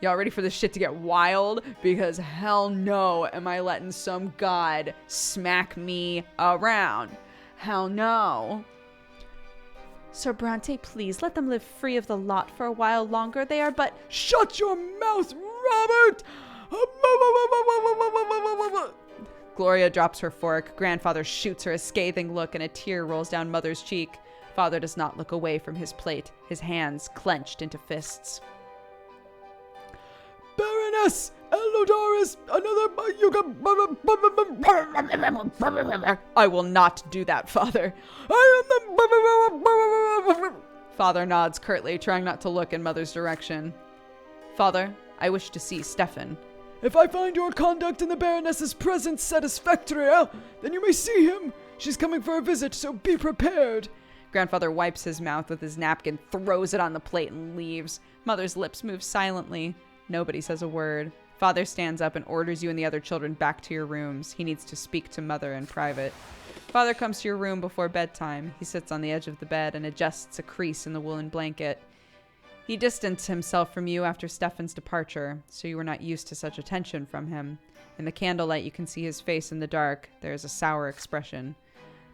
Y'all ready for this shit to get wild? Because hell no am I letting some god smack me around. Hell no. Sir Brante, please let them live free of the lot for a while longer. They are but... Shut your mouth, Robert! Gloria drops her fork. Grandfather shoots her a scathing look and a tear rolls down Mother's cheek. Father does not look away from his plate, his hands clenched into fists. Baroness Elodaris, another I will not do that, Father. Father nods curtly, trying not to look in Mother's direction. Father, I wish to see Stefan. If I find your conduct in the Baroness's presence satisfactory, then you may see him. She's coming for a visit, so be prepared. Grandfather wipes his mouth with his napkin, throws it on the plate, and leaves. Mother's lips move silently. Nobody says a word. Father stands up and orders you and the other children back to your rooms. He needs to speak to Mother in private. Father comes to your room before bedtime. He sits on the edge of the bed and adjusts a crease in the woolen blanket. He distanced himself from you after Stefan's departure, so you were not used to such attention from him. In the candlelight, you can see his face in the dark. There is a sour expression.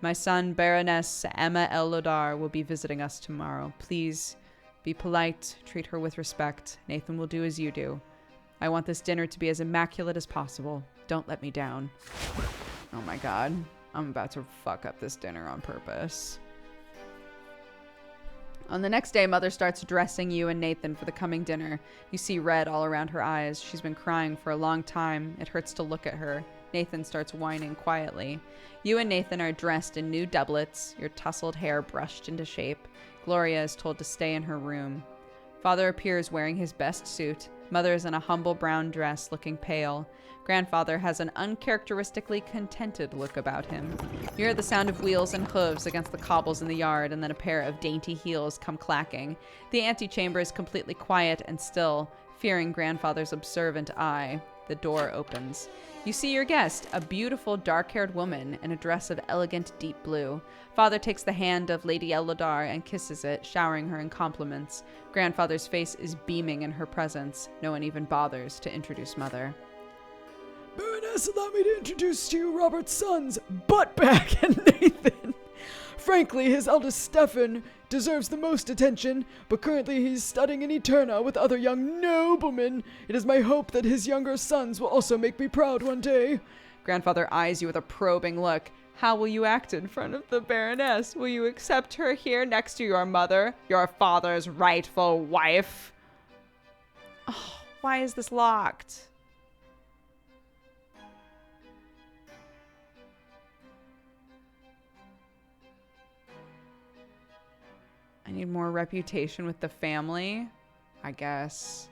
My son, Baroness Emma Elodar, will be visiting us tomorrow. Please be polite, treat her with respect. Nathan will do as you do. I want this dinner to be as immaculate as possible. Don't let me down. Oh my god. I'm about to fuck up this dinner on purpose. On the next day, Mother starts dressing you and Nathan for the coming dinner. You see red all around her eyes. She's been crying for a long time. It hurts to look at her. Nathan starts whining quietly. You and Nathan are dressed in new doublets, your tousled hair brushed into shape. Gloria is told to stay in her room. Father appears wearing his best suit. Mother is in a humble brown dress, looking pale. Grandfather has an uncharacteristically contented look about him. You hear the sound of wheels and hooves against the cobbles in the yard, and then a pair of dainty heels come clacking. The antechamber is completely quiet and still, fearing Grandfather's observant eye. The door opens. You see your guest, a beautiful dark-haired woman in a dress of elegant deep blue. Father takes the hand of Lady Elodar and kisses it, showering her in compliments. Grandfather's face is beaming in her presence. No one even bothers to introduce Mother. Baroness, allow me to introduce to you Robert's sons, Buttback and Nathan. Frankly, his eldest Stefan deserves the most attention, but currently he's studying in Eterna with other young noblemen. It is my hope that his younger sons will also make me proud one day. Grandfather eyes you with a probing look. How will you act in front of the Baroness? Will you accept her here next to your mother, your father's rightful wife? Oh, why is this locked? I need more reputation with the family, I guess.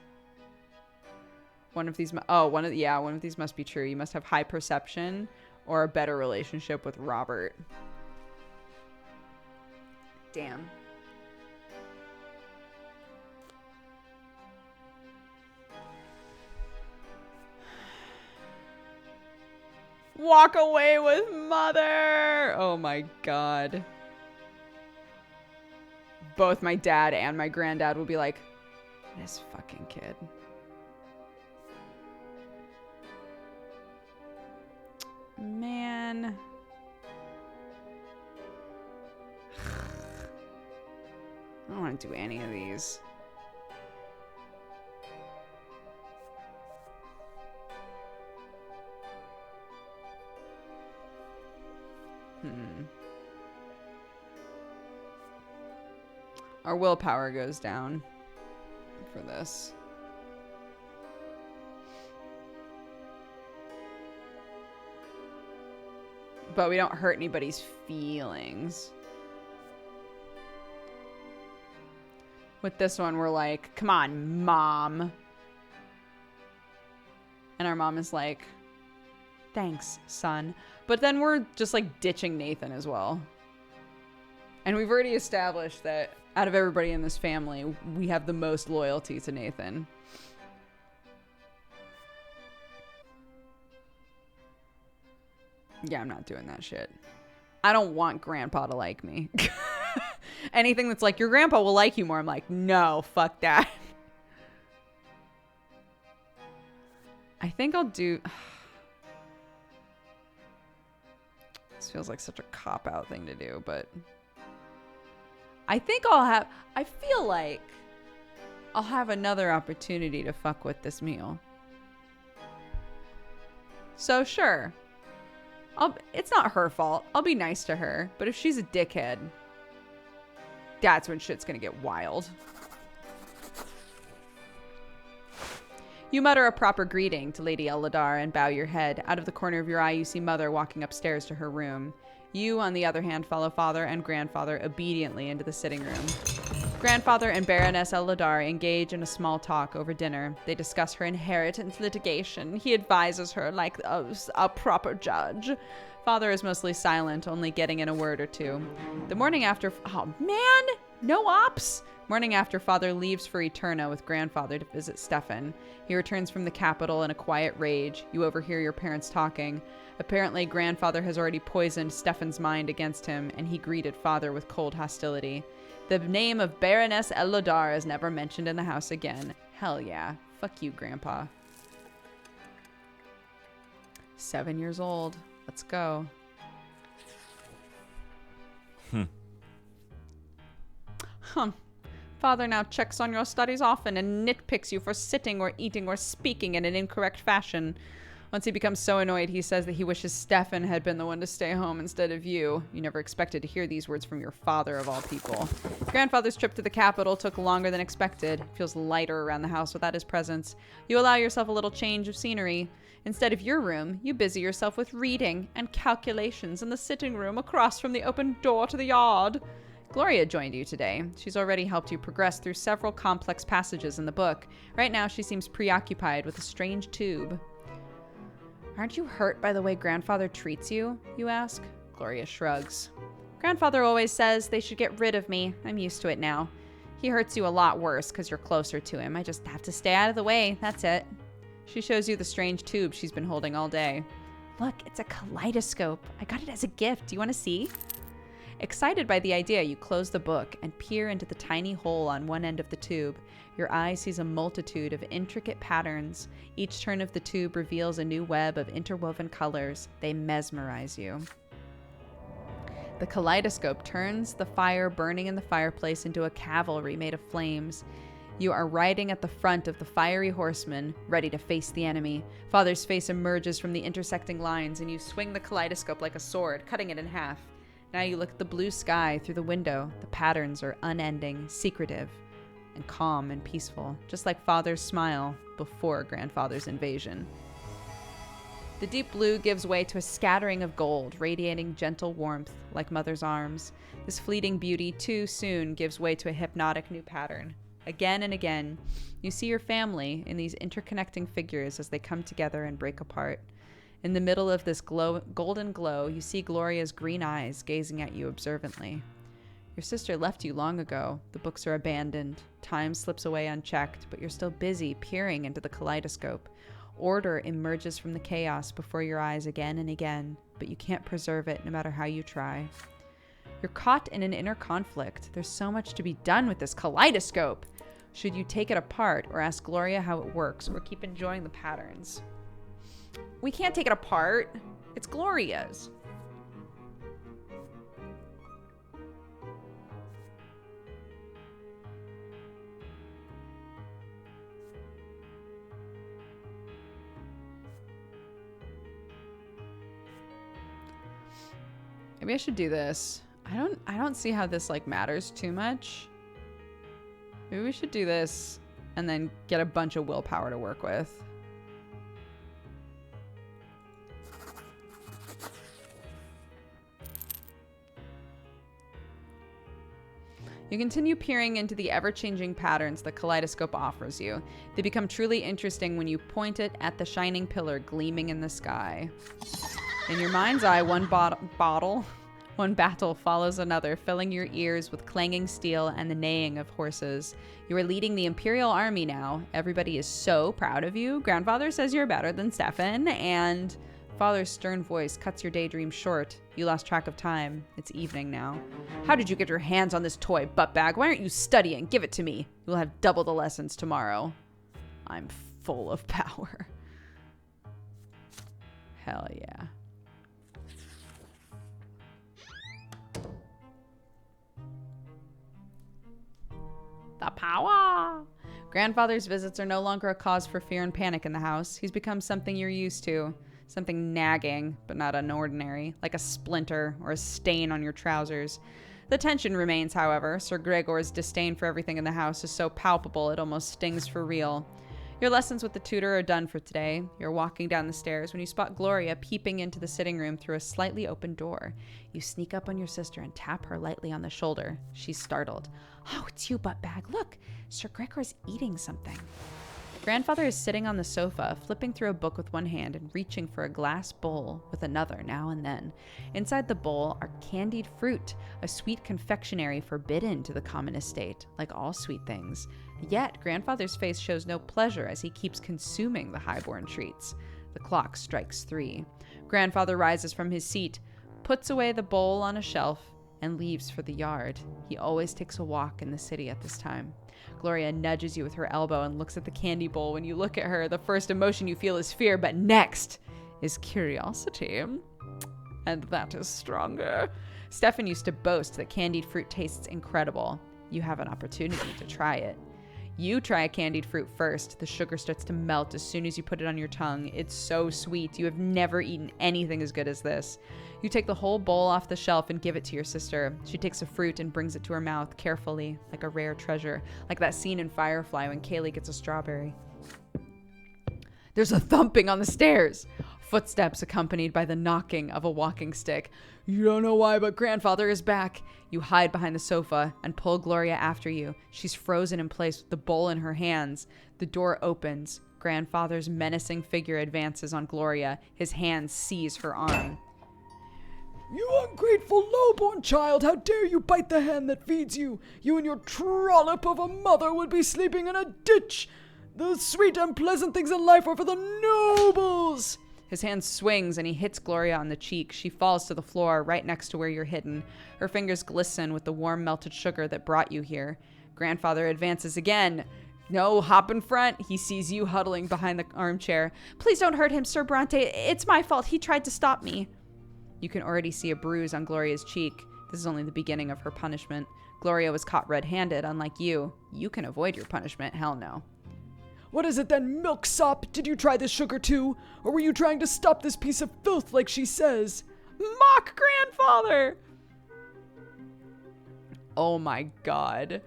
One of these, one of these must be true. You must have high perception or a better relationship with Robert. Damn. Walk away with mother. Oh my God. Both my dad and my granddad will be like, this fucking kid. Man. I don't want to do any of these. Our willpower goes down for this. But we don't hurt anybody's feelings. With this one, we're like, come on, Mom. And our mom is like, thanks, son. But then we're just like ditching Nathan as well. And we've already established that out of everybody in this family, we have the most loyalty to Nathan. Yeah, I'm not doing that shit. I don't want Grandpa to like me. Anything that's like, your grandpa will like you more, I'm like, no, fuck that. I think I'll do... This feels like such a cop-out thing to do, but... I think I feel like I'll have another opportunity to fuck with this meal. So sure. It's not her fault. I'll be nice to her. But if she's a dickhead, that's when shit's gonna get wild. You mutter a proper greeting to Lady Eldar and bow your head. Out of the corner of your eye, you see Mother walking upstairs to her room. You, on the other hand, follow Father and Grandfather obediently into the sitting room. Grandfather and Baroness Eldar engage in a small talk over dinner. They discuss her inheritance litigation. He advises her like a proper judge. Father is mostly silent, only getting in a word or two. The morning after... Oh, man! No ops! Morning after, Father leaves for Eterna with Grandfather to visit Stefan. He returns from the capital in a quiet rage. You overhear your parents talking. Apparently, Grandfather has already poisoned Stefan's mind against him, and he greeted Father with cold hostility. The name of Baroness Eldar is never mentioned in the house again. Hell yeah. Fuck you, Grandpa. 7 years old. Let's go. Father now checks on your studies often and nitpicks you for sitting or eating or speaking in an incorrect fashion. Once he becomes so annoyed, he says that he wishes Stefan had been the one to stay home instead of you. You never expected to hear these words from your father, of all people. Grandfather's trip to the capital took longer than expected. It feels lighter around the house without his presence. You allow yourself a little change of scenery. Instead of your room, you busy yourself with reading and calculations in the sitting room across from the open door to the yard. Gloria joined you today. She's already helped you progress through several complex passages in the book. Right now, she seems preoccupied with a strange tube. Aren't you hurt by the way Grandfather treats you? You ask. Gloria shrugs. Grandfather always says they should get rid of me. I'm used to it now. He hurts you a lot worse because you're closer to him. I just have to stay out of the way. That's it. She shows you the strange tube she's been holding all day. Look, it's a kaleidoscope. I got it as a gift. Do you want to see? Excited by the idea, you close the book and peer into the tiny hole on one end of the tube. Your eye sees a multitude of intricate patterns. Each turn of the tube reveals a new web of interwoven colors. They mesmerize you. The kaleidoscope turns the fire burning in the fireplace into a cavalry made of flames. You are riding at the front of the fiery horseman, ready to face the enemy. Father's face emerges from the intersecting lines, and you swing the kaleidoscope like a sword, cutting it in half. Now you look at the blue sky through the window. The patterns are unending, secretive. and calm and peaceful, just like Father's smile before Grandfather's invasion. The deep blue gives way to a scattering of gold, radiating gentle warmth like Mother's arms. This fleeting beauty too soon gives way to a hypnotic new pattern. Again and again, you see your family in these interconnecting figures as they come together and break apart. In the middle of this golden glow, you see Gloria's green eyes gazing at you observantly. Your sister left you long ago. The books are abandoned. Time slips away unchecked, but you're still busy peering into the kaleidoscope. Order emerges from the chaos before your eyes again and again, but you can't preserve it no matter how you try. You're caught in an inner conflict. There's so much to be done with this kaleidoscope. Should you take it apart or ask Gloria how it works or keep enjoying the patterns? We can't take it apart. It's Gloria's. Maybe I should do this. I don't see how this like matters too much. Maybe we should do this and then get a bunch of willpower to work with. You continue peering into the ever-changing patterns the kaleidoscope offers you. They become truly interesting when you point it at the shining pillar gleaming in the sky. In your mind's eye, one battle follows another, filling your ears with clanging steel and the neighing of horses. You are leading the Imperial Army now. Everybody is so proud of you. Grandfather says you're better than Stefan, and Father's stern voice cuts your daydream short. You lost track of time. It's evening now. How did you get your hands on this toy buttbag? Why aren't you studying? Give it to me. You'll have double the lessons tomorrow. I'm full of power. Hell yeah. The power! Grandfather's visits are no longer a cause for fear and panic in the house. He's become something you're used to. Something nagging, but not unordinary, like a splinter or a stain on your trousers. The tension remains, however. Sir Gregor's disdain for everything in the house is so palpable it almost stings for real. Your lessons with the tutor are done for today. You're walking down the stairs when you spot Gloria peeping into the sitting room through a slightly open door. You sneak up on your sister and tap her lightly on the shoulder. She's startled. Oh, it's you, buttbag. Look, Sir Gregor's eating something. Grandfather is sitting on the sofa, flipping through a book with one hand and reaching for a glass bowl with another now and then. Inside the bowl are candied fruit, a sweet confectionery forbidden to the common estate, like all sweet things. Yet, Grandfather's face shows no pleasure as he keeps consuming the highborn treats. The clock strikes 3. Grandfather rises from his seat, puts away the bowl on a shelf, and leaves for the yard. He always takes a walk in the city at this time. Gloria nudges you with her elbow and looks at the candy bowl. When you look at her, the first emotion you feel is fear, but next is curiosity. And that is stronger. Stefan used to boast that candied fruit tastes incredible. You have an opportunity to try it. You try a candied fruit first. The sugar starts to melt as soon as you put it on your tongue. It's so sweet. You have never eaten anything as good as this. You take the whole bowl off the shelf and give it to your sister. She takes a fruit and brings it to her mouth carefully, like a rare treasure, like that scene in Firefly when Kaylee gets a strawberry. There's a thumping on the stairs. Footsteps accompanied by the knocking of a walking stick. You don't know why, but Grandfather is back. You hide behind the sofa and pull Gloria after you. She's frozen in place with the bowl in her hands. The door opens. Grandfather's menacing figure advances on Gloria. His hands seize her arm. You ungrateful lowborn child, how dare you bite the hand that feeds you? You and your trollop of a mother would be sleeping in a ditch. The sweet and pleasant things in life are for the nobles. His hand swings and he hits Gloria on the cheek. She falls to the floor right next to where you're hidden. Her fingers glisten with the warm melted sugar that brought you here. Grandfather advances again. No, hop in front. He sees you huddling behind the armchair. Please don't hurt him, Sir Brante. It's my fault. He tried to stop me. You can already see a bruise on Gloria's cheek. This is only the beginning of her punishment. Gloria was caught red-handed, unlike you. You can avoid your punishment. Hell no. What is it then, milksop? Did you try this sugar too? Or were you trying to stop this piece of filth like she says? Mock Grandfather! Oh my god.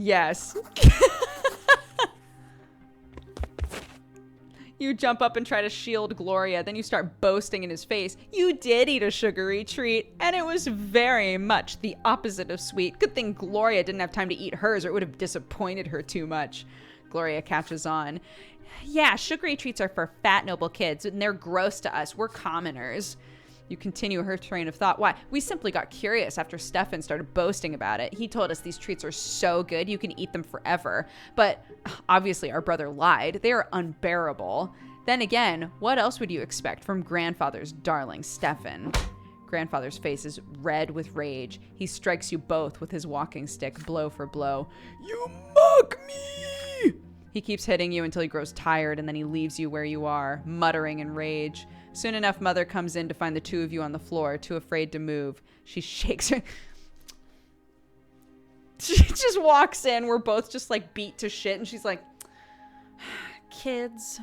Yes. You jump up and try to shield Gloria, then you start boasting in his face. You did eat a sugary treat, and it was very much the opposite of sweet. Good thing Gloria didn't have time to eat hers, or it would have disappointed her too much. Gloria catches on. Yeah, sugary treats are for fat, noble kids, and they're gross to us. We're commoners. You continue her train of thought. Why? We simply got curious after Stefan started boasting about it. He told us these treats are so good you can eat them forever. But obviously our brother lied. They are unbearable. Then again, what else would you expect from grandfather's darling Stefan? Grandfather's face is red with rage. He strikes you both with his walking stick, blow for blow. You mock me! He keeps hitting you until he grows tired, and then he leaves you where you are, muttering in rage. Soon enough, Mother comes in to find the two of you on the floor, too afraid to move. She shakes her. She just walks in. We're both just like beat to shit, and she's like, kids.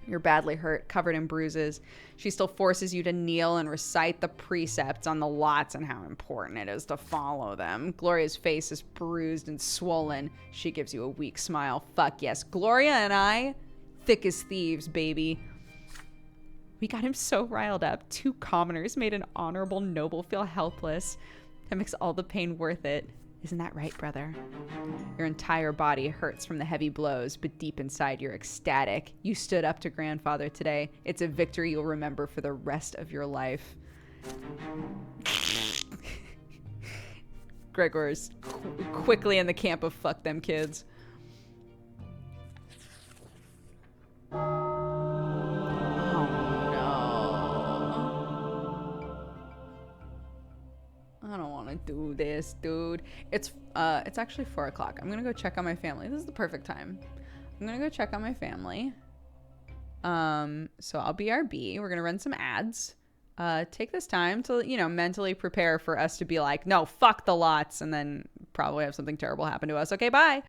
You're badly hurt, covered in bruises. She still forces you to kneel and recite the precepts on the lots and how important it is to follow them. Gloria's face is bruised and swollen. She gives you a weak smile. Fuck yes. Gloria and I, thick as thieves, baby. We got him so riled up. Two commoners made an honorable noble feel helpless. That makes all the pain worth it. Isn't that right, brother? Your entire body hurts from the heavy blows, but deep inside you're ecstatic. You stood up to grandfather today. It's a victory you'll remember for the rest of your life. Gregor's quickly in the camp of fuck them kids. I don't want to do this, dude. It's actually 4 o'clock. I'm gonna go check on my family. This is the perfect time. I'm gonna go check on my family. So I'll BRB. We're gonna run some ads. Take this time to, mentally prepare for us to be like, no, fuck the lots, and then probably have something terrible happen to us. Okay, bye.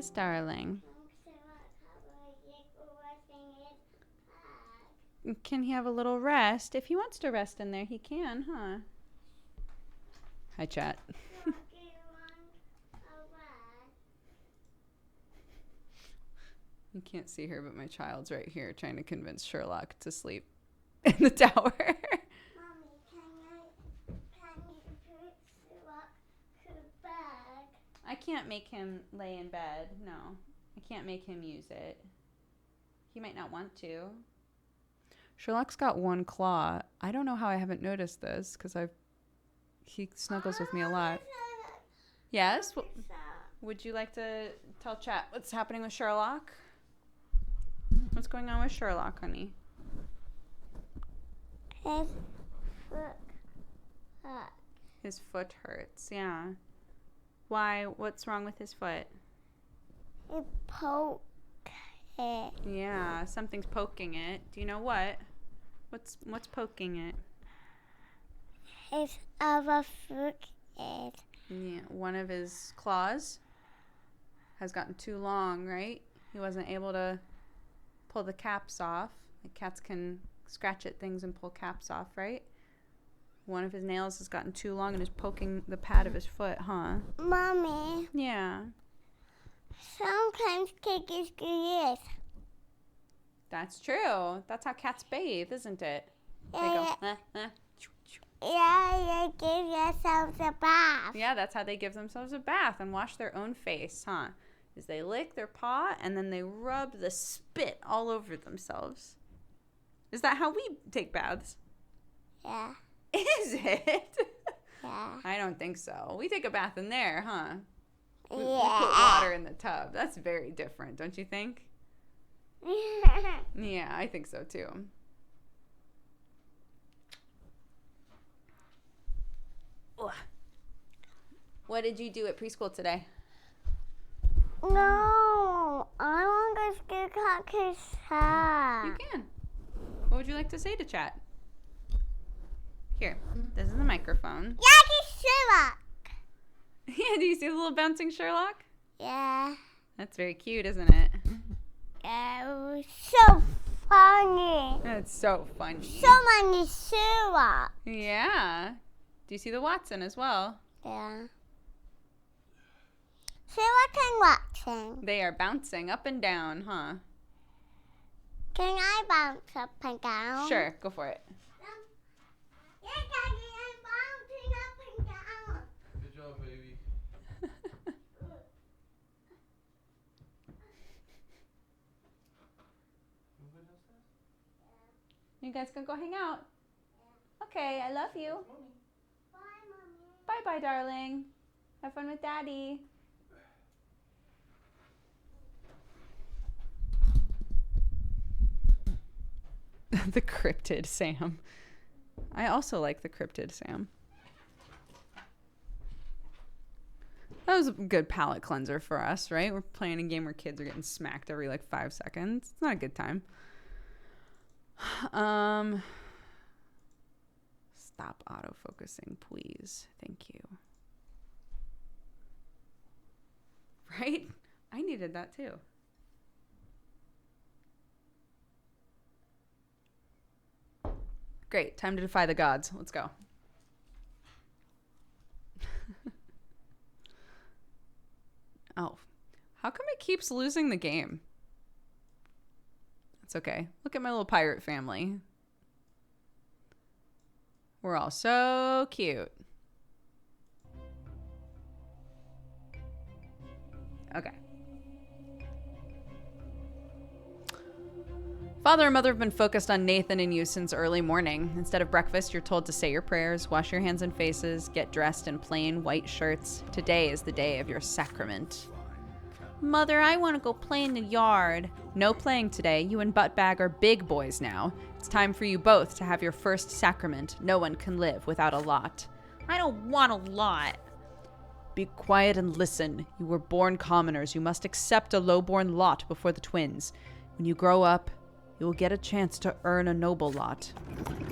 Yes, darling. Can he have a little rest? If he wants to rest in there, he can, huh? Hi, chat. You can't see her, but my child's right here trying to convince Sherlock to sleep in the tower. Mommy, can you put Sherlock to bed? I can't make him lay in bed. No. I can't make him use it. He might not want to. Sherlock's got one claw. I don't know how I haven't noticed this because he snuggles with me a lot. Yes? Would you like to tell chat what's happening with Sherlock? What's going on with Sherlock, honey? His foot hurts. His foot hurts, yeah. Why? What's wrong with his foot? It poked it. Yeah, something's poking it. Do you know what? What's poking it? His other foot is. Yeah, one of his claws has gotten too long, right? He wasn't able to pull the caps off. Like cats can scratch at things and pull caps off, right? One of his nails has gotten too long and is poking the pad of his foot, huh? Mommy, Yeah. sometimes kitties do this. That's true. That's how cats bathe, isn't it? They go, Yeah, they give themselves a bath. Yeah, that's how they give themselves a bath and wash their own face, huh? Is they lick their paw and then they rub the spit all over themselves. Is that how we take baths? Yeah, Is it? yeah. I don't think so. We take a bath in there, huh? We put Yeah. water in the tub. That's very different, don't you think? Yeah, I think so too. Ugh. What did you do at preschool today? No, I want to go cut his hair. You can. What would you like to say to chat? Here, this is the microphone. Yeah, he's Sherlock. Yeah, do you see the little bouncing Sherlock? Yeah. That's very cute, isn't it? Yeah, it was so funny. That's so funny. So many Sherlock. Yeah. Do you see the Watson as well? Yeah. Sherlock and Watson. They are bouncing up and down, huh? Can I bounce up and down? Sure, go for it. Yeah, Daddy, I'm bouncing up and down. Good job, baby. You guys gonna go hang out? Okay, I love you. Bye, Mommy. Bye-bye, darling. Have fun with Daddy. The cryptid Sam. I also like the cryptid Sam. That was a good palate cleanser for us, right? We're playing a game where kids are getting smacked every like 5 seconds. It's not a good time. Stop autofocusing, please. Thank you. Right? I needed that too. Great. Time to defy the gods. Let's go. Oh. How come it keeps losing the game? It's okay. Look at my little pirate family. We're all so cute. Okay. Father and Mother have been focused on Nathan and you since early morning. Instead of breakfast, you're told to say your prayers, wash your hands and faces, get dressed in plain white shirts. Today is the day of your sacrament. Mother, I want to go play in the yard. No playing today. You and Buttbag are big boys now. It's time for you both to have your first sacrament. No one can live without a lot. I don't want a lot. Be quiet and listen. You were born commoners. You must accept a low-born lot before the twins. When you grow up, you will get a chance to earn a noble lot.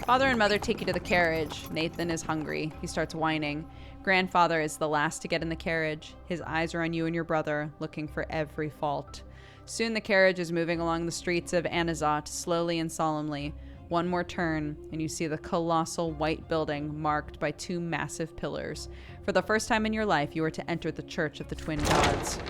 Father and Mother take you to the carriage. Nathan is hungry. He starts whining. Grandfather is the last to get in the carriage. His eyes are on you and your brother, looking for every fault. Soon the carriage is moving along the streets of Anazat, slowly and solemnly. One more turn, and you see the colossal white building marked by 2 massive pillars. For the first time in your life, you are to enter the Church of the Twin Gods.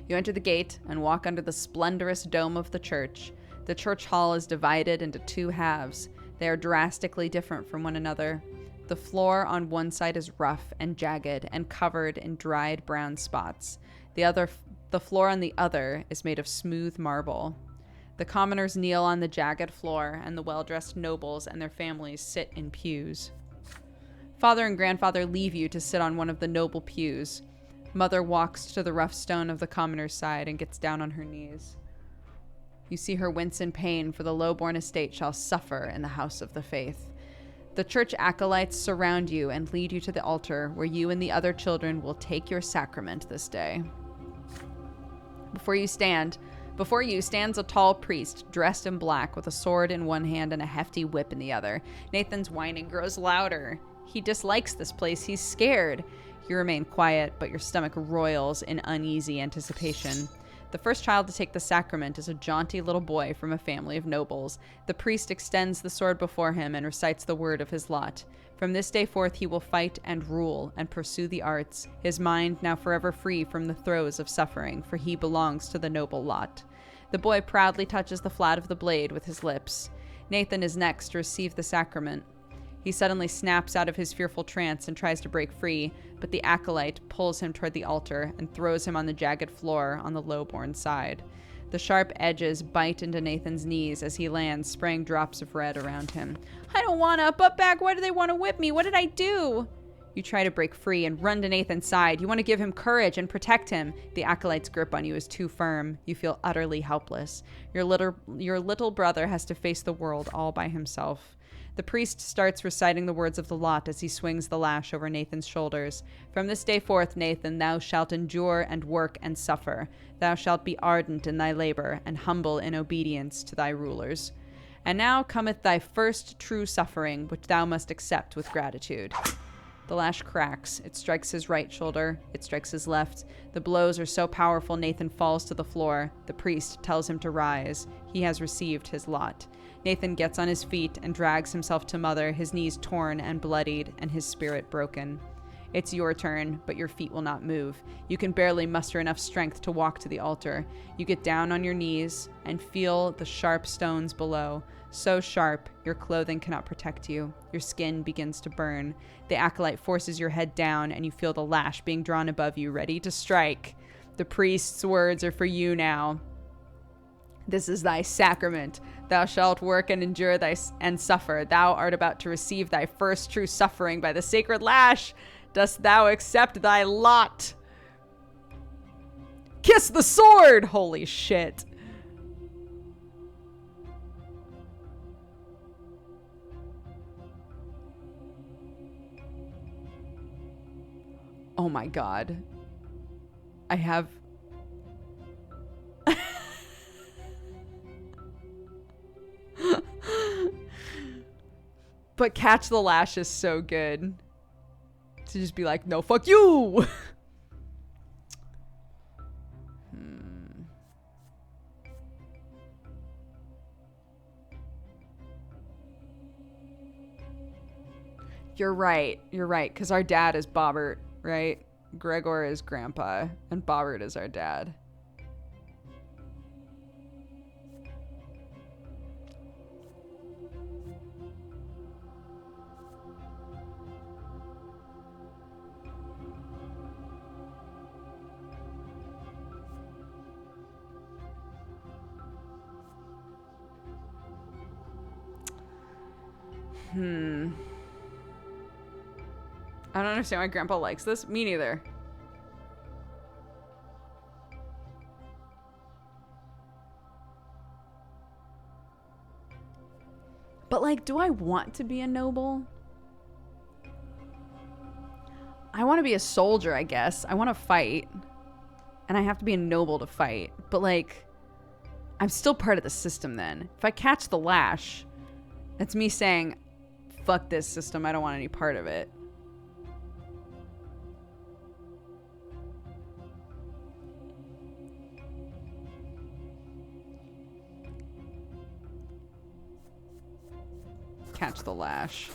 You enter the gate and walk under the splendorous dome of the church. The church hall is divided into 2 halves. They are drastically different from one another. The floor on one side is rough and jagged and covered in dried brown spots. The floor on the other is made of smooth marble. The commoners kneel on the jagged floor, and the well-dressed nobles and their families sit in pews. Father and grandfather leave you to sit on one of the noble pews. Mother walks to the rough stone of the commoner's side and gets down on her knees. You see her wince in pain, for the low-born estate shall suffer in the house of the faith. The church acolytes surround you and lead you to the altar, where you and the other children will take your sacrament this day. Before you stands a tall priest dressed in black with a sword in one hand and a hefty whip in the other. Nathan's whining grows louder. He dislikes this place. He's scared. You remain quiet, but your stomach roils in uneasy anticipation. The first child to take the sacrament is a jaunty little boy from a family of nobles. The priest extends the sword before him and recites the word of his lot. From this day forth he will fight and rule and pursue the arts, his mind now forever free from the throes of suffering, for he belongs to the noble lot. The boy proudly touches the flat of the blade with his lips. Nathan is next to receive the sacrament. He suddenly snaps out of his fearful trance and tries to break free, but the acolyte pulls him toward the altar and throws him on the jagged floor on the low-born side. The sharp edges bite into Nathan's knees as he lands, spraying drops of red around him. I don't wanna, but back, why do they want to whip me? What did I do? You try to break free and run to Nathan's side. You want to give him courage and protect him. The acolyte's grip on you is too firm. You feel utterly helpless. Your little brother has to face the world all by himself. The priest starts reciting the words of the lot as he swings the lash over Nathan's shoulders. From this day forth, Nathan, thou shalt endure and work and suffer. Thou shalt be ardent in thy labor and humble in obedience to thy rulers. And now cometh thy first true suffering, which thou must accept with gratitude. The lash cracks. It strikes his right shoulder. It strikes his left. The blows are so powerful Nathan falls to the floor. The priest tells him to rise. He has received his lot. Nathan gets on his feet and drags himself to Mother, his knees torn and bloodied and his spirit broken. It's your turn, but your feet will not move. You can barely muster enough strength to walk to the altar. You get down on your knees and feel the sharp stones below. So sharp, your clothing cannot protect you. Your skin begins to burn. The acolyte forces your head down, and you feel the lash being drawn above you, ready to strike. The priest's words are for you now. This is thy sacrament. Thou shalt work and endure and suffer. Thou art about to receive thy first true suffering by the sacred lash. Dost thou accept thy lot? Kiss the sword! Holy shit. Oh my god. I have... But Catch the Lash is so good. To just be like, no, fuck you! You're right, because our dad is Bobbert, right? Gregor is grandpa, and Bobbert is our dad. I don't understand why Grandpa likes this. Me neither. But, like, do I want to be a noble? I want to be a soldier, I guess. I want to fight. And I have to be a noble to fight. But, like, I'm still part of the system then. If I catch the lash, that's me saying, fuck this system. I don't want any part of it. catch the lash.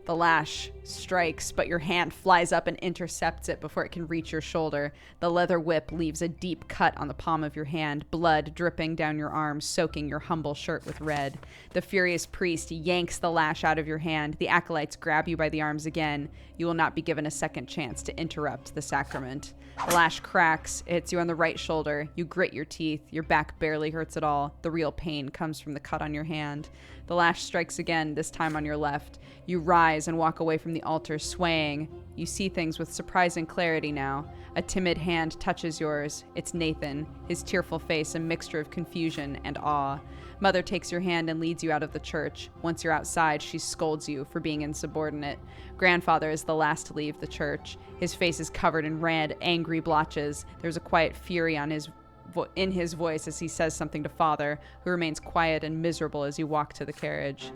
The lash strikes, but your hand flies up and intercepts it before it can reach your shoulder. The leather whip leaves a deep cut on the palm of your hand, blood dripping down your arm, soaking your humble shirt with red. The furious priest yanks the lash out of your hand. The acolytes grab you by the arms again. You will not be given a second chance to interrupt the sacrament. The lash cracks. It hits you on the right shoulder. You grit your teeth. Your back barely hurts at all. The real pain comes from the cut on your hand. The lash strikes again, this time on your left. You rise and walk away from the altar, swaying. You see things with surprising clarity now. A timid hand touches yours. It's Nathan, his tearful face a mixture of confusion and awe. Mother takes your hand and leads you out of the church. Once you're outside, she scolds you for being insubordinate. Grandfather is the last to leave the church. His face is covered in red, angry blotches. There's a quiet fury in his voice as he says something to Father, who remains quiet and miserable as you walk to the carriage.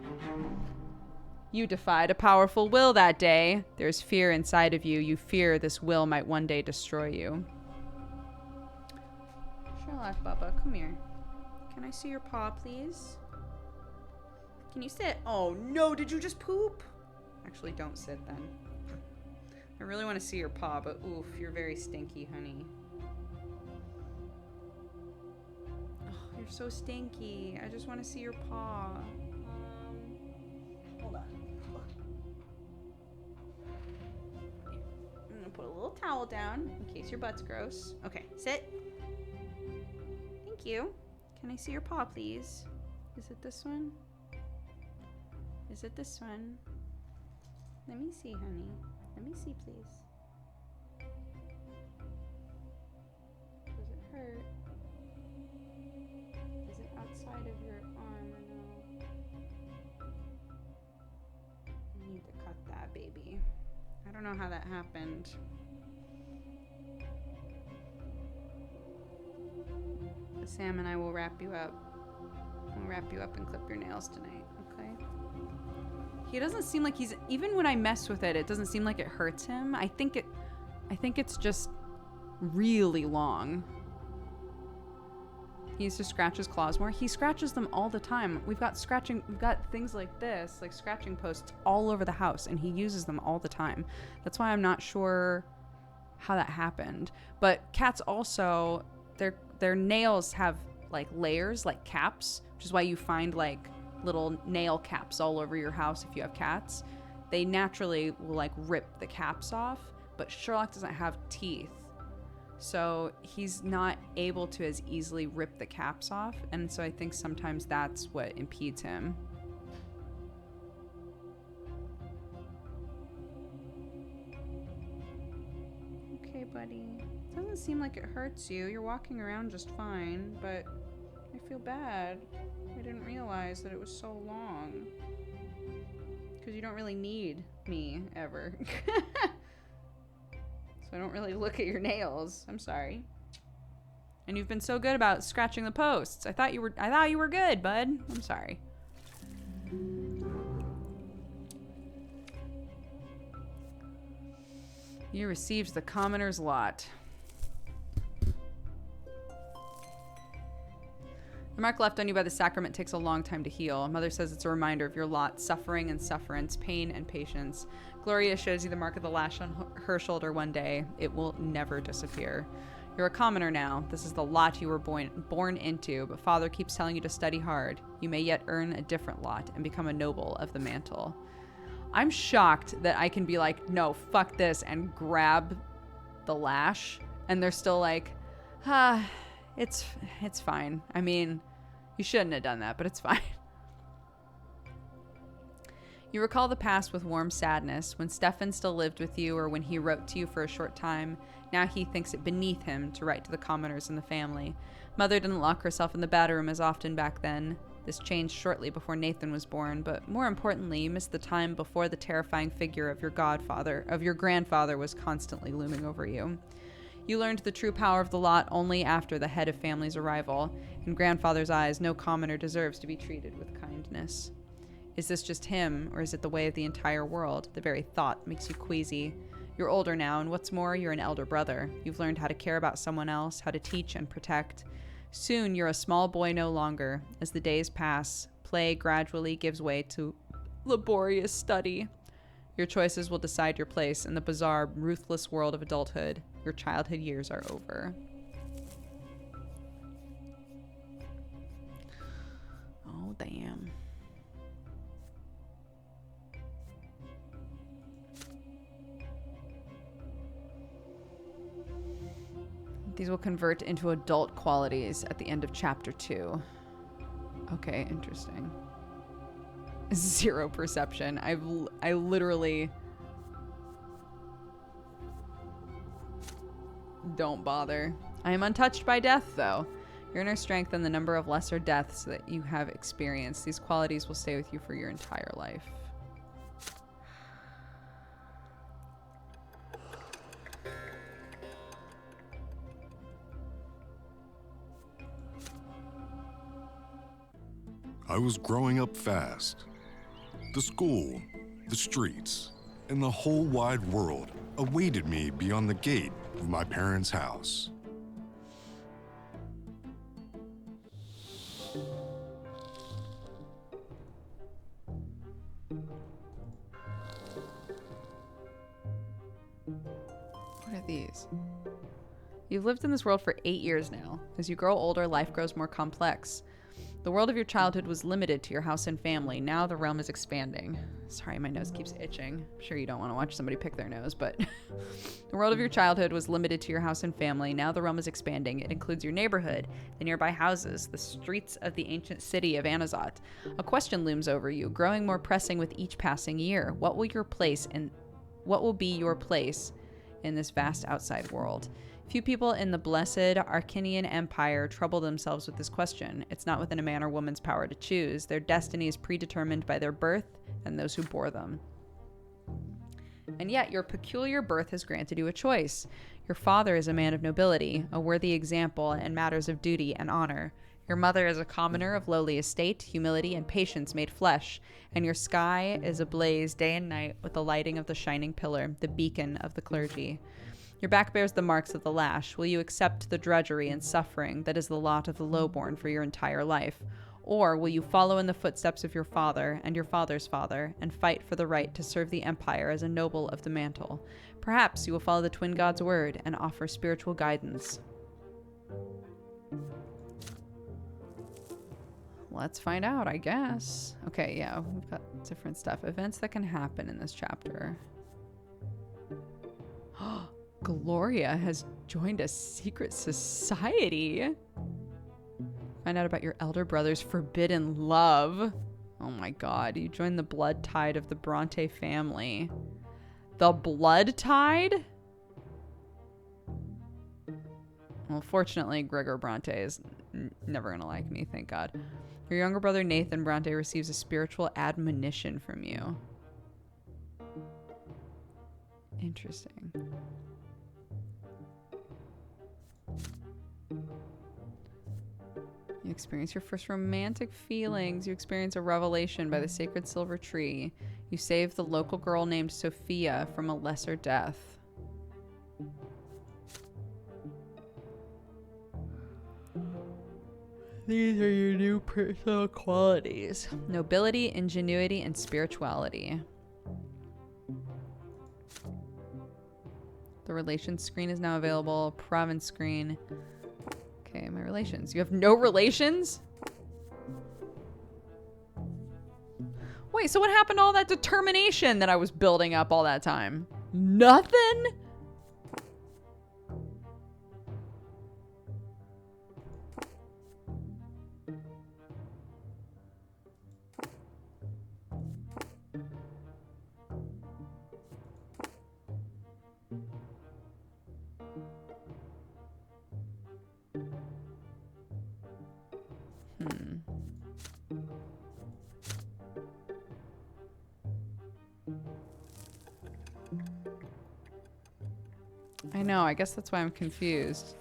You defied a powerful will that day. There's fear inside of you. You fear this will might one day destroy you. Sherlock Bubba, come here. Can I see your paw, please? Can you sit? Oh no, did you just poop? Actually, don't sit then. I really want to see your paw, but oof, you're very stinky, honey. Oh, you're so stinky. I just want to see your paw. Hold on. I'm gonna put a little towel down in case your butt's gross. Okay, sit. Thank you. Can I see your paw, please? Is it this one? Is it this one? Let me see, honey. Let me see, please. Does it hurt? Is it outside of your arm or no? I need to cut that, baby. I don't know how that happened. Sam and I will wrap you up. We'll wrap you up and clip your nails tonight, okay? He doesn't seem like he's, even when I mess with it, it doesn't seem like it hurts him. I think it's just really long. He needs to scratch his claws more. He scratches them all the time. We've got things like this, like scratching posts all over the house, and he uses them all the time. That's why I'm not sure how that happened. But cats also, their nails have like layers, like caps, which is why you find like little nail caps all over your house if you have cats. They naturally will like rip the caps off, but Sherlock doesn't have teeth. So he's not able to as easily rip the caps off, and so I think sometimes that's what impedes him. Okay, buddy. Doesn't seem like it hurts you. You're walking around just fine, but I feel bad. I didn't realize that it was so long. Because you don't really need me, ever. So I don't really look at your nails. I'm sorry. And you've been so good about scratching the posts. I thought you were good, bud. I'm sorry. You received the commoner's lot. The mark left on you by the sacrament takes a long time to heal. Mother says it's a reminder of your lot, suffering and sufferance, pain and patience. Gloria shows you the mark of the lash on her shoulder one day. It will never disappear. You're a commoner now. This is the lot you were born into, but Father keeps telling you to study hard. You may yet earn a different lot and become a noble of the mantle. I'm shocked that I can be like, no, fuck this, and grab the lash, and they're still like, it's fine. I mean, you shouldn't have done that, but it's fine. You recall the past with warm sadness, when Stefan still lived with you or when he wrote to you for a short time. Now he thinks it beneath him to write to the commoners in the family. Mother didn't lock herself in the bedroom as often back then. This changed shortly before Nathan was born, but more importantly, you missed the time before the terrifying figure of your grandfather was constantly looming over you. You learned the true power of the lot only after the head of family's arrival. In grandfather's eyes, no commoner deserves to be treated with kindness. Is this just him, or is it the way of the entire world? The very thought makes you queasy. You're older now, and what's more, you're an elder brother. You've learned how to care about someone else, how to teach and protect. Soon, you're a small boy no longer. As the days pass, Play gradually gives way to laborious study. Your choices will decide your place in the bizarre, ruthless world of adulthood. Your childhood years are over. Oh, damn. These will convert into adult qualities at the end of chapter 2. Okay, interesting. 0 perception. I literally don't bother. I am untouched by death, though. Your inner strength and the number of lesser deaths that you have experienced. These qualities will stay with you for your entire life. I was growing up fast. The school, the streets, and the whole wide world awaited me beyond the gate of my parents' house. What are these? You've lived in this world for 8 years now. As you grow older, life grows more complex. The world of your childhood was limited to your house and family. Now the realm is expanding. Sorry, my nose keeps itching. I'm sure you don't want to watch somebody pick their nose, but the world of your childhood was limited to your house and family. Now the realm is expanding. It includes your neighborhood, the nearby houses, the streets of the ancient city of Anazat. A question looms over you, growing more pressing with each passing year. What will be your place in this vast outside world? Few people in the blessed Arcanian Empire trouble themselves with this question. It's not within a man or woman's power to choose. Their destiny is predetermined by their birth and those who bore them. And yet, your peculiar birth has granted you a choice. Your father is a man of nobility, a worthy example in matters of duty and honor. Your mother is a commoner of lowly estate, humility, and patience made flesh. And your sky is ablaze day and night with the lighting of the shining pillar, the beacon of the clergy. Your back bears the marks of the lash. Will you accept the drudgery and suffering that is the lot of the lowborn for your entire life? Or will you follow in the footsteps of your father and your father's father and fight for the right to serve the empire as a noble of the mantle? Perhaps you will follow the twin god's word and offer spiritual guidance. Let's find out, I guess. Okay, yeah, we've got different stuff. Events that can happen in this chapter. Gloria has joined a secret society. Find out about your elder brother's forbidden love. Oh my god, you joined the blood tide of the Brante family. The blood tide? Well, fortunately, Gregor Brante is never gonna like me, thank god. Your younger brother Nathan Brante receives a spiritual admonition from you. Interesting. You experience your first romantic feelings. You experience a revelation by the sacred silver tree. You save the local girl named Sophia from a lesser death. These are your new personal qualities. Nobility, ingenuity, and spirituality. The relations screen is now available. Province screen. Okay, my relations. You have no relations? Wait, so what happened to all that determination that I was building up all that time? Nothing? I know, I guess that's why I'm confused.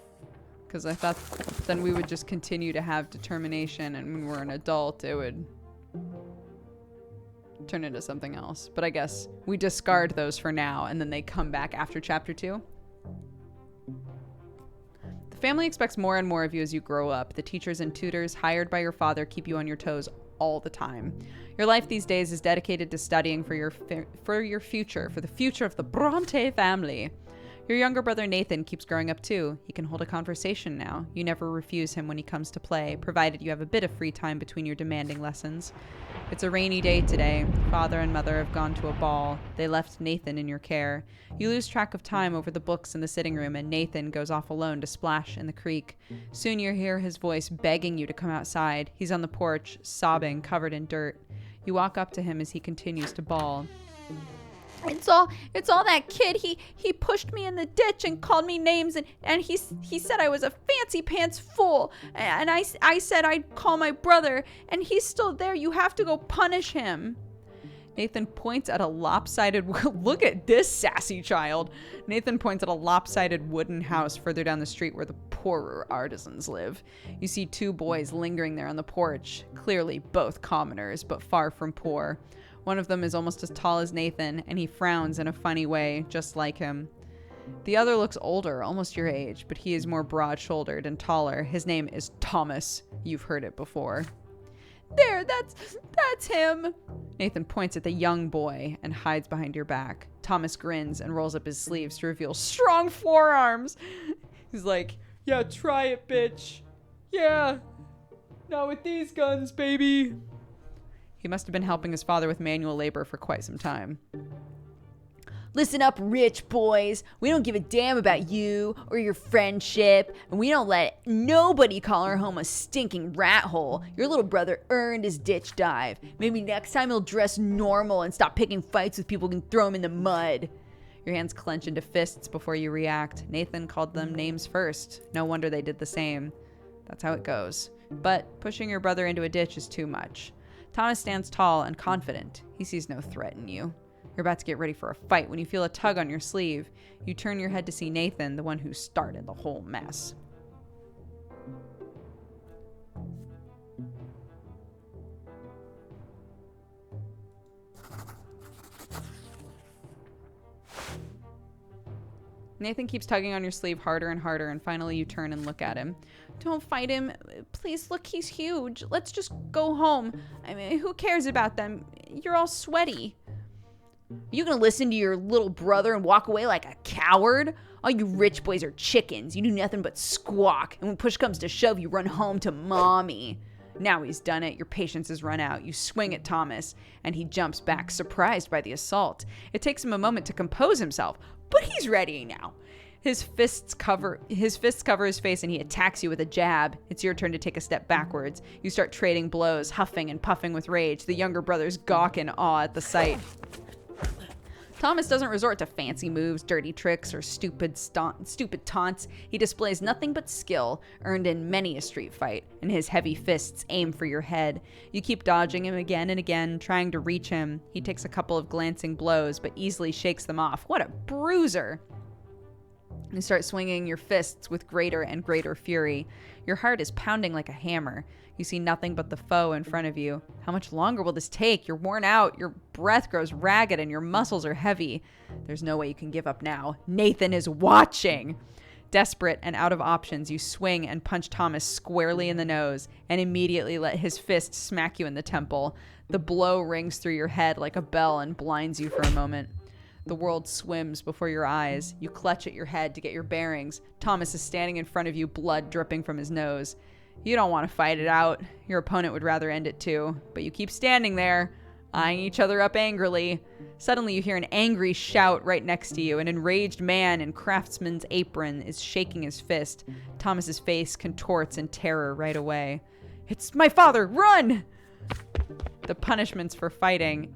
Because I thought then we would just continue to have determination, and when we're an adult, it would turn into something else. But I guess we discard those for now, and then they come back after chapter 2. The family expects more and more of you as you grow up. The teachers and tutors hired by your father keep you on your toes all the time. Your life these days is dedicated to studying for your future, for the future of the Brante family. Your younger brother Nathan keeps growing up too. He can hold a conversation now. You never refuse him when he comes to play, provided you have a bit of free time between your demanding lessons. It's a rainy day today. Father and mother have gone to a ball. They left Nathan in your care. You lose track of time over the books in the sitting room, and Nathan goes off alone to splash in the creek. Soon you hear his voice begging you to come outside. He's on the porch, sobbing, covered in dirt. You walk up to him as he continues to bawl. It's all that kid. He pushed me in the ditch and called me names, and he said I was a fancy pants fool. And I said I'd call my brother, and he's still there. You have to go punish him. Nathan points at a lopsided look at this sassy child. Nathan points at a lopsided wooden house further down the street where the poorer artisans live. You see two boys lingering there on the porch, clearly both commoners, but far from poor. One of them is almost as tall as Nathan, and he frowns in a funny way, just like him. The other looks older, almost your age, but he is more broad-shouldered and taller. His name is Thomas. You've heard it before. There, that's him. Nathan points at the young boy and hides behind your back. Thomas grins and rolls up his sleeves to reveal strong forearms. He's like, yeah, try it, bitch. Yeah, not with these guns, baby. He must have been helping his father with manual labor for quite some time. Listen up, rich boys. We don't give a damn about you or your friendship, and we don't let nobody call our home a stinking rat hole. Your little brother earned his ditch dive. Maybe next time he'll dress normal and stop picking fights with people who can throw him in the mud. Your hands clench into fists before you react. Nathan called them names first. No wonder they did the same. That's how it goes. But pushing your brother into a ditch is too much. Thomas stands tall and confident. He sees no threat in you. You're about to get ready for a fight when you feel a tug on your sleeve. You turn your head to see Nathan, the one who started the whole mess. Nathan keeps tugging on your sleeve harder and harder, and finally you turn and look at him. Don't fight him. Please, look, he's huge. Let's just go home. I mean, who cares about them? You're all sweaty. You gonna listen to your little brother and walk away like a coward? All you rich boys are chickens. You do nothing but squawk. And when push comes to shove, you run home to mommy. Now he's done it. Your patience has run out. You swing at Thomas, and he jumps back, surprised by the assault. It takes him a moment to compose himself, but he's ready now. His fists cover his face, and he attacks you with a jab. It's your turn to take a step backwards. You start trading blows, huffing and puffing with rage. The younger brothers gawk in awe at the sight. Thomas doesn't resort to fancy moves, dirty tricks, or stupid taunts. He displays nothing but skill, earned in many a street fight, and his heavy fists aim for your head. You keep dodging him again and again, trying to reach him. He takes a couple of glancing blows, but easily shakes them off. What a bruiser! You start swinging your fists with greater and greater fury. Your heart is pounding like a hammer. You see nothing but the foe in front of you. How much longer will this take? You're worn out, your breath grows ragged, and your muscles are heavy. There's no way you can give up now. Nathan is watching! Desperate and out of options, you swing and punch Thomas squarely in the nose, and immediately let his fist smack you in the temple. The blow rings through your head like a bell and blinds you for a moment. The world swims before your eyes. You clutch at your head to get your bearings. Thomas is standing in front of you, blood dripping from his nose. You don't want to fight it out. Your opponent would rather end it too. But you keep standing there, eyeing each other up angrily. Suddenly you hear an angry shout right next to you. An enraged man in craftsman's apron is shaking his fist. Thomas's face contorts in terror right away. It's my father! Run! The punishment for fighting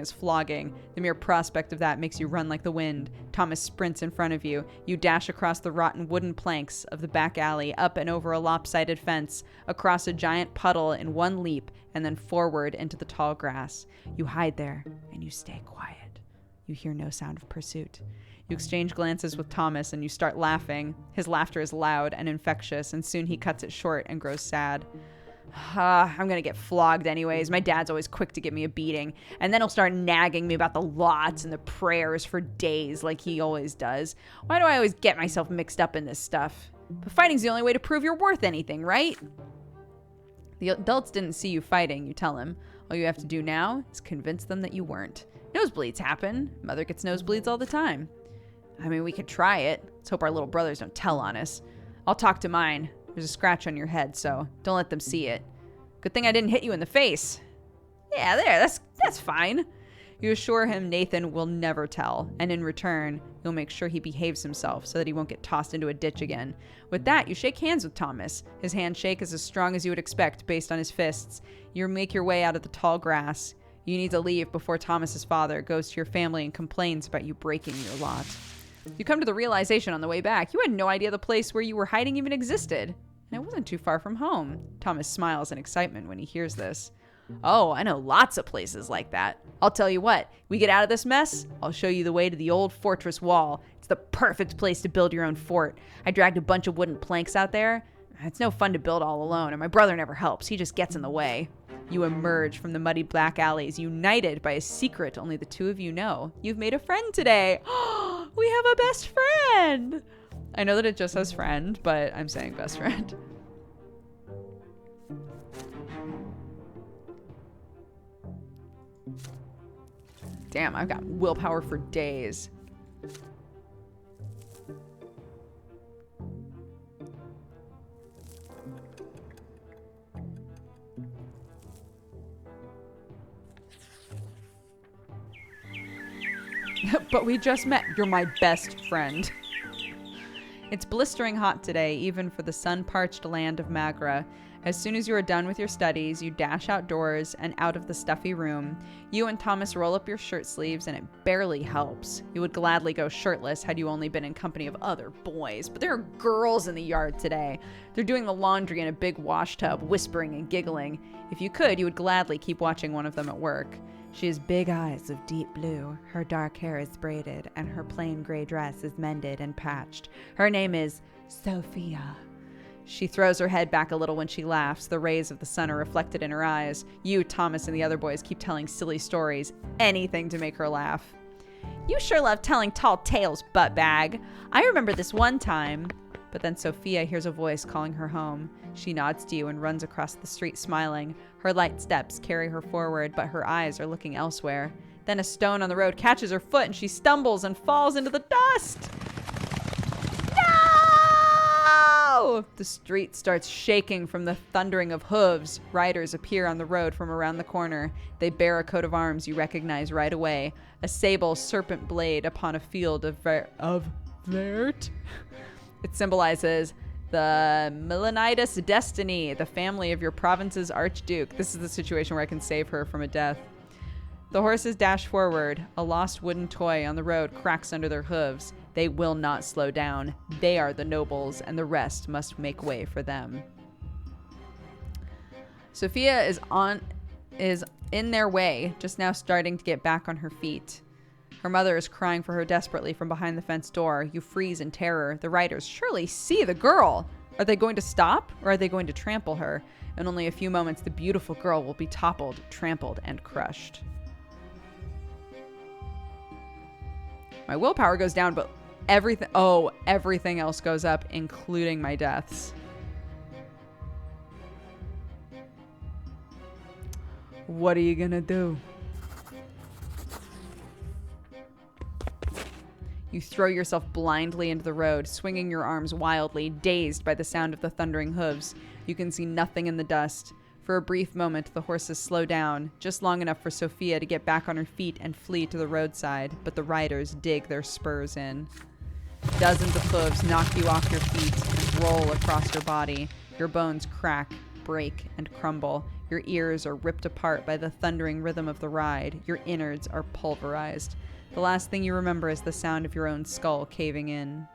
is flogging. The mere prospect of that makes you run like the wind. Thomas sprints in front of you. You dash across the rotten wooden planks of the back alley, up and over a lopsided fence, across a giant puddle in one leap, and then forward into the tall grass. You hide there, and you stay quiet. You hear no sound of pursuit. You exchange glances with Thomas, and you start laughing. His laughter is loud and infectious, and soon he cuts it short and grows sad. I'm gonna get flogged anyways. My dad's always quick to give me a beating. And then he'll start nagging me about the lots and the prayers for days like he always does. Why do I always get myself mixed up in this stuff? But fighting's the only way to prove you're worth anything, right? The adults didn't see you fighting, you tell him. All you have to do now is convince them that you weren't. Nosebleeds happen. Mother gets nosebleeds all the time. I mean, we could try it. Let's hope our little brothers don't tell on us. I'll talk to mine. There's a scratch on your head, so don't let them see it. Good thing I didn't hit you in the face. Yeah, there, that's fine. You assure him Nathan will never tell, and in return, you'll make sure he behaves himself so that he won't get tossed into a ditch again. With that, you shake hands with Thomas. His handshake is as strong as you would expect based on his fists. You make your way out of the tall grass. You need to leave before Thomas's father goes to your family and complains about you breaking your lot. You come to the realization on the way back, you had no idea the place where you were hiding even existed. And it wasn't too far from home. Thomas smiles in excitement when he hears this. Oh, I know lots of places like that. I'll tell you what, we get out of this mess, I'll show you the way to the old fortress wall. It's the perfect place to build your own fort. I dragged a bunch of wooden planks out there. It's no fun to build all alone, and my brother never helps. He just gets in the way. You emerge from the muddy black alleys, united by a secret only the two of you know. You've made a friend today. We have a best friend. I know that it just says friend, but I'm saying best friend. Damn, I've got willpower for days. But we just met. You're my best friend. It's blistering hot today, even for the sun-parched land of Magra. As soon as you are done with your studies, you dash outdoors and out of the stuffy room. You and Thomas roll up your shirt sleeves, and it barely helps. You would gladly go shirtless had you only been in company of other boys, but there are girls in the yard today. They're doing the laundry in a big wash tub, whispering and giggling. If you could, you would gladly keep watching one of them at work. She has big eyes of deep blue, her dark hair is braided, and her plain gray dress is mended and patched. Her name is Sophia. She throws her head back a little when she laughs. The rays of the sun are reflected in her eyes. You, Thomas, and the other boys keep telling silly stories, anything to make her laugh. You sure love telling tall tales, buttbag. I remember this one time. But then Sophia hears a voice calling her home. She nods to you and runs across the street smiling. Her light steps carry her forward, but her eyes are looking elsewhere. Then a stone on the road catches her foot and she stumbles and falls into the dust. No! The street starts shaking from the thundering of hooves. Riders appear on the road from around the corner. They bear a coat of arms you recognize right away. A sable serpent blade upon a field of vert. It symbolizes the Melanitis destiny, the family of your province's archduke. This is the situation where I can save her from a death. The horses dash forward. A lost wooden toy on the road cracks under their hooves. They will not slow down. They are the nobles, and the rest must make way for them. Sophia is in their way, just now starting to get back on her feet. Her mother is crying for her desperately from behind the fence door. You freeze in terror. The riders surely see the girl. Are they going to stop, or are they going to trample her? In only a few moments, the beautiful girl will be toppled, trampled, and crushed. My willpower goes down, but everything else goes up, including my deaths. What are you gonna do? You throw yourself blindly into the road, swinging your arms wildly, dazed by the sound of the thundering hooves. You can see nothing in the dust. For a brief moment, the horses slow down, just long enough for Sophia to get back on her feet and flee to the roadside, but the riders dig their spurs in. Dozens of hooves knock you off your feet and roll across your body. Your bones crack, break, and crumble. Your ears are ripped apart by the thundering rhythm of the ride. Your innards are pulverized. The last thing you remember is the sound of your own skull caving in.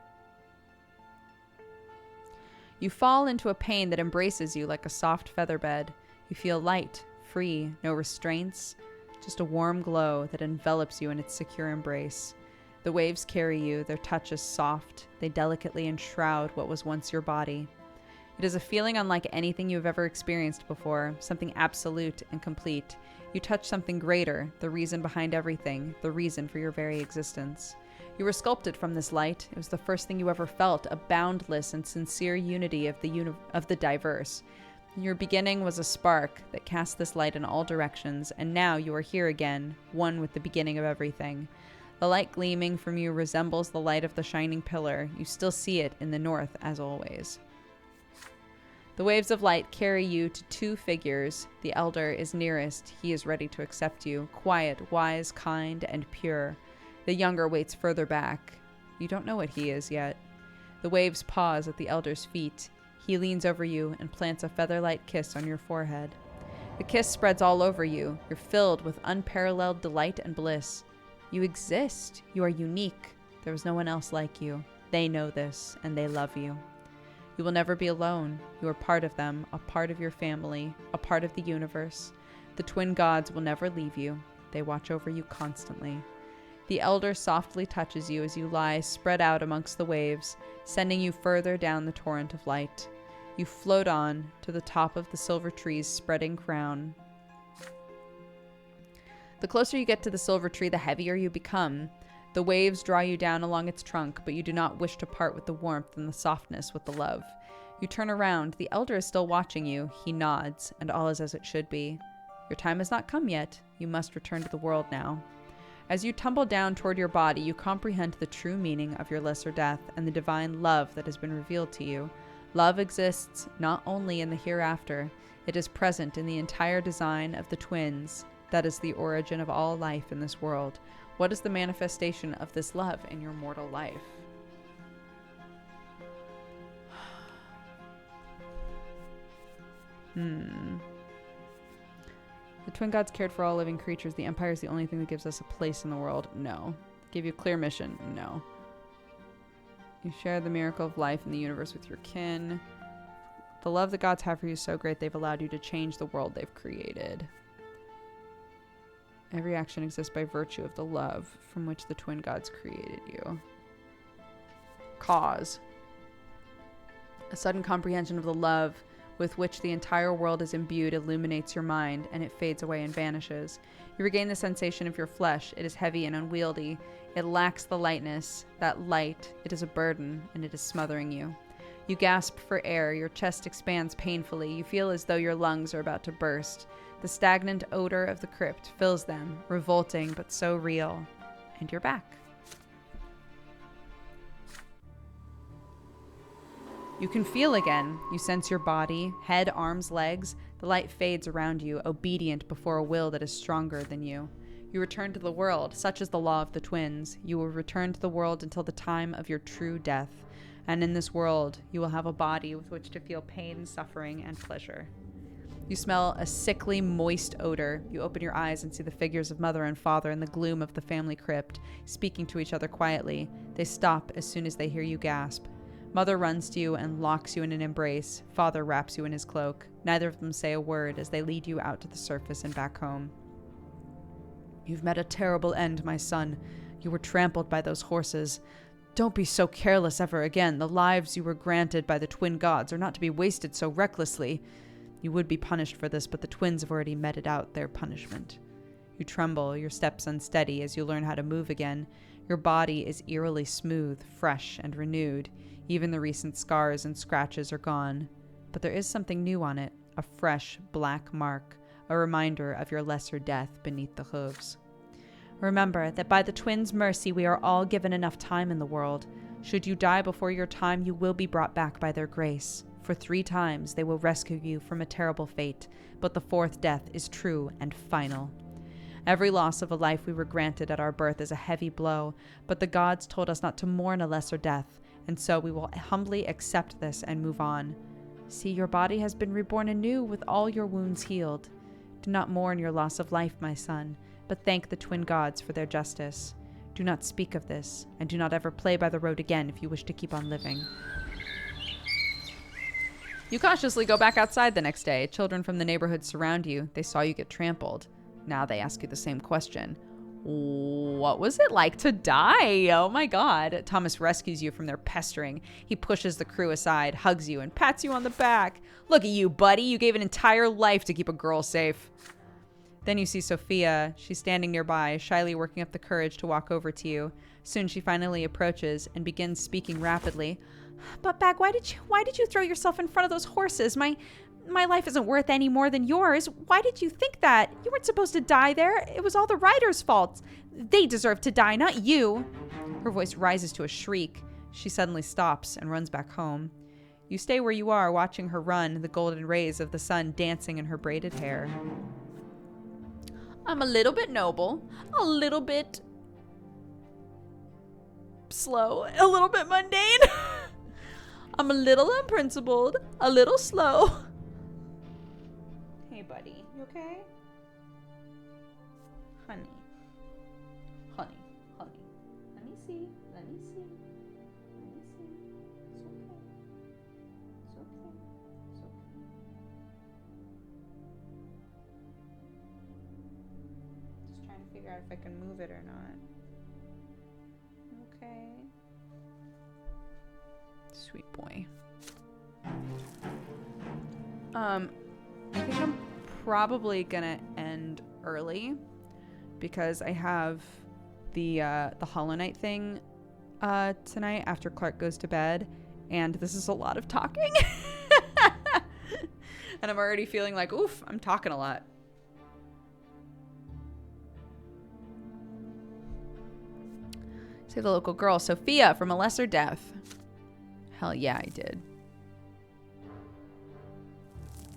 You fall into a pain that embraces you like a soft feather bed. You feel light, free, no restraints, just a warm glow that envelops you in its secure embrace. The waves carry you, their touch is soft. They delicately enshroud what was once your body. It is a feeling unlike anything you have ever experienced before, something absolute and complete. You touch something greater, the reason behind everything, the reason for your very existence. You were sculpted from this light. It was the first thing you ever felt, a boundless and sincere unity of the diverse. Your beginning was a spark that cast this light in all directions, and now you are here again, one with the beginning of everything. The light gleaming from you resembles the light of the shining pillar. You still see it in the north, as always. The waves of light carry you to two figures. The elder is nearest. He is ready to accept you. Quiet, wise, kind, and pure. The younger waits further back. You don't know what he is yet. The waves pause at the elder's feet. He leans over you and plants a feather-light kiss on your forehead. The kiss spreads all over you. You're filled with unparalleled delight and bliss. You exist. You are unique. There is no one else like you. They know this, and they love you. You will never be alone. You are part of them, a part of your family, a part of the universe. The twin gods will never leave you. They watch over you constantly. The elder softly touches you as you lie spread out amongst the waves, sending you further down the torrent of light. You float on to the top of the silver tree's spreading crown. The closer you get to the silver tree, the heavier you become. The waves draw you down along its trunk, but you do not wish to part with the warmth and the softness with the love. You turn around. The elder is still watching you. He nods, and all is as it should be. Your time has not come yet. You must return to the world now. As you tumble down toward your body, you comprehend the true meaning of your lesser death and the divine love that has been revealed to you. Love exists not only in the hereafter, it is present in the entire design of the twins. That is the origin of all life in this world. What is the manifestation of this love in your mortal life? The twin gods cared for all living creatures. The empire is the only thing that gives us a place in the world. No. Give you a clear mission. No. You share the miracle of life in the universe with your kin. The love the gods have for you is so great they've allowed you to change the world they've created. Every action exists by virtue of the love from which the twin gods created you. Cause. A sudden comprehension of the love with which the entire world is imbued illuminates your mind, and it fades away and vanishes. You regain the sensation of your flesh. It is heavy and unwieldy. It lacks the lightness. That light, it is a burden, and it is smothering you. You gasp for air. Your chest expands painfully. You feel as though your lungs are about to burst. The stagnant odor of the crypt fills them, revolting but so real. And you're back. You can feel again. You sense your body, head, arms, legs. The light fades around you, obedient before a will that is stronger than you. You return to the world. Such is the law of the twins. You will return to the world until the time of your true death. And in this world, you will have a body with which to feel pain, suffering, and pleasure. You smell a sickly, moist odor. You open your eyes and see the figures of mother and father in the gloom of the family crypt, speaking to each other quietly. They stop as soon as they hear you gasp. Mother runs to you and locks you in an embrace. Father wraps you in his cloak. Neither of them say a word as they lead you out to the surface and back home. You've met a terrible end, my son. You were trampled by those horses. Don't be so careless ever again. The lives you were granted by the twin gods are not to be wasted so recklessly. You would be punished for this, but the twins have already meted out their punishment. You tremble, your steps unsteady as you learn how to move again. Your body is eerily smooth, fresh, and renewed. Even the recent scars and scratches are gone. But there is something new on it, a fresh, black mark, a reminder of your lesser death beneath the hooves. Remember that by the twins' mercy we are all given enough time in the world. Should you die before your time, you will be brought back by their grace. For 3 times they will rescue you from a terrible fate, but the 4th death is true and final. Every loss of a life we were granted at our birth is a heavy blow, but the gods told us not to mourn a lesser death, and so we will humbly accept this and move on. See, your body has been reborn anew with all your wounds healed. Do not mourn your loss of life, my son, but thank the twin gods for their justice. Do not speak of this, and do not ever play by the road again if you wish to keep on living. You cautiously go back outside the next day. Children from the neighborhood surround you. They saw you get trampled. Now they ask you the same question. What was it like to die? Oh my God. Thomas rescues you from their pestering. He pushes the crew aside, hugs you, and pats you on the back. Look at you, buddy. You gave an entire life to keep a girl safe. Then you see Sophia. She's standing nearby, shyly working up the courage to walk over to you. Soon she finally approaches and begins speaking rapidly. But Bag, why did you throw yourself in front of those horses? My My life isn't worth any more than yours. Why did you think that? You weren't supposed to die there. It was all the riders' fault. They deserve to die, not you. Her voice rises to a shriek. She suddenly stops and runs back home. You stay where you are, watching her run, the golden rays of the sun dancing in her braided hair. I'm a little bit noble, a little bit slow, a little bit mundane. I'm a little unprincipled, a little slow. Hey, buddy, you okay? Honey. Honey. Let me see. It's okay. Just trying to figure out if I can move it or not. Okay. Sweet boy. I think I'm probably gonna end early because I have the Hollow Knight thing tonight after Clark goes to bed, and this is a lot of talking. And I'm already feeling like, oof, I'm talking a lot. Say the local girl, Sophia from A Lesser Death. Hell yeah, I did.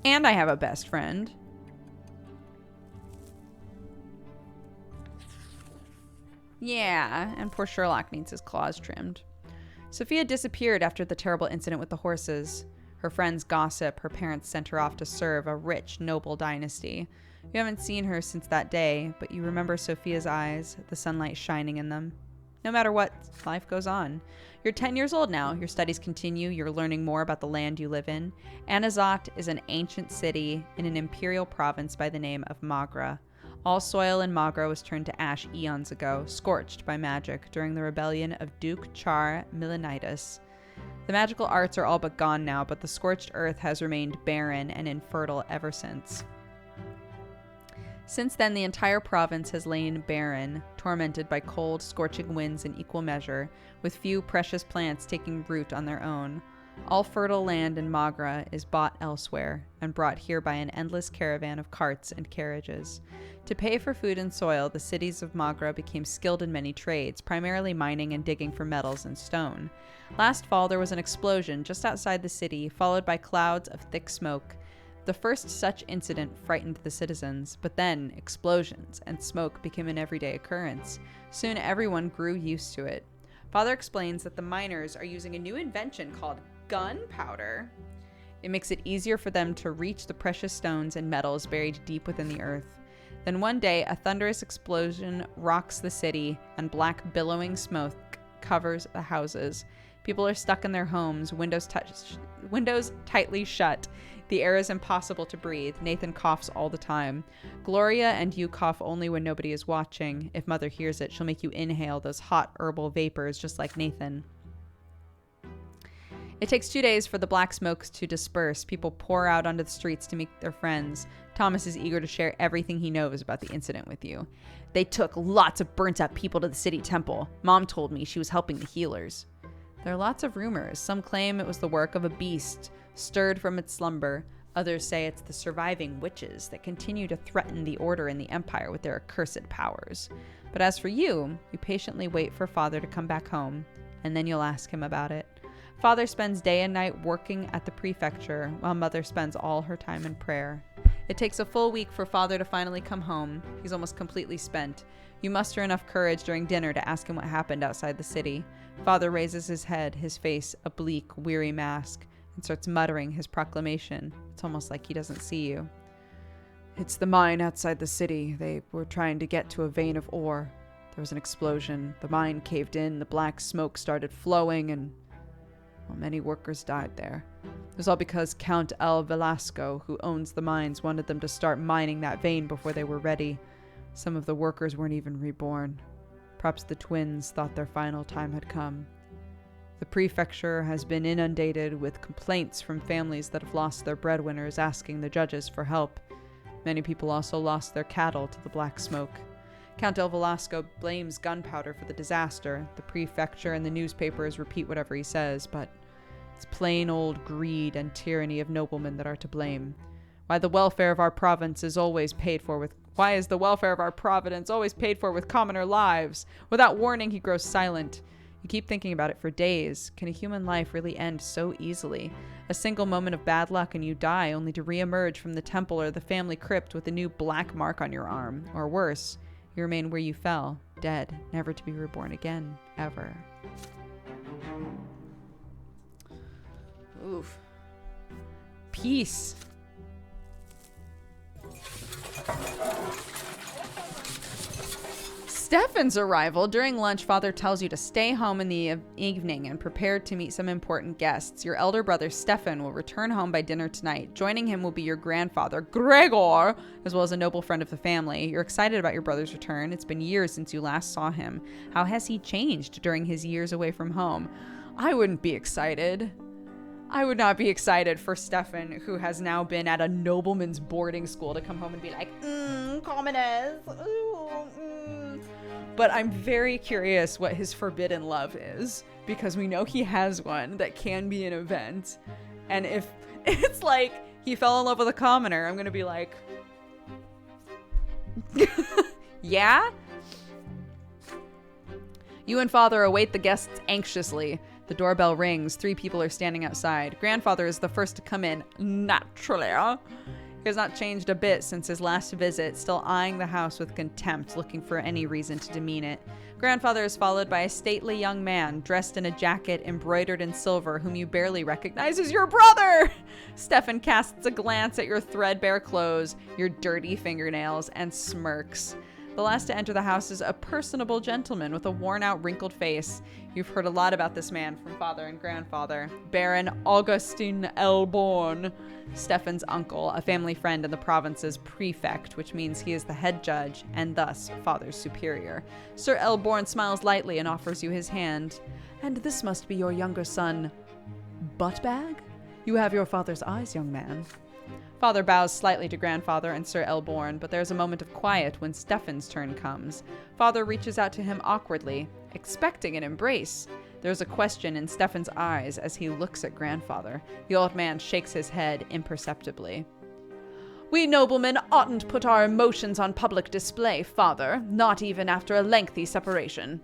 And I have a best friend. Yeah, and poor Sherlock needs his claws trimmed. Sophia disappeared after the terrible incident with the horses. Her friends gossip her parents sent her off to serve a rich, noble dynasty. You haven't seen her since that day, but you remember Sophia's eyes, the sunlight shining in them. No matter what, life goes on. You're 10 years old now. Your studies continue. You're learning more about the land you live in. Anazat is an ancient city in an imperial province by the name of Magra. All soil in Magra was turned to ash eons ago, scorched by magic during the rebellion of Duke Char Milenitis. The magical arts are all but gone now, but the scorched earth has remained barren and infertile ever since. Since then, the entire province has lain barren, tormented by cold, scorching winds in equal measure, with few precious plants taking root on their own. All fertile land in Magra is bought elsewhere and brought here by an endless caravan of carts and carriages. To pay for food and soil, the cities of Magra became skilled in many trades, primarily mining and digging for metals and stone. Last fall, there was an explosion just outside the city, followed by clouds of thick smoke. The first such incident frightened the citizens, but then explosions and smoke became an everyday occurrence. Soon everyone grew used to it. Father explains that the miners are using a new invention called gunpowder. It makes it easier for them to reach the precious stones and metals buried deep within the earth. Then one day, a thunderous explosion rocks the city, and black billowing smoke covers the houses. People are stuck in their homes, windows tightly shut. The air is impossible to breathe. Nathan coughs all the time. Gloria and you cough only when nobody is watching. If Mother hears it, she'll make you inhale those hot herbal vapors just like Nathan. It takes 2 days for the black smokes to disperse. People pour out onto the streets to meet their friends. Thomas is eager to share everything he knows about the incident with you. They took lots of burnt-up people to the city temple. Mom told me she was helping the healers. There are lots of rumors. Some claim it was the work of a beast, stirred from its slumber. Others say it's the surviving witches that continue to threaten the order in the Empire with their accursed powers. But as for you, you patiently wait for Father to come back home, and then you'll ask him about it. Father spends day and night working at the prefecture, while Mother spends all her time in prayer. It takes a full week for Father to finally come home. He's almost completely spent. You muster enough courage during dinner to ask him what happened outside the city. Father raises his head, his face a bleak, weary mask, and starts muttering his proclamation. It's almost like he doesn't see you. It's the mine outside the city. They were trying to get to a vein of ore. There was an explosion. The mine caved in. The black smoke started flowing, and many workers died there. It was all because Count El Velasco, who owns the mines, wanted them to start mining that vein before they were ready. Some of the workers weren't even reborn. Perhaps the twins thought their final time had come. The prefecture has been inundated with complaints from families that have lost their breadwinners asking the judges for help. Many people also lost their cattle to the black smoke. Count El Velasco blames gunpowder for the disaster. The prefecture and the newspapers repeat whatever he says, but It's plain old greed and tyranny of noblemen that are to blame. Why is the welfare of our province always paid for with commoner lives? Without warning, he grows silent. You keep thinking about it for days. Can a human life really end so easily? A single moment of bad luck and you die, only to re-emerge from the temple or the family crypt with a new black mark on your arm. Or worse, you remain where you fell, dead, never to be reborn again, ever. Oof. Peace. Stefan's arrival. During lunch, Father tells you to stay home in the evening and prepare to meet some important guests. Your elder brother, Stefan, will return home by dinner tonight. Joining him will be your grandfather, Gregor, as well as a noble friend of the family. You're excited about your brother's return. It's been years since you last saw him. How has he changed during his years away from home? I wouldn't be excited. I would not be excited for Stefan, who has now been at a nobleman's boarding school, to come home and be like, commoners, But I'm very curious what his forbidden love is, because we know he has one that can be an event. And if it's like he fell in love with a commoner, I'm going to be like, yeah? You and Father await the guests anxiously. The doorbell rings. 3 people are standing outside. Grandfather is the first to come in, naturally. He has not changed a bit since his last visit, still eyeing the house with contempt, looking for any reason to demean it. Grandfather is followed by a stately young man, dressed in a jacket embroidered in silver, whom you barely recognize as your brother! Stefan casts a glance at your threadbare clothes, your dirty fingernails, and smirks. The last to enter the house is a personable gentleman with a worn-out, wrinkled face. You've heard a lot about this man from father and grandfather. Baron Augustin Elborn, Stefan's uncle, a family friend and the province's prefect, which means he is the head judge and thus father's superior. Sir Elborn smiles lightly and offers you his hand. And this must be your younger son, Buttbag? You have your father's eyes, young man. Father bows slightly to grandfather and Sir Elborn, but there's a moment of quiet when Stefan's turn comes. Father reaches out to him awkwardly, expecting an embrace. There's a question in Stefan's eyes as he looks at grandfather. The old man shakes his head imperceptibly. We noblemen oughtn't put our emotions on public display, Father, not even after a lengthy separation.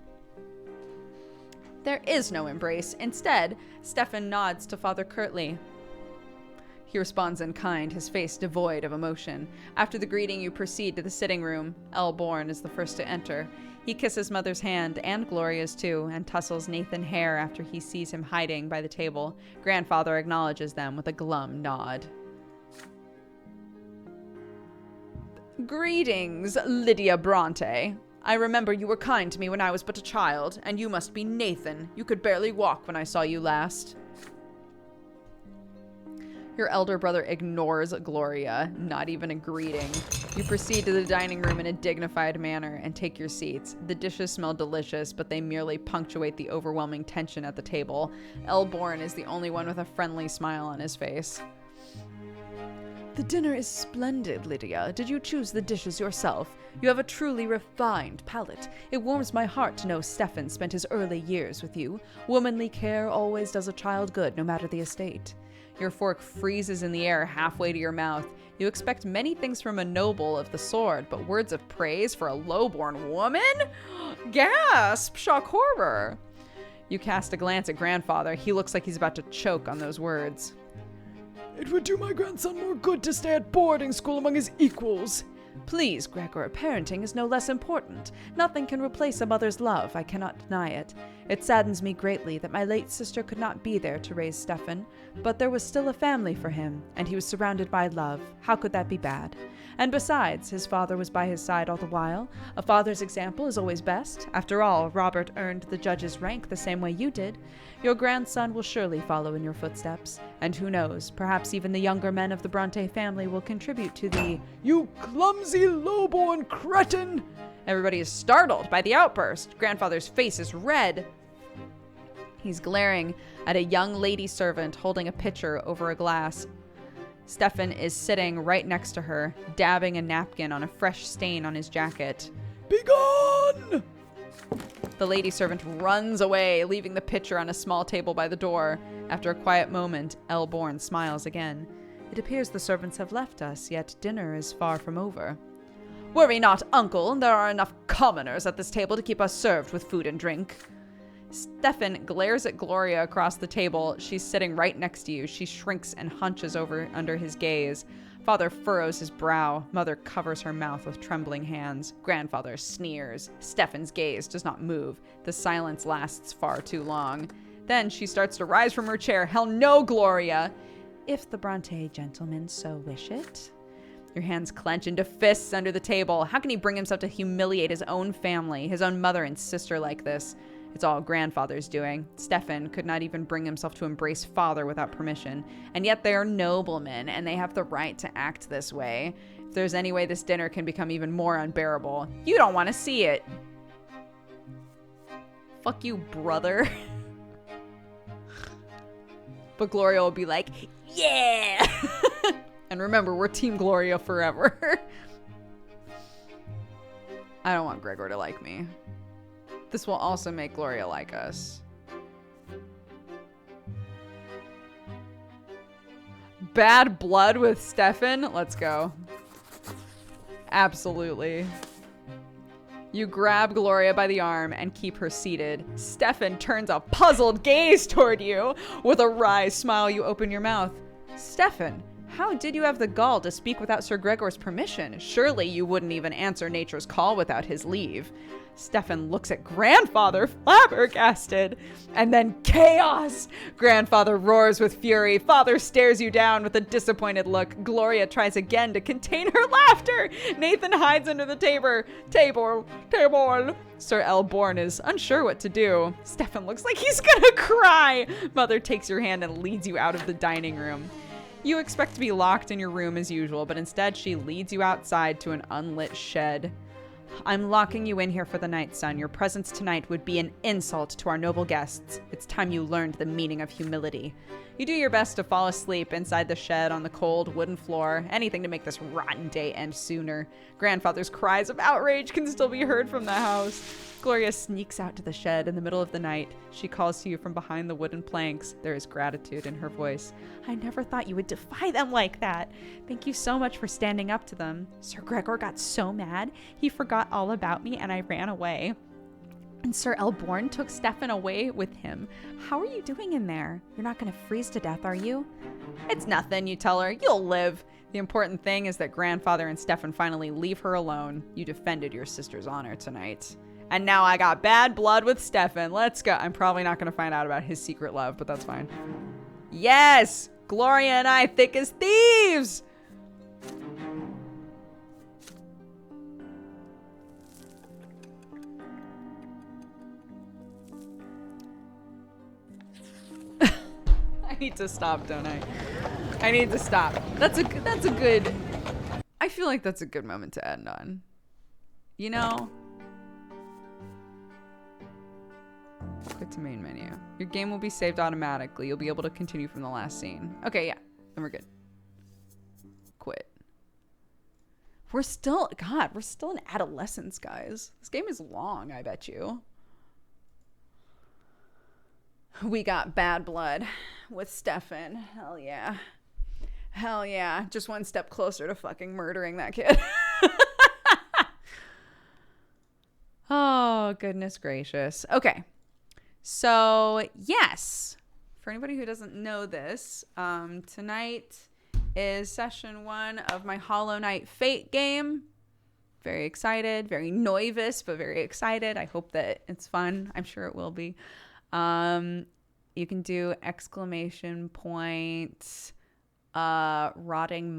There is no embrace. Instead, Stefan nods to Father curtly. He responds in kind, his face devoid of emotion. After the greeting, you proceed to the sitting room. Elborn is the first to enter. He kisses Mother's hand, and Gloria's too, and tussles Nathan hair after he sees him hiding by the table. Grandfather acknowledges them with a glum nod. Greetings, Lydia Brante. I remember you were kind to me when I was but a child, and you must be Nathan. You could barely walk when I saw you last. Your elder brother ignores Gloria, not even a greeting. You proceed to the dining room in a dignified manner and take your seats. The dishes smell delicious, but they merely punctuate the overwhelming tension at the table. Elborn is the only one with a friendly smile on his face. The dinner is splendid, Lydia. Did you choose the dishes yourself? You have a truly refined palate. It warms my heart to know Stefan spent his early years with you. Womanly care always does a child good, no matter the estate. Your fork freezes in the air halfway to your mouth. You expect many things from a noble of the sword, but words of praise for a low-born woman? Gasp! Shock horror! You cast a glance at grandfather. He looks like he's about to choke on those words. It would do my grandson more good to stay at boarding school among his equals. Please, Gregor, parenting is no less important. Nothing can replace a mother's love, I cannot deny it. It saddens me greatly that my late sister could not be there to raise Stefan, but there was still a family for him, and he was surrounded by love. How could that be bad? And besides, his father was by his side all the while. A father's example is always best. After all, Robert earned the judge's rank the same way you did. Your grandson will surely follow in your footsteps, and who knows, perhaps even the younger men of the Brante family will contribute to the— You clumsy, low-born cretin! Everybody is startled by the outburst. Grandfather's face is red. He's glaring at a young lady servant holding a pitcher over a glass. Stefan is sitting right next to her, dabbing a napkin on a fresh stain on his jacket. Begone! The lady servant runs away, leaving the pitcher on a small table by the door. After a quiet moment, Elborn smiles again. It appears the servants have left us, yet dinner is far from over. Worry not, uncle. There are enough commoners at this table to keep us served with food and drink. Stefan glares at Gloria across the table. She's sitting right next to you. She shrinks and hunches over under his gaze. Father furrows his brow. Mother covers her mouth with trembling hands. Grandfather sneers. Stefan's gaze does not move. The silence lasts far too long. Then she starts to rise from her chair. Hell no, Gloria! If the Brante gentleman so wish it. Your hands clench into fists under the table. How can he bring himself to humiliate his own family, his own mother and sister like this? It's all Grandfather's doing. Stefan could not even bring himself to embrace Father without permission. And yet they are noblemen, and they have the right to act this way. If there's any way this dinner can become even more unbearable, you don't want to see it. Fuck you, brother. But Gloria will be like, yeah! And remember, we're Team Gloria forever. I don't want Gregor to like me. This will also make Gloria like us. Bad blood with Stefan? Let's go. Absolutely. You grab Gloria by the arm and keep her seated. Stefan turns a puzzled gaze toward you. With a wry smile, you open your mouth. Stefan, how did you have the gall to speak without Sir Gregor's permission? Surely you wouldn't even answer nature's call without his leave. Stefan looks at Grandfather, flabbergasted. And then chaos! Grandfather roars with fury. Father stares you down with a disappointed look. Gloria tries again to contain her laughter. Nathan hides under the table. Sir Elborn is unsure what to do. Stefan looks like he's gonna cry. Mother takes your hand and leads you out of the dining room. You expect to be locked in your room as usual, but instead she leads you outside to an unlit shed. I'm locking you in here for the night, son. Your presence tonight would be an insult to our noble guests. It's time you learned the meaning of humility. You do your best to fall asleep inside the shed on the cold wooden floor, anything to make this rotten day end sooner. Grandfather's cries of outrage can still be heard from the house. Gloria sneaks out to the shed in the middle of the night. She calls to you from behind the wooden planks. There is gratitude in her voice. I never thought you would defy them like that. Thank you so much for standing up to them. Sir Gregor got so mad, he forgot all about me and I ran away. And Sir Elborn took Stefan away with him. How are you doing in there? You're not going to freeze to death, are you? It's nothing, you tell her. You'll live. The important thing is that Grandfather and Stefan finally leave her alone. You defended your sister's honor tonight. And now I got bad blood with Stefan. Let's go. I'm probably not going to find out about his secret love, but that's fine. Yes! Gloria and I thick as thieves! I need to stop, don't I? I need to stop. That's a good... I feel like that's a good moment to end on. You know? Quit to main menu. Your game will be saved automatically. You'll be able to continue from the last scene. Okay, yeah. Then we're good. Quit. We're still in adolescence, guys. This game is long, I bet you. We got bad blood with Stefan. Hell yeah. Hell yeah. Just one step closer to fucking murdering that kid. Oh, goodness gracious. Okay. So, yes. For anybody who doesn't know this, tonight is session 1 of my Hollow Knight Fate game. Very excited. Very nervous, but very excited. I hope that it's fun. I'm sure it will be. You can do Rotting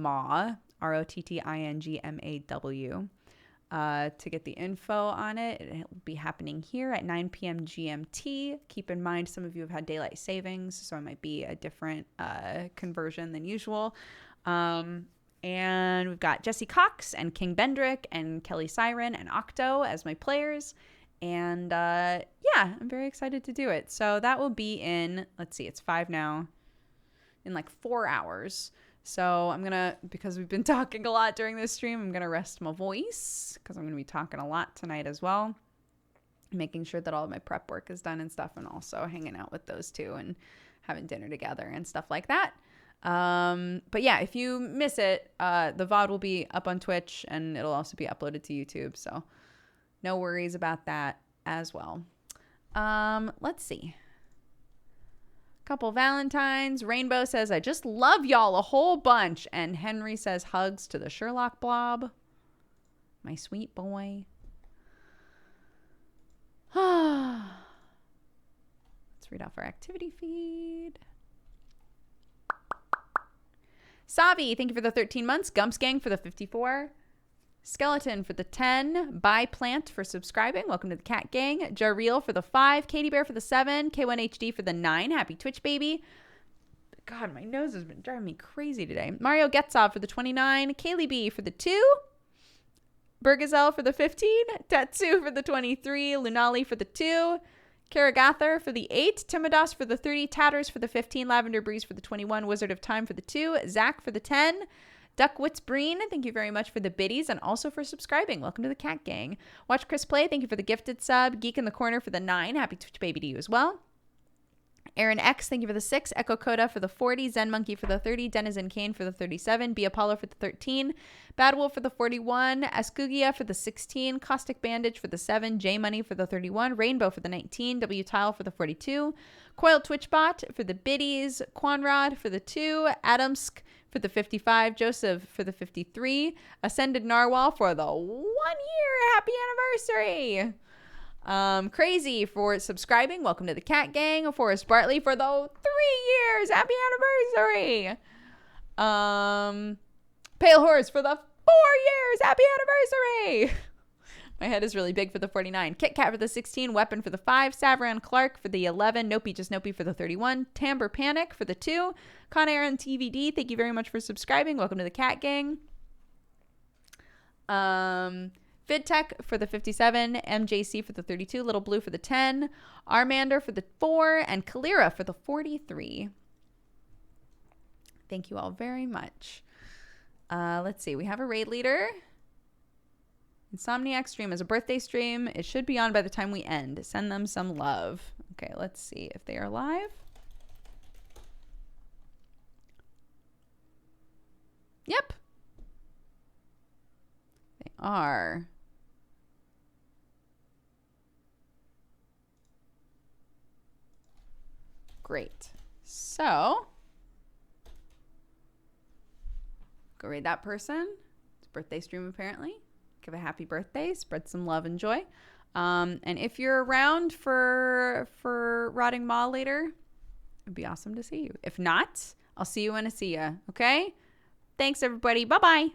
Maw, ROTTINGMAW, to get the info on it. It will be happening here at 9 p.m. GMT. Keep in mind, some of you have had daylight savings, so it might be a different conversion than usual. And we've got Jesse Cox and King Bendrick and Kelly Siren and Octo as my players. And yeah, I'm very excited to do it. So that will be in, let's see, it's 5 now, in like 4 hours. So I'm going to, because we've been talking a lot during this stream, I'm going to rest my voice because I'm going to be talking a lot tonight as well. making sure that all of my prep work is done and stuff, and also hanging out with those two and having dinner together and stuff like that. But yeah, if you miss it, the VOD will be up on Twitch and it'll also be uploaded to YouTube. So no worries about that as well. Let's see. Couple Valentines. Rainbow says, I just love y'all a whole bunch. And Henry says, hugs to the Sherlock blob. My sweet boy. Let's read off our activity feed. Savi, thank you for the 13 months. Gumps Gang for the 54. Skeleton for the 10. Buy Plant for subscribing. Welcome to the Cat Gang. Jareel for the 5. Katie Bear for the 7. K1HD for the 9. Happy Twitch, baby. God, my nose has been driving me crazy today. Mario Getzov for the 29. Kaylee B for the 2. Bergazel for the 15. Tetsu for the 23. Lunali for the 2. Karagather for the 8. Timidos for the 30. Tatters for the 15. Lavender Breeze for the 21. Wizard of Time for the 2. Zach for the 10. Duckwitz Breen, thank you very much for the biddies and also for subscribing. Welcome to the Cat Gang. Watch Chris Play, thank you for the gifted sub. Geek in the Corner for the 9. Happy Twitch baby to you as well. Aaron X, thank you for the 6. Echo Coda for the 40. Zen Monkey for the 30. Denizen Kane for the 37. B Apollo for the 13. Bad Wolf for the 41. Ascugia for the 16. Caustic Bandage for the 7. J Money for the 31. Rainbow for the 19. W Tile for the 42. Coiled Twitchbot for the biddies. Quanrod for the 2. Adamsk for the 55. Joseph for the 53. Ascended Narwhal for the 1 year. Happy anniversary. Crazy for subscribing. Welcome to the Cat Gang. Forrest Bartley for the 3 years. Happy anniversary. Pale Horse for the 4 years. Happy anniversary. My head is really big for the 49. Kit Kat for the 16. Weapon for the 5. Savran Clark for the 11. Nopey Just Nopey for the 31. Timber Panic for the 2. Con Aaron TVD, thank you very much for subscribing. Welcome to the Cat Gang. VidTech for the 57. MJC for the 32. Little Blue for the 10. Armander for the 4. And Kalira for the 43. Thank you all very much. Let's see. We have a raid leader. Insomniac stream is a birthday stream. It should be on by the time we end. Send them some love. Okay, let's see if they are live. Yep. They are. Great. So, go raid that person. It's a birthday stream apparently. Give a happy birthday, spread some love and joy. And if you're around for Rotting Maw later, it'd be awesome to see you. If not, I'll see you when I see ya. Okay? Thanks, everybody. Bye-bye.